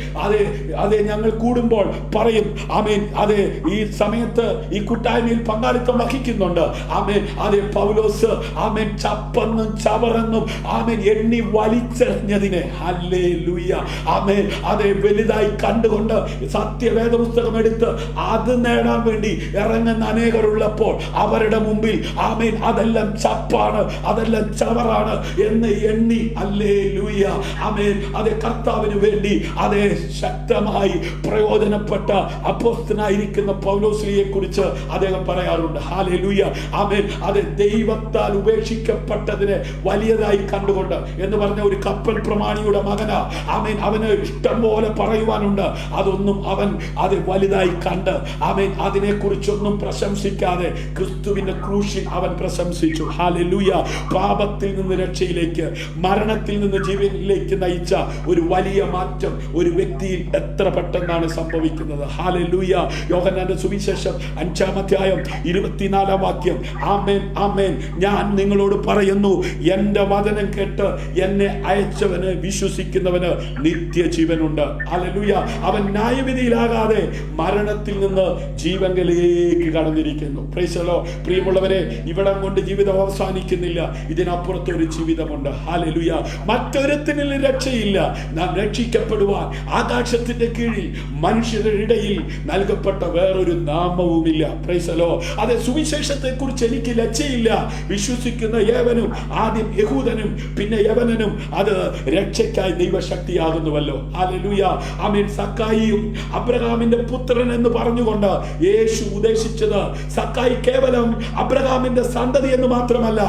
അതെ ഞങ്ങൾ കൂടുമ്പോൾ പറയും ആമേൻ. അതെ, ഈ സമയത്ത് ഈ കൂട്ടായ്മയിൽ പങ്കാളിത്തം വഹിക്കുന്നുണ്ട്. ആമേൻ. അതെ, പൗലോസ് ആമേൻ ചപ്പെന്നും ചവറെന്നും ആമേൻ എണ്ണി വലിച്ചെറിഞ്ഞതിനെ ഹല്ലേലൂയ. ആമേൻ. അതേ വലുതായി കണ്ടുകൊണ്ട് സത്യവേദ പുസ്തകം എടുത്ത് അത് നേടാൻ വേണ്ടി ഇറങ്ങുന്ന അനേകരുള്ളപ്പോൾ അവരുടെ മുമ്പിൽ ആമേൻ അതെല്ലാം ചപ്പാണ്, അതെല്ലാം ചവറാണ് എന്ന് എണ്ണി ഹല്ലേലൂയ ആമേൻ അതേ കർത്താവിന് വേണ്ടി അതേ ശക്തമായി പ്രയോജനപ്പെട്ട അപ്പോസ്തലനായിരിക്കുന്ന പൗലോസിനെ കുറിച്ച് അദ്ദേഹം പറയാറുണ്ട്. ഹല്ലേലൂയ ആമേൻ. അത് ദൈവത്താൽ ഉപേക്ഷിക്കപ്പെട്ടതിനെ വലിയതായി കണ്ടുകൊണ്ട് എന്ന് പറഞ്ഞ ഒരു കപ്പൽ പ്രമാണിയുടെ മകനാ. ആമേൻ. അവന് ഇഷ്ടം പോലെ പറയുവാനുണ്ട്. അതൊന്നും അവൻ അത് വലുതായി കണ്ട് ആമേൻ അതിനെ കുറിച്ചൊന്നും പ്രശംസിക്കാതെ ക്രിസ്തുവിന്റെ ക്രൂശിൽ അവൻ പ്രശംസിച്ചു. ഹല്ലേലൂയ. പാപത്തിൽ നിന്ന് രക്ഷയിലേക്ക്, മരണത്തിൽ നിന്ന് ജീവനിലേക്ക് നയിച്ച ഒരു വലിയ മാറ്റം ഒരു വ്യക്തിയിൽ എത്ര പെട്ടെന്നാണ് സംഭവിക്കുന്നത്. ഹല്ലേലൂയ. യോഹന്നാന്റെ സുവിശേഷം 5-ാം അധ്യായം 24-ാം വാക്യം. ആമേൻ ആമേൻ ഞാൻ നിങ്ങളോട് പറയുന്നു, എന്റെ വചനം കേട്ട് എന്നെ അയച്ചവന് വിശ്വസിക്കുന്നവന് നിത്യജീവനുണ്ട്. ഹല്ലേലൂയ. അവൻ ന്യായവിധിയിലാകാതെ മരണത്തിൽ നിന്ന് ജീവനിലേക്ക് കടന്നിരിക്കുന്നു. Price the Lord. പ്രിയമുള്ളവരെ, ഇവിടം കൊണ്ട് ജീവിതം അവസാനിക്കുന്നില്ല. ഇതിനപ്പുറത്ത് ഒരു ജീവിതമുണ്ട്. ഹല്ലേലൂയ. മറ്റൊരുത്തിനും രക്ഷയില്ല. നാം രക്ഷിക്കപ്പെടുവാൻ ആകാശത്തിന്റെ കീഴിൽ മനുഷ്യരുടെ ഇടയിൽ നൽകപ്പെട്ട വേറൊരു നാമവുമില്ല. Price the Lord. അതെ, സുവിശേഷത്തെ കുറിച്ച് എനിക്ക് ലജ്ജയില്ല. വിശ്വസിക്കുന്ന ഏവനും, ആദ്യം യഹൂദനും പിന്നെ യവനനും, അത് രക്ഷയ്ക്കായി ദൈവശക്തിയാകുന്നുവല്ലോ. ഹല്ലേലൂയ. ആമേൻ. സക്കായിയും അബ്രഹാമിന്റെ പുത്രൻ എന്ന് പറഞ്ഞുകൊണ്ട് യേശു ഉദ്ദേശിച്ചത് സക്കായി കേവലം അബ്രഹാമിന്റെ സന്തതി എന്ന് മാത്രമല്ല,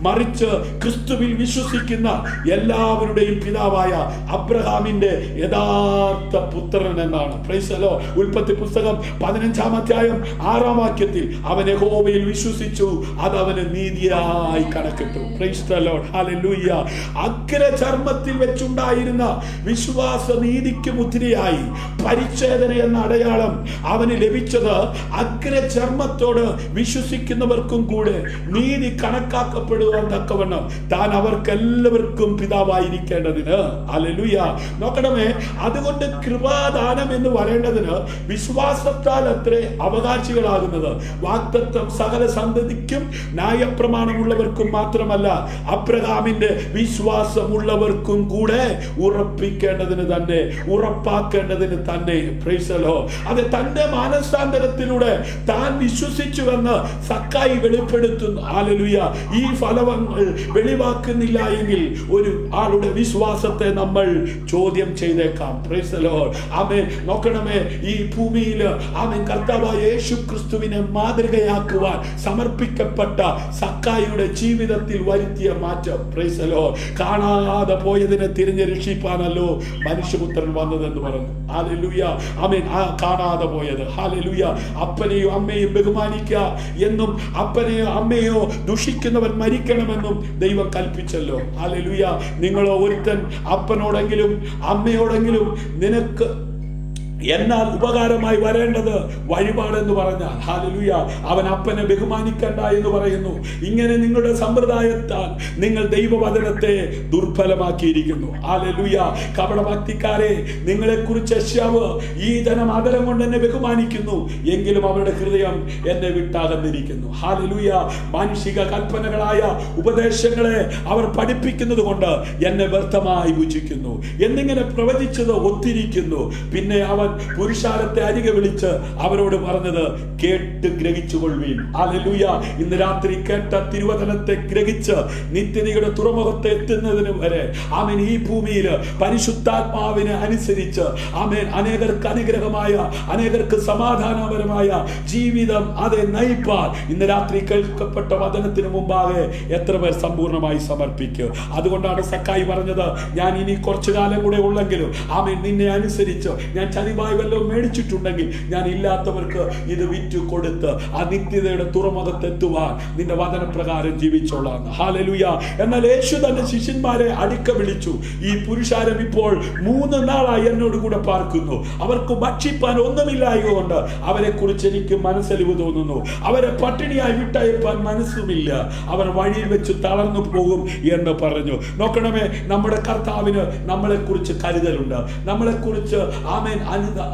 മറിച്ച് ക്രിസ്തുവിൽ വിശ്വസിക്കുന്ന എല്ലാവരുടെയും പിതാവായ അബ്രഹാമിന്റെ യഥാർത്ഥ പുത്രൻ എന്നാണ്. Price the Lord. ഉൽപ്പത്തി പുസ്തകം 15-ാം അധ്യായം 6-ാം വാക്യത്തിൽ അവൻ യഹോവയിൽ വിശ്വസിച്ചു, അത് അവന് നീതിയായി കണക്കിട്ടു. Praise the Lord. ഹല്ലേലൂയ. അഗ്രചർമ്മത്തിൽ വെച്ചുണ്ടായിരുന്ന വിശ്വാസ നീതിക്ക് മുദ്രയായി പരിച്ഛേദന എന്ന അടയാളം അവന് ലഭിച്ചത് അഗ്രചർമ്മത്തോട് വിശ്വസിക്കുന്നവർക്കും കൂടെ നീതി കണക്കാക്കപ്പെടുവാൻ തക്കവണ്ണം താൻ അവർക്കെല്ലാവർക്കും പിതാവായിരിക്കേണ്ടതിന്. ഹല്ലേലൂയ. നോക്കണമേ, അതുകൊണ്ട് കൃപാദാനം എന്ന് പറയേണ്ടതിന് വിശ്വാസത്താൽ അത്രേ അവകാശികളാകുന്നത്. വാഗ്ദത്തം സകല സന്തതിക്കും ന്യായപ്രമാണമുള്ളവർക്കും മാത്രമല്ല, അബ്രഹാമിന്റെ വിശ്വാസമുള്ളവർക്കും കൂടെ ഉറപ്പിക്കേണ്ടതിന് തന്നെ, ഉറപ്പാക്കേണ്ടതിന് തന്നെ. Price the Lord. അത് തന്റെ മാനസാന്തരത്തിലൂടെ താൻ വിശ്വസിച്ചുവെന്ന് സക്കായി വെളിപ്പെടുത്തുന്നു. ഹല്ലേലൂയ. ഈ ഫലങ്ങൾ വെളിവാക്കുന്നില്ല എങ്കിൽ ഒരു ആളുടെ വിശ്വാസത്തെ നമ്മൾ ചോദ്യം ചെയ്തേക്കാം. Praise the Lord. ആമേൻ. നോക്കണമേ, ഈ ഭൂമിയിൽ ആമേൻ കർത്താവായ യേശു ക്രിസ്തുവിനെ മാതൃകയാക്കുവാൻ സമർപ്പിക്കപ്പെട്ട സക്കായിയുടെ ജീവിതത്തിൽ വരുത്തിയ മാറ്റം. Price the Lord. കാണാതെ പോയതിനെ തിരിഞ്ഞ് രക്ഷിപ്പാനല്ലോ മനുഷ്യപുത്രൻ വന്നതെന്ന് പറഞ്ഞു. ഹല്ലേലൂയ. ആമേൻ. ആ കാണാതെ പോയത്. ഹല്ലേലൂയ. അപ്പനെയോ അമ്മയും ബഹുമാനിക്കുക എന്നും അപ്പനെയോ അമ്മയോ ദുഷിക്കുന്നവൻ മരിക്കണമെന്നും ദൈവം കൽപ്പിച്ചല്ലോ. ഹല്ലേലൂയ. നിങ്ങളോ ഒരുത്തൻ അപ്പനോടെങ്കിലും അമ്മയോടെങ്കിലും നിനക്ക് എന്നാൽ ഉപകാരമായി വരേണ്ടത് വഴിപാടെന്ന് പറഞ്ഞാൽ, ഹല്ലേലൂയ, അവൻ അപ്പനെ ബഹുമാനിക്കണ്ട എന്ന് പറയുന്നു. ഇങ്ങനെ നിങ്ങളുടെ സമ്പ്രദായത്താൽ നിങ്ങൾ ദൈവവചനത്തെ ദുർബലമാക്കിയിരിക്കുന്നു. ഹല്ലേലൂയ. കപടഭക്തിക്കാരെ, നിങ്ങളെ കുറിച്ച് യശയ്യാവ്, ഈ ജനം ആദരം കൊണ്ട് എന്നെ ബഹുമാനിക്കുന്നു, എങ്കിലും അവരുടെ ഹൃദയം എന്നെ വിട്ടകന്നിരിക്കുന്നു. ഹല്ലേലൂയ. മാനുഷിക കൽപ്പനകളായ ഉപദേശങ്ങളെ അവർ പഠിപ്പിക്കുന്നത് കൊണ്ട് എന്നെ വ്യർത്ഥമായി ഭുജിക്കുന്നു എന്നിങ്ങനെ പ്രവചിച്ചത് ഒത്തിരിക്കുന്നു. പിന്നെ അവൻ പുരുഷാരത്തെ അരികെ വിളിച്ച് അവരോട് പറഞ്ഞത്, കേട്ട് ഗ്രഹിച്ചു കൊള്ളുവീൻ. ഹല്ലേലൂയ. ഇന്ന് രാത്രി കേട്ട തിരുവചനത്തെ ഗ്രഹിച്ച് നിത്യതയുടെ തുറമുഖത്ത് എത്തുന്നതിന് വരെ ആമേൻ ഈ ഭൂമിയിൽ പരിശുദ്ധാത്മാവിനെ അനുസരിച്ച് ആമേൻ അനേകർക്ക് അനുഗ്രഹമായ, അനേകർക്ക് സമാധാനപരമായ ജീവിതം അതെ നയിപ്പാൻ ഇന്ന് രാത്രി കേൾക്കപ്പെട്ട വചനത്തിന് മുമ്പാകെ എത്ര പേർ സമ്പൂർണ്ണമായി സമർപ്പിക്കുക. അതുകൊണ്ടാണ് സക്കായി പറഞ്ഞത്, ഞാൻ ഇനി കുറച്ചു കാലം കൂടെ ഉള്ളെങ്കിലും ആമേൻ നിന്നെ അനുസരിച്ച് ഞാൻ ചതിവായി വല്ലതും മേടിച്ചിട്ടുണ്ടെങ്കിൽ ഞാൻ ഇല്ലാത്തവർക്ക് ഇത് വിറ്റു കൊടുത്ത് ആ നിത്യതയുടെ തുറമുഖത്തെത്തുവാൻ നിന്റെ വചനപ്രകാരം ജീവിച്ചോളാം. ഹല്ലേലൂയ. എന്നാൽ യേശു തന്റെ ശിഷ്യന്മാരെ അടുക്ക വിളിച്ചു, ഈ പുരുഷാരം ഇപ്പോൾ 3 നാളായി എന്നോട് കൂടെ പാർക്കുന്നു, അവർക്ക് ഭക്ഷിപ്പാൻ ഒന്നുമില്ലായതുകൊണ്ട് അവരെ കുറിച്ച് എനിക്ക് മനസ്സലിവ് തോന്നുന്നു, അവരെ പട്ടിണിയായി വിട്ടയപ്പാൻ മനസ്സുമില്ല, അവർ വഴിയിൽ വെച്ച് തളർന്നു പോകും എന്ന് പറഞ്ഞു. നോക്കണമേ, നമ്മുടെ കർത്താവിന് നമ്മളെ കുറിച്ച് കരുതലുണ്ട്, നമ്മളെ കുറിച്ച് ആമേൻ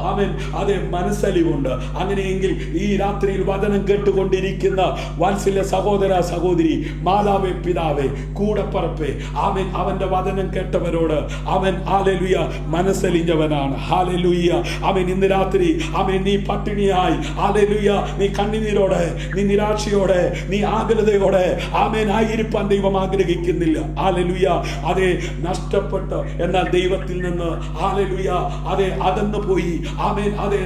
ആമേൻ അതെ മനസ്സലിവുണ്ട്. അങ്ങനെയെങ്കിൽ ഈ രാത്രിയിൽ വചനം കേട്ടുകൊണ്ടിരിക്കുന്ന വാത്സല്യ സഹോദര സഹോദരി, മാതാവേ പിതാവേ കൂടപ്പറപ്പേ, ആമേൻ അവന്റെ വചനം കേട്ടവരോട് അവൻ ഹല്ലേലൂയ മനസ്സലിഞ്ഞവനാണ്. ഹല്ലേലൂയ ആമേൻ. ഇന്ന് രാത്രി ആമേൻ നീ പട്ടിണിയായി, ഹല്ലേലൂയ നീ കണ്ണുനീരോടെ, നീ നിരാശയോടെ, നീ ആകുലതയോടെ ആമേൻ ആയിരിക്കാൻ ദൈവം ആഗ്രഹിക്കുന്നില്ല. ഹല്ലേലൂയ അതെ നഷ്ടപ്പെട്ട് എന്നാൽ ദൈവത്തിൽ നിന്ന് ഹല്ലേലൂയ അതെ അകന്നു പോയി ആമേൻ അതെ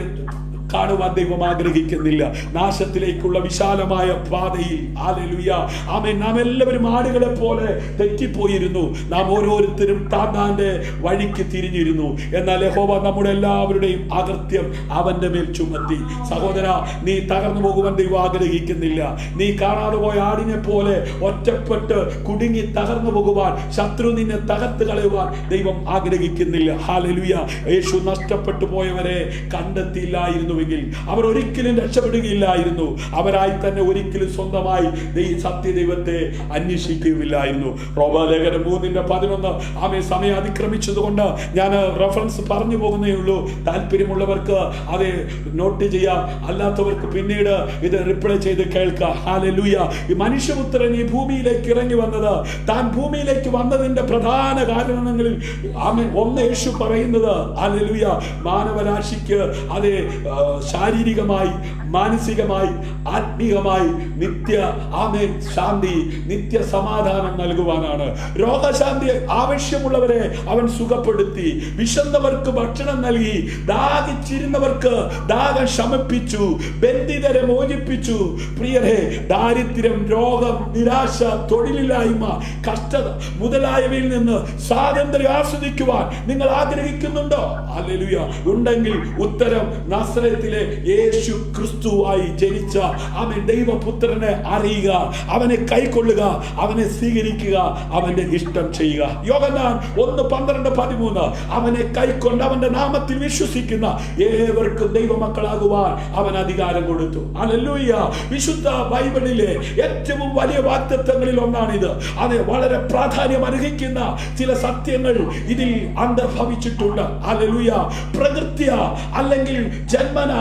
കാണുവാൻ ദൈവം ആഗ്രഹിക്കുന്നില്ല. നാശത്തിലേക്കുള്ള വിശാലമായ പാതയിൽ ഹല്ലേലൂയ ആമേൻ നാം എല്ലാവരും ആടുകളെ പോലെ തെറ്റിപ്പോയിരുന്നു. നാം ഓരോരുത്തരും താന്താന്റെ വഴിക്ക് തിരിഞ്ഞിരുന്നു. എന്നാൽ യഹോവ നമ്മുടെ എല്ലാവരുടെയും അകൃത്യം അവന്റെ മേൽ ചുമത്തി. സഹോദര, നീ തകർന്നു പോകുവാൻ ദൈവം ആഗ്രഹിക്കുന്നില്ല. നീ കാണാതെ പോയ ആടിനെ പോലെ ഒറ്റപ്പെട്ട് കുടുങ്ങി തകർന്നു പോകുവാൻ, ശത്രു നിന്നെ തകർത്ത് കളയുവാൻ ദൈവം ആഗ്രഹിക്കുന്നില്ല. ഹല്ലേലൂയ. യേശു നഷ്ടപ്പെട്ടു പോയവരെ കണ്ടെത്തിയില്ലായിരുന്നു, അവർ ഒരിക്കലും രക്ഷപ്പെടുകയില്ലായിരുന്നു. അവരായി തന്നെ ഒരിക്കലും സ്വന്തമായി സത്യദൈവത്തെ അന്വേഷിക്കുകയില്ലായിരുന്നു. റോമാലേഖനം 3:11 ആമേ സമയം അതിക്രമിച്ചതുകൊണ്ട് ഞാൻ റെഫറൻസ് പറഞ്ഞു പോകുന്നേ ഉള്ളൂ. താല്പര്യമുള്ളവർക്ക് അത് നോട്ട് ചെയ്യാം, അല്ലാത്തവർക്ക് പിന്നീട് ഇത് റിപ്ലൈ ചെയ്ത് കേൾക്കാം. ഹല്ലേലൂയ. ഈ മനുഷ്യപുത്രൻ ഈ ഭൂമിയിലേക്ക് ഇറങ്ങി വന്നത്, താൻ ഭൂമിയിലേക്ക് വന്നതിന്റെ പ്രധാന കാരണങ്ങളിൽ ആമേൻ ഒന്ന് യേശു പറയുന്നത് ഹല്ലേലൂയ മാനവരാശിക്ക് അതേ ശാരീരികമായി, മാനസികമായി, ആത്മീയമായി നിത്യ ആമേൻ ശാന്തി, നിത്യ സമാധാനം നൽകുവാനാണ്. രോഗശാന്തി ആവശ്യമുള്ളവരെ അവൻ സുഖപ്പെടുത്തി, വിശന്നവർക്ക് ഭക്ഷണം നൽകി, ദാഹിച്ചിരുന്നവർക്ക് ദാഹം ശമിപ്പിച്ചു, ബന്ധിതരെ മോചിപ്പിച്ചു. പ്രിയരെ, ദാരിദ്ര്യം, രോഗം, നിരാശ, തൊഴിലില്ലായ്മ, കഷ്ടത മുതലായവയിൽ നിന്ന് സ്വാതന്ത്ര്യം ആസ്വദിക്കുവാൻ നിങ്ങൾ ആഗ്രഹിക്കുന്നുണ്ടോ? ഹല്ലേലൂയ. ഉണ്ടെങ്കിൽ ഉത്തരം നസ്രയത്തിലെ യേശു ക്രിസ്തുവായി ജനിച്ച അവൻ ദൈവപുത്രനെ അറിയുക, അവനെ കൈക്കൊള്ളുക, അവനെ സ്വീകരിക്കുക, അവന്റെ ഇഷ്ടം ചെയ്യുക. യോഹന്നാൻ 1:12-13 അവനെ കൈക്കൊണ്ട് അവന്റെ നാമത്തിൽ വിശ്വസിക്കുന്ന ഏവർക്കും ദൈവമക്കളാകുവാൻ അവൻ അധികാരം കൊടുത്തു. ഹല്ലേലൂയ. വിശുദ്ധ ബൈബിളിലെ ഏറ്റവും വലിയ വാഗ്ദത്തങ്ങളിൽ ഒന്നാണിത്. അത് വളരെ പ്രാധാന്യം അർഹിക്കുന്ന ചില സത്യങ്ങൾ ഇതിൽ അന്തർഭവിച്ചിട്ടുണ്ട്. ഹല്ലേലൂയ. പ്രകൃത്യ അല്ലെങ്കിൽ ജന്മന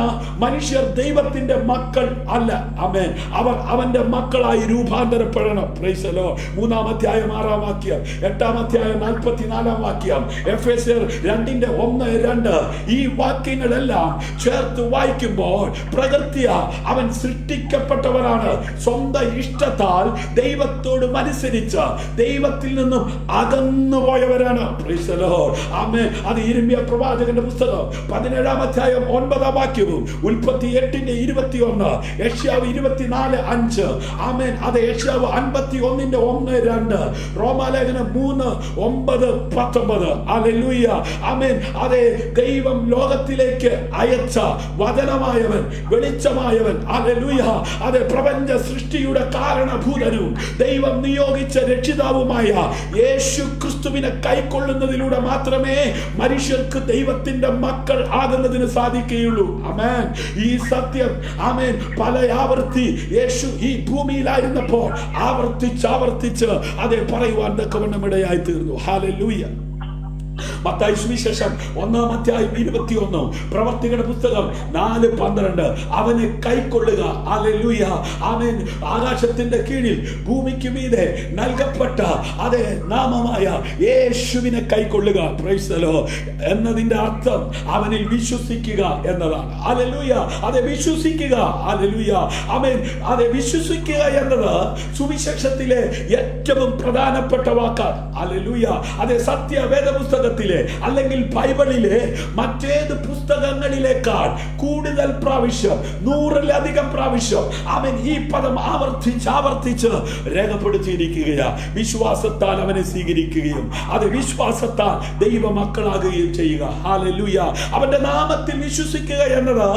മനുഷ്യർ ദൈവത്തിന്റെ മക്കൾ അല്ല. ആമേൻ. അവർ അവന്റെ മക്കളായി രൂപാന്തരപ്പെടണം. Praise the Lord. 3-ാം അധ്യായം 6-ാം വാക്യം, 8-ാം അധ്യായം 44-ാം വാക്യം, എഫെസ്യർ 2:1-2 ഈ വാക്യങ്ങളെല്ലാം ചേർത്ത് വായിക്കുമ്പോൾ പ്രകൃത്യ അവൻ സൃഷ്ടിക്കപ്പെട്ടവരാണ്. സ്വന്തം ഇഷ്ടത്താൽ ദൈവത്തോട് മത്സരിച്ച് ദൈവത്തിൽ നിന്നും അകന്നു പോയവരാണ്. Praise the Lord. ആമേൻ. അത് യിരെമ്യാ പ്രവാചകന്റെ പുസ്തകം 17-ാം അധ്യായം 9-ാം വാക്യവും, ഉൽപ്പത്തി 8:21, യെശയ്യാവ് 24:5, ആമേൻ. അത് യെശയ്യാവ് 51:1-2, റോമാലേഖനം 3:9-19. ഹല്ലേലൂയ. ആമേൻ. അതെ ദൈവം ലോകത്തിലേക്ക് അയച്ച വചനമായവൻ, വെളിച്ചമായവൻ, ഹല്ലേലൂയ. അതെ പ്രപഞ്ച സൃഷ്ടിയുടെ കാരണഭൂതനും ദൈവം നിയോഗിച്ച രക്ഷിതാവുമായ യേശു ക്രിസ്തുവിനെ കൈക്കൊള്ളുന്നതിലൂടെ മാത്രമേ മനുഷ്യർക്ക് ദൈവത്തിന്റെ മക്കൾ ആകുന്നതിന് സാധിക്കുകയുള്ളൂ. ആമേൻ. ഈ സത്യം ആമേൻ പല ആവർത്തി യേശു ഈ ഭൂമിയിലായിരുന്നപ്പോൾ ആവർത്തിച്ച് അതേ പറയുവാൻ തക്കവണ്ണം ഇടയായി തീർന്നു. ഹല്ലേലൂയ. മത്തായി സുവിശേഷം 1-ാം അധ്യായം 21, പ്രവർത്തികളുടെ പുസ്തകം 4:12 അവനെ കൈക്കൊള്ളുക. ഹല്ലേലൂയ. ആമേൻ. ആകാശത്തിന്റെ കീഴിൽ ഭൂമിക്ക് മീതെ നൽകപ്പെട്ട അതേ നാമമായ യേശുവിനെ കൈക്കൊള്ളുക. Price the Lord. എന്നതിന്റെ അർത്ഥം അവനിൽ വിശ്വസിക്കുക എന്നതാണ്. ഹല്ലേലൂയ. അതെ വിശ്വസിക്കുക. ഹല്ലേലൂയ. ആമേൻ. അതെ വിശ്വസിക്കുക എന്നത് സുവിശേഷത്തിലെ ഏറ്റവും പ്രധാനപ്പെട്ട വാക്കാണ്. ഹല്ലേലൂയ. അതെ സത്യ വേദപുസ്തകത്തിലെ അല്ലെങ്കിൽ ബൈബിളിലെ മറ്റേത് പുസ്തകങ്ങളിലേക്കാൾ കൂടുതൽ പ്രാവശ്യം, 100-ലധികം പ്രാവശ്യം അവൻ ഈ പദം ആവർത്തിച്ച് രേഖപ്പെടുത്തിയിരിക്കുകയാണ്. വിശ്വാസത്താൽ അവനെ സ്വീകരിക്കുകയും അത് വിശ്വാസത്താൽ ദൈവമക്കളാകുകയും ചെയ്യുക. ഹല്ലേലൂയ. അവന്റെ നാമത്തിൽ വിശ്വസിക്കുക എന്നത്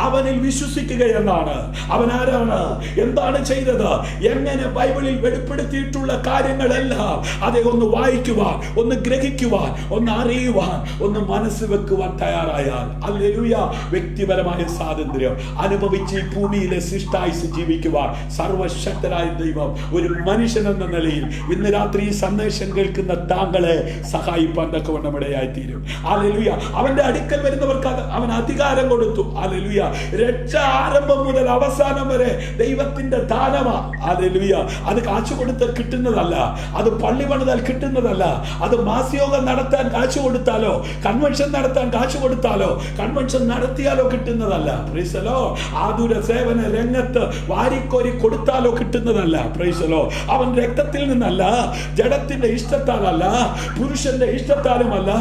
അവനിൽ വിശ്വസിക്കുക എന്നാണ്. അവൻ ആരാണ്, എന്താണ് ചെയ്തത്, എങ്ങനെ ബൈബിളിൽ വെളിപ്പെടുത്തിയിട്ടുള്ള കാര്യങ്ങളെല്ലാം അതേ ഒന്ന് വായിക്കുവാൻ, ഒന്ന് ഗ്രഹിക്കുവാൻ, ഒന്ന് അറിയുവാൻ ഒന്ന് മനസ്സ് വെക്കുവാൻ തയ്യാറായാൽ, ഹല്ലേലൂയ, വ്യക്തിപരമായ സ്വാതന്ത്ര്യം അനുഭവിച്ച് ഈ ഭൂമിയിലെ ശിഷ്ടായുസ് ജീവിക്കുവാൻ സർവശക്തനായ ദൈവം ഒരു മനുഷ്യൻ എന്ന നിലയിൽ ഇന്ന് രാത്രി ഈ സന്ദേശം കേൾക്കുന്ന താങ്കളെ സഹായിപ്പാൻ തക്കവണ്ണം ഇടയായിത്തീരും. ഹല്ലേലൂയ. അവന്റെ അടുക്കൽ വരുന്നവർക്ക് അവൻ അധികാരം കൊടുത്തു. ഹല്ലേലൂയ. രക്ഷ ആരംഭം മുതൽ അവസാനം വരെ ദൈവത്തിന്റെ ദാനമാ. ഹല്ലേലൂയ. അത് കാശ് കൊടുത്ത് കിട്ടുന്നതല്ല, അത് പള്ളി പണിതാൽ കിട്ടുന്നതല്ല, അത് മാസയോഗം നടത്താൻ കാശ് കൊടുത്താലോ, കൺവെൻഷൻ നടത്താൻ കാശ് കൊടുത്താലോ, കൺവെൻഷൻ നടത്തിയാലോ കിട്ടുന്നതല്ല. Praise the Lord. ആതുര സേവന രംഗത്ത് വാരിക്കോരി കൊടുത്താലോ കിട്ടുന്നതല്ല. Praise the Lord. അവൻ രക്തത്തിൽ നിന്നല്ല, ജഡത്തിന്റെ ഇഷ്ടത്താലല്ല, പുരുഷന്റെ ഇഷ്ടത്താലുമല്ല,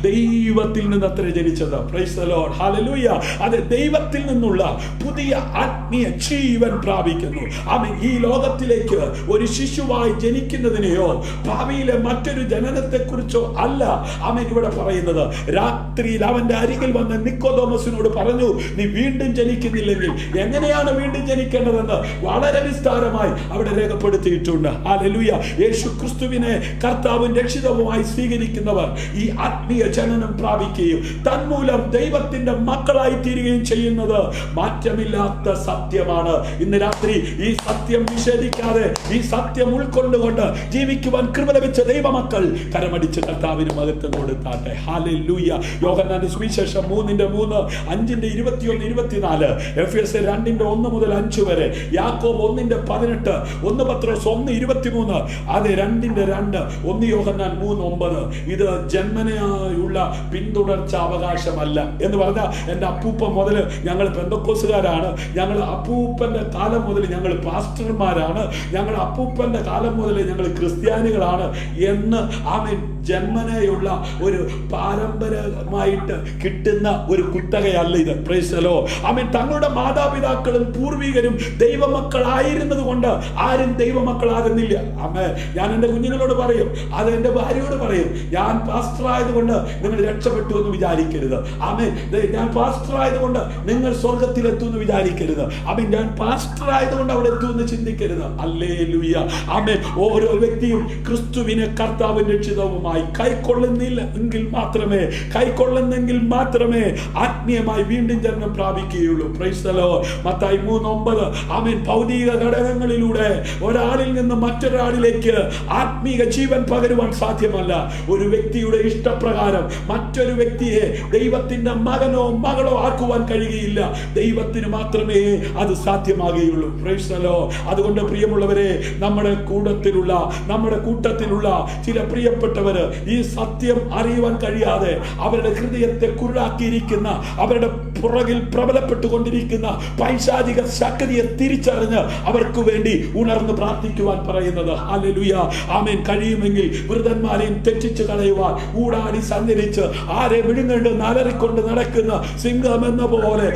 ദൈവത്തിൽ നിന്നത്ര ജനിച്ചത്. Price the Lord. ഹല്ലേലൂയ. അത് ദൈവത്തിൽ നിന്നുള്ള പുതിയ ആത്മീയ ജീവൻ പ്രാപിക്കുന്നു. അവൻ ഈ ലോകത്തിലേക്ക് ഒരു ശിശുവായി ജനിക്കുന്നതിനെയോ ഭാവിയിലെ മറ്റൊരു ജനനത്തെ കുറിച്ചോ അല്ല അവൻ ഇവിടെ പറയുന്നത്. രാത്രിയിൽ അവന്റെ അരികിൽ വന്ന നിക്കോദോമസിനോട് പറഞ്ഞു, നീ വീണ്ടും ജനിക്കുന്നില്ലെങ്കിൽ എങ്ങനെയാണ് വീണ്ടും ജനിക്കേണ്ടതെന്ന് വളരെ വിസ്താരമായി അവിടെ രേഖപ്പെടുത്തിയിട്ടുണ്ട്. ഹല്ലേലൂയ. യേശു ക്രിസ്തുവിനെ കർത്താവും രക്ഷിതാവുമായി സ്വീകരിക്കുന്നവർ ഈ ആത്മീയ ജനനം പ്രാപിക്കുകയും തന്മൂലം ദൈവത്തിന്റെ മക്കളായി തീരുകയും ചെയ്യുന്നത് മാറ്റമില്ലാത്ത സത്യമാണ്. ഇന്ന് രാത്രി ഈ സത്യം നിഷേധിക്കാതെ ഈ സത്യം ഉൾക്കൊണ്ടുകൊണ്ട് ജീവിക്കുവാൻ കൃപ ലഭിച്ച ദൈവമക്കൾ കരമടിച്ച് കർത്താവിന് മഹത്വം കൊടുത്താട്ടെ. ഹല്ലേലൂയ. യോഹന്നാന്റെ സുവിശേഷം 3:3, 5:21, 24, എഫെസ്യർ 2:1 മുതൽ 5 വരെ, യാക്കോബ് 1:18, 1 പത്രോസ് 1:23, അത് 2:2, 1 യോഹന്നാൻ 3:9. ഇത് ജന്മനയുള്ള പിന്തുടർച്ച അവകാശമല്ല എന്ന് പറഞ്ഞാൽ എൻ്റെ അപ്പൂപ്പൻ മുതൽ ഞങ്ങൾ പെന്തക്കോസുകാരാണ്, ഞങ്ങൾ അപ്പൂപ്പന്റെ കാലം മുതൽ ഞങ്ങൾ പാസ്റ്റർമാരാണ്, ഞങ്ങൾ അപ്പൂപ്പന്റെ കാലം മുതൽ ഞങ്ങൾ ക്രിസ്ത്യാനികളാണ് എന്ന് ആമേൻ ജന്മനയുള്ള ഒരു പാരമ്പര്യമായിട്ട് കിട്ടുന്ന ഒരു കുത്തകയല്ല ഇത്. Praise the Lord. ആമേൻ. തങ്ങളുടെ മാതാപിതാക്കളും പൂർവികരും ദൈവമക്കളായിരുന്നത് കൊണ്ട് ആരും ദൈവമക്കളാകുന്നില്ല. ആമേൻ. ഞാൻ എൻ്റെ കുഞ്ഞുങ്ങളോട് പറയും, അത് എൻ്റെ ഭാര്യയോട് പറയും, ഞാൻ പാസ്റ്റർ ആയതുകൊണ്ട് നിങ്ങൾ രക്ഷപ്പെട്ടു എന്ന് വിചാരിക്കരുത്. ആമേൻ. ഞാൻ പാസ്റ്റർ ആയതുകൊണ്ട് നിങ്ങൾ സ്വർഗത്തിലെത്തുമെന്ന് വിചാരിക്കരുത്. ആമേൻ. ഞാൻ പാസ്റ്റർ ആയതുകൊണ്ട് അവിടെ എത്തുമെന്ന് ചിന്തിക്കരുത്. ഹല്ലേലൂയ. ആമേൻ. ഓരോ വ്യക്തിയും ക്രിസ്തുവിനെ കർത്താവും രക്ഷിതാവുമായി കൈക്കൊള്ളുന്നില്ല എങ്കിൽ മാത്രമേ ആത്മീയമായി വീണ്ടും ജന്മം പ്രാപിക്കുകയുള്ളൂ. Praise the Lord. മത്തായി 3:9. ആമേൻ. ഭൗതിക ഘടകങ്ങളിലൂടെ ഒരാളിൽ നിന്ന് മറ്റൊരാളിലേക്ക് ആത്മീക ജീവൻ പകരുവാൻ സാധ്യമല്ല. ഒരു വ്യക്തിയുടെ ഇഷ്ടപ്രകാരം മറ്റൊരു വ്യക്തിയെ ദൈവത്തിന്റെ മകനോ മകളോ ആക്കുവാൻ കഴിയുകയില്ല. ദൈവത്തിന് മാത്രമേ അത് സാധ്യമാകുകയുള്ളൂ. Price the Lord. അതുകൊണ്ട് പ്രിയമുള്ളവരെ, നമ്മുടെ കൂട്ടത്തിലുള്ള ചില പ്രിയപ്പെട്ടവര് ഈ സത്യം അറിയുവാൻ കഴിയാതെ അവരുടെ ഹൃദയത്തെ കുരുടാക്കിയിരിക്കുന്ന, അവരുടെ പുറകിൽ പ്രബലപ്പെട്ടുകൊണ്ടിരിക്കുന്ന പൈശാചിക ശക്തിയെ തിരിച്ചറിഞ്ഞ് അവർക്ക് വേണ്ടി ഉണർന്ന് പ്രാർത്ഥിക്കുവാൻ പറയുന്നത്. ഹല്ലേലൂയ. ആമേൻ. കഴിയുമെങ്കിൽ വൃദ്ധന്മാരെയും തെറ്റിച്ച് കളയുവാൻ ഊടാടി സഞ്ചരിച്ച് ആരെ വിഴുങ്ങേണ്ടെന്ന് അലറിക്കൊണ്ട് നടക്കുന്ന സിംഹം എന്ന പോലെ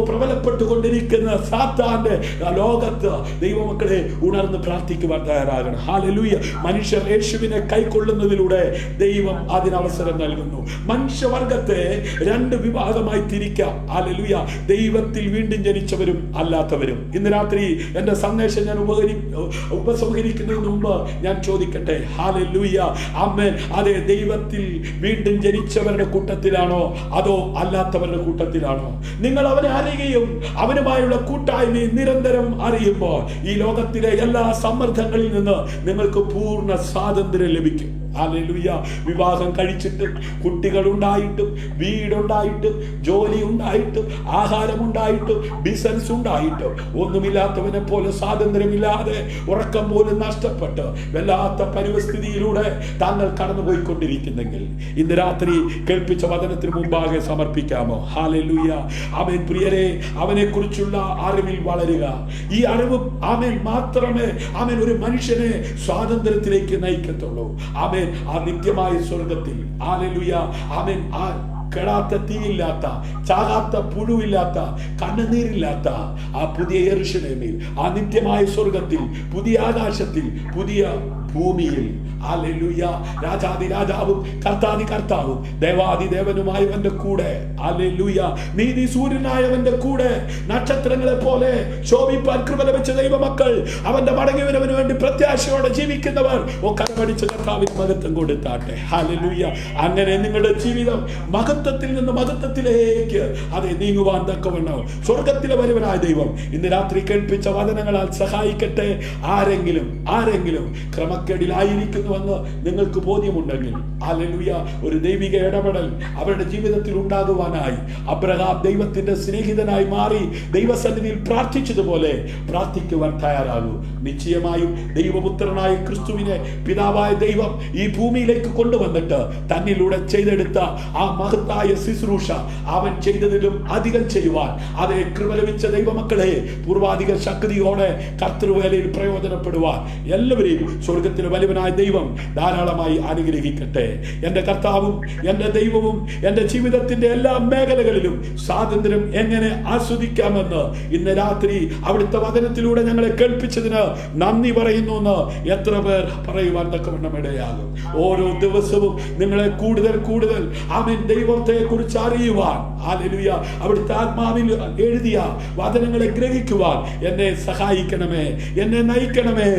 പ്രബലപ്പെട്ടുകൊണ്ടിരിക്കുന്ന സാത്താന്റെ ലോകത്ത് ദൈവമക്കളെ ഉണർന്ന് പ്രാർത്ഥിക്കുവാൻ തയ്യാറാകണം. ഹല്ലേലൂയ. മനുഷ്യർ യേശുവിനെ കൈക്കൊള്ളുന്നതിലൂടെ ദൈവം അതിനവസരം നൽകുന്നു. മനുഷ്യവർഗത്തെ 2 വിഭാഗമായി തിരിക്കാം. ഹല്ലേലൂയ. ദൈവത്തിൽ വീണ്ടും ജനിച്ചവരും അല്ലാത്തവരും. ഇന്ന് രാത്രി എന്റെ സന്ദേശം ഞാൻ ഉപസംഹരിക്കുന്നതിന് മുമ്പ് ഞാൻ ചോദിക്കട്ടെ, ഹല്ലേലൂയ, ആമേൻ, അതെ, ദൈവത്തിൽ വീണ്ടും ജനിച്ചവരുടെ കൂട്ടത്തിലാണോ അതോ അല്ലാത്തവരുടെ കൂട്ടത്തിലാണോ? നിങ്ങൾ അവനെ അറിയുകയും അവനുമായുള്ള കൂട്ടായ്മയും നിരന്തരം അറിയുമ്പോൾ ഈ ലോകത്തിലെ എല്ലാ സമ്മർദ്ദങ്ങളിൽ നിന്ന് നിങ്ങൾക്ക് പൂർണ്ണ സ്വാതന്ത്ര്യം ലഭിക്കും. ഹല്ലേലൂയ. വിവാഹം കഴിച്ചിട്ടും കുട്ടികളുണ്ടായിട്ടും വീടുണ്ടായിട്ടും ജോലി ഉണ്ടായിട്ടും ആഹാരമുണ്ടായിട്ടും ബിസിനസ് ഉണ്ടായിട്ടും ഒന്നുമില്ലാത്തവനെ പോലെ സ്വാതന്ത്ര്യമില്ലാതെ ഉറക്കം പോലും നഷ്ടപ്പെട്ട് വല്ലാത്ത പരിസ്ഥിതിയിലൂടെ താങ്കൾ കടന്നുപോയിക്കൊണ്ടിരിക്കുന്നെങ്കിൽ ഇന്ന് രാത്രി കേൾപ്പിച്ച വചനത്തിന് മുമ്പാകെ സമർപ്പിക്കാമോ? ഹല്ലേലൂയ. ആമേൻ. പ്രിയരെ, അവനെ കുറിച്ചുള്ള അറിവിൽ വളരുക. ഈ അറിവ് ആമേൻ മാത്രമേ ആമേൻ ഒരു മനുഷ്യനെ സ്വാതന്ത്ര്യത്തിലേക്ക് നയിക്കത്തുള്ളൂ. ആമേൻ. ആ നിത്യമായ സ്വർഗത്തിൽ, ഹല്ലേലൂയ, ആമേൻ, ആ കെടാത്ത തീയില്ലാത്ത, ചാകാത്ത പുഴുവില്ലാത്ത, കണ്ണുനീരില്ലാത്ത ആ പുതിയ യെരൂശലേമിൽ, ആ നിത്യമായ സ്വർഗത്തിൽ, പുതിയ ആകാശത്തിൽ, പുതിയ ഭൂമിയിൽ ഹല്ലേലൂയ രാജാതി രാജാവും കർത്താതി കർത്താവും ദേവാതി ദേവനുമായവന്റെ കൂടെ ഹല്ലേലൂയ നീതി സൂര്യനായവന്റെ കൂടെ നക്ഷത്രങ്ങളെ പോലെ ശോഭിപ്പാൻ കൃപ ലഭിച്ച ദൈവമക്കൾ, അവന്റെ മടങ്ങിവരവിന് വേണ്ടി പ്രത്യാശയോടെ ജീവിക്കുന്നവർ കരമടിച്ച് കർത്താവിന് മഹത്വം കൊടുത്താട്ടെ. ഹല്ലേലൂയ. അങ്ങനെ നിങ്ങളുടെ ജീവിതം മഹത്വത്തിൽ നിന്ന് മഹത്വത്തിലേക്ക് അതെ നീങ്ങുവാൻ തക്കവണ്ണം സ്വർഗത്തിലെ വലിയവനായ ദൈവം ഇന്ന് രാത്രി കേൾപ്പിച്ച വചനങ്ങളാൽ സഹായിക്കട്ടെ. ആരെങ്കിലും ക്രമക്കേടിലായിരിക്കുന്നുവെന്ന് നിങ്ങൾക്ക് ബോധ്യമുണ്ടെങ്കിൽ ഹല്ലേലൂയ ഒരു ദൈവിക ഇടപെടൽ അവരുടെ ജീവിതത്തിൽ ഉണ്ടാകുവാനായി അബ്രഹാം ദൈവത്തിന്റെ സ്നേഹിതനായി മാറി ദൈവസന്നിധിയിൽ പ്രാർത്ഥിച്ചതുപോലെ പ്രാർത്ഥിക്കുവാൻ തയ്യാറാകൂ. നിശ്ചയമായും ദൈവപുത്രനായ ക്രിസ്തുവിനെ പിതാവായ ദൈവം ഈ ഭൂമിയിലേക്ക് കൊണ്ടുവന്നിട്ട് തന്നിലൂടെ ചെയ്തെടുത്ത ആ മഹത്തായ ശുശ്രൂഷ അവൻ ചെയ്തതിലും അധികം ചെയ്യുവാൻ അതേ കൃപ ലഭിച്ച ദൈവമക്കളെ പൂർവാധിക ശക്തിയോടെ കർത്തൃവേലയിൽ പ്രയോജനപ്പെടുവാൻ എല്ലാവരെയും സ്വർഗത്തിലെ വലിയവനായ ദൈവം ധാരാളമായി അനുഗ്രഹിക്കട്ടെ. എൻ്റെ കർത്താവും എൻ്റെ ദൈവവും എൻ്റെ ജീവിതത്തിന്റെ എല്ലാ മേഖലകളിലും സ്വാതന്ത്ര്യം എങ്ങനെ ആസ്വദിക്കാമെന്ന് ഇന്ന് രാത്രി അവിടുത്തെ വചനത്തിലൂടെ ഞങ്ങളെ കേൾപ്പിച്ചതിന് നന്ദി പറയുന്നു എന്ന് എത്ര പേർ പറയുവാൻ തക്കവണ്ണം ഇടയാകും. ഓരോ ദിവസവും നിങ്ങളെ കൂടുതൽ കൂടുതൽ ആമേൻ ദൈവത്തെ കുറിച്ച് അറിയുവാൻ ഹല്ലേലൂയ അവിടുത്തെ ആത്മാവിൽ എഴുതിയ വചനങ്ങളെ ഗ്രഹിക്കുവാൻ എന്നെ സഹായിക്കണമേ, എന്നെ നയിക്കണമേ.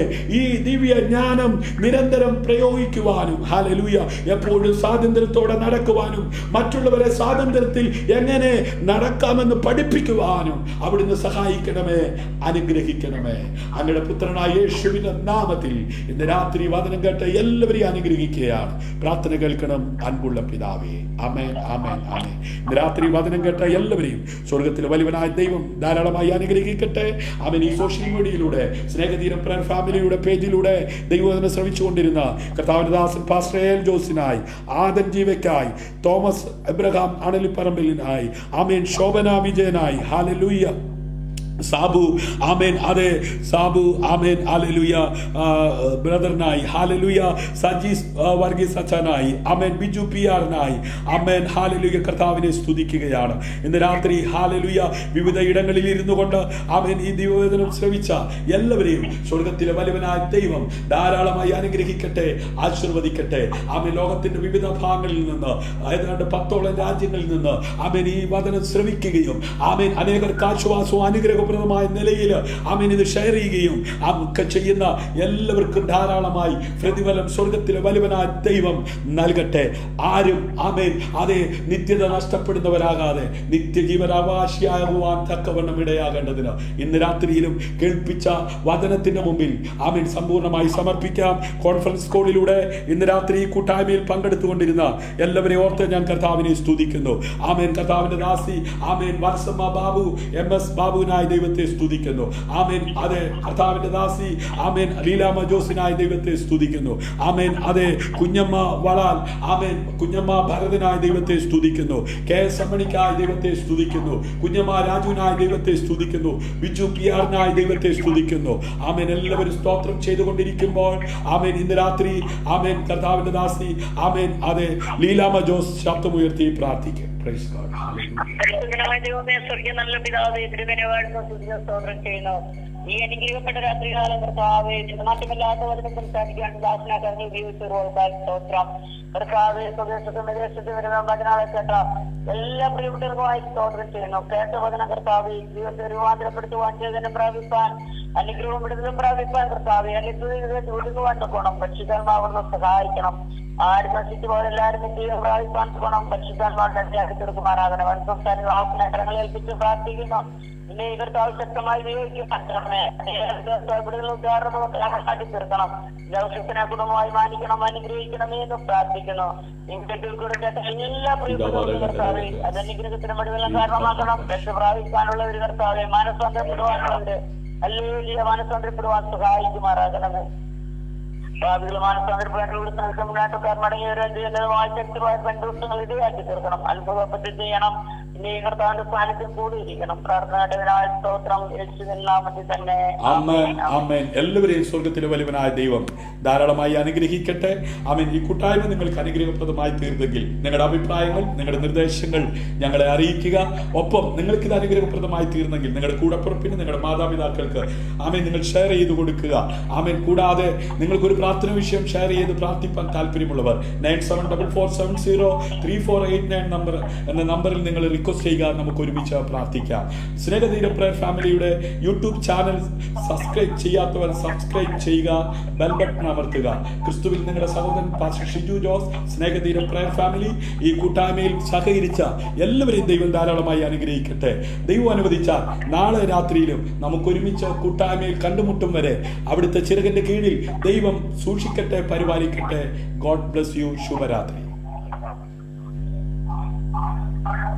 ഈ ദിവ്യ ജ്ഞാനം നിരന്തരം പ്രയോഗിക്കുവാനും ഹല്ലേലൂയ എപ്പോഴും സ്വാതന്ത്ര്യത്തോടെ നടക്കുവാനും മറ്റുള്ളവരെ സ്വാതന്ത്ര്യത്തിൽ എങ്ങനെ നടക്കാമെന്ന് പഠിപ്പിക്കുവാനും അവിടുന്ന് സഹായിക്കണമേ, അനുഗ്രഹിക്കണമേ. അങ്ങയുടെ പുത്രനായ യേശുവിന്റെ നാമത്തിൽ ഇന്ന് രാത്രി വചനം കേട്ട എല്ലാവരെയും അനുഗ്രഹിക്കുകയാണ്. പ്രാർത്ഥന കേൾക്കണം അൻപുള്ള പിതാവേ. ആമേൻ, ആമേൻ, ആമേൻ. ഇന്ന് രാത്രി വചനം കേട്ട എല്ലാവരെയും സ്വർഗത്തിലെ വലിയവനായ ദൈവം ധാരാളമായി അനുഗ്രഹിക്കട്ടെ. അവൻ ഈ സോഷ്യൽ മീഡിയയിലൂടെ സ്നേഹതീരം പ്രയർ ഫാമിലിയുടെ പേജിലൂടെ ദൈവവചനം ശ്രമിച്ചുകൊണ്ടിരുന്ന കർത്താവിന്റെ ദാസൻ pastor L ജോസിനായി, Adam ജീവയ്ക്കായി, Thomas Abraham അണലിപ്പറമ്പിലിനായി, ആമേൻ, ശോഭന വിജയനായി, ഹല്ലേലൂയ, സാബു ആമേൻ, അതെ സാബു ആമേൻ, ഹല്ലേലൂയ ബ്രദറിനായി, ഹല്ലേലൂയ സജീസ് വർഗീസ് അച്ഛനായി, ആമേൻ, ബിജു പി ആറിനായി, ആമേൻ, ഹല്ലേലൂയ കർത്താവിനെ സ്തുതിക്കുകയാണ്. ഇന്ന് രാത്രി ഹല്ലേലൂയ വിവിധ ഇടങ്ങളിൽ ഇരുന്നു കൊണ്ട് ആമേൻ ഈ ദൈവവചനം ശ്രവിച്ച എല്ലാവരെയും സ്വർഗത്തിലെ വലിയവനായ ദൈവം ധാരാളമായി അനുഗ്രഹിക്കട്ടെ, ആശീർവദിക്കട്ടെ. ആമേൻ, ലോകത്തിന്റെ വിവിധ ഭാഗങ്ങളിൽ നിന്ന് ഏതാണ്ട് 10ഓളം രാജ്യങ്ങളിൽ നിന്ന് ആമേൻ ഈ വചനം ശ്രവിക്കുകയും ആമേൻ അനേകർക്ക് ആശ്വാസവും അനുഗ്രഹവും നിലയിൽ ആമേൻ ഇത് ഷെയർ ചെയ്യുകയും ഒക്കെ ചെയ്യുന്ന എല്ലാവർക്കും ധാരാളമായി പ്രതിഫലം സ്വർഗത്തിലെ വലിയവനായ ദൈവം നൽകട്ടെ. ആരും ആമേൻ അതേ നിത്യത നഷ്ടപ്പെടുന്നവരാകാതെ നിത്യജീവനാവകാശിയാകുവാൻ തക്കവണ്ണം ഇടയാകേണ്ടതിന് ഇന്ന് രാത്രിയിലും കേൾപ്പിച്ച വചനത്തിന്റെ മുമ്പിൽ ആമേൻ സമ്പൂർണ്ണമായി സമർപ്പിക്കാം. കോൺഫറൻസ് കോളിലൂടെ ഇന്ന് രാത്രി ഈ കൂട്ടായ്മയിൽ പങ്കെടുത്തുകൊണ്ടിരുന്ന എല്ലാവരെയും ഓർത്ത് ഞാൻ കർത്താവിനെ സ്തുതിക്കുന്നു. ആമേൻ, കർത്താവിന്റെ ദാസി ആമേൻ വർഷമ്മ ബാബു, MS ബാബുവിനായി ദൈവത്തെ സ്തുതിക്കുന്നു. ആമേൻ, അതെ കർത്താവിന്റെ ദാസി ആമേൻ ലീലാമ ജോസിനായി ദൈവത്തെ സ്തുതിക്കുന്നു. ആമേൻ, അതെ കുഞ്ഞമ്മ വളാൽ, ആമേൻ കുഞ്ഞമ്മ ഭരതനായി ദൈവത്തെ സ്തുതിക്കുന്നു. KS അമ്മണിക്കായി ദൈവത്തെ സ്തുതിക്കുന്നു. കുഞ്ഞമ്മ രാജുവിനായി ദൈവത്തെ സ്തുതിക്കുന്നു. ബിജു പി ആറിനായി ദൈവത്തെ സ്തുതിക്കുന്നു. ആമേൻ, എല്ലാവരും സ്തോത്രം ചെയ്തുകൊണ്ടിരിക്കുമ്പോൾ ആമേൻ ഇന്ന് രാത്രി ആമേൻ കർത്താവിന്റെ ദാസി ആമേൻ അതെ ലീലാമ ജോസ് ശബ്ദമുയർത്തി പ്രാർത്ഥിക്കും. Praise God. നല്ല പിതാവേ, സ്തോത്രം ചെയ്യുന്നു. ഈ അനുഗ്രഹിക്കപ്പെട്ട രാത്രികാലം കർത്താവേ, മാറ്റമില്ലാത്ത വചനം സംസാരിക്കാൻ ദാസനാക്കാൻ ഉപയോഗിച്ചുകൊടുക്കാൻ സ്തോത്രം. കർത്താവേ, സ്വദേശത്തും വിദേശത്തും വരുന്ന വചനാളെ കേട്ട എല്ലാ പ്രിയപ്പെട്ടവർക്കുമായി സ്തോത്രം ചെയ്യുന്നു. കേട്ട വചനം കർത്താവേ ജീവിതത്തെ രൂപാന്തരപ്പെടുത്തുവാൻ, ചേതനം പ്രാപിപ്പാൻ, അനുഗ്രഹവും വിടുതലും പ്രാപിപ്പാൻ കർത്താവേ അനുഗ്രഹത്തെ ഒടുങ്ങുവാൻ തക്കോണം പരിശുദ്ധാത്മാവിനെ സഹായിക്കണം. ആരും നശിച്ചു പോലെ എല്ലാവരും നിത്യം പ്രാപിപ്പാൻ തക്കോണം പരിശുദ്ധാത്മാവിനെ അടുത്തെടുക്കുമാറാകണം. അവസരങ്ങൾ ഏൽപ്പിച്ച് പ്രാർത്ഥിക്കുന്നു. പിന്നെ ഈ കർത്താവ് ശക്തമായി ഉപയോഗിക്കാൻ കാട്ടി തീർക്കണം. ജോസഫിനെ കുടുംബമായി മാനിക്കണം, അനുഗ്രഹിക്കണമേ എന്ന് പ്രാർത്ഥിക്കുന്നു. എല്ലാ പ്രിയപ്പെട്ടവരും കർത്താവെ അത് അനുഗ്രഹത്തിന് മടിവെള്ളം കാരണമാക്കണം. രക്ഷ പ്രാപിക്കാനുള്ള ഒരു കർത്താവെ മാനസാന്തരപ്പെടുവാനുള്ളവര് അല്ലെങ്കിൽ മാനസാന്തരപ്പെടുവാൻ സഹായിക്കുമാറാകണമേ. ഭാവികൾ മാനസാന്തരപ്പെടാൻ മുന്നേറ്റക്കാർ മടങ്ങിയവരുമായി ശക്തമായ ബന്ധുത്വങ്ങൾ ഇടയാക്കി തീർക്കണം. അത്ഭുതപ്പെട്ട് ചെയ്യണം. പിന്നെ ഈ കർത്താവിന്റെ സാന്നിധ്യം കൂടിയിരിക്കണം. പ്രാർത്ഥനയുടെ സ്തോത്രം യേശുവിൻ നാമത്തിൽ തന്നെ. ആമേൻ, ആമേൻ. എല്ലാവരെയും സ്വർഗത്തിലെ വലിയവനായ ദൈവം ധാരാളമായി അനുഗ്രഹിക്കട്ടെ. ആമേൻ. ഈ കൂട്ടായ്മ നിങ്ങൾക്ക് അനുഗ്രഹപ്രദമായി തീർന്നെങ്കിൽ നിങ്ങളുടെ അഭിപ്രായങ്ങൾ, നിങ്ങളുടെ നിർദ്ദേശങ്ങൾ ഞങ്ങളെ അറിയിക്കുക. ഒപ്പം നിങ്ങൾക്ക് ഇത് അനുഗ്രഹപ്രദമായി തീർന്നെങ്കിൽ നിങ്ങളുടെ കൂടപ്പുറപ്പിന്, നിങ്ങളുടെ മാതാപിതാക്കൾക്ക് ആമേൻ നിങ്ങൾ ഷെയർ ചെയ്ത് കൊടുക്കുക. ആമേൻ. കൂടാതെ നിങ്ങൾക്കൊരു പ്രാർത്ഥന വിഷയം ഷെയർ ചെയ്ത് പ്രാർത്ഥിപ്പാൻ താല്പര്യമുള്ളവർ 9744703489 എന്ന നമ്പറിൽ നിങ്ങൾ റിക്വസ്റ്റ് ചെയ്യുക. നമുക്ക് ഒരുമിച്ച് പ്രാർത്ഥിക്കാം. സ്നേഹതീരം പ്രയർ ഫാമിലിയുടെ യൂട്യൂബ് ചാനൽ സബ്സ്ക്രൈബ് ചെയ്യാത്തവർ സബ്സ്ക്രൈബ് ചെയ്യുക, ബെൽ ബട്ടൺ അമർത്തുക. ക്രിസ്തുവിൽ നിങ്ങളുടെ സഹോദരൻ പാസ്റ്റർ ഷിജു ജോസ്, സ്നേഹതീരം പ്രയർ ഫാമിലി ഈ കൂട്ടായ്മയിൽ സഹകരിച്ച എല്ലാവരെയും ദൈവം ധാരാളമായി അനുഗ്രഹിക്കട്ടെ. ദൈവം അനുവദിച്ചാൽ നാളെ രാത്രിയിലും നമുക്ക് ഒരുമിച്ച് കൂട്ടായ്മയിൽ കണ്ടുമുട്ടും വരെ അവിടുത്തെ ചിറകിന്റെ കീഴിൽ ദൈവം സൂക്ഷിക്കട്ടെ, പരിപാലിക്കട്ടെ. God bless you. ശുഭരാത്രി.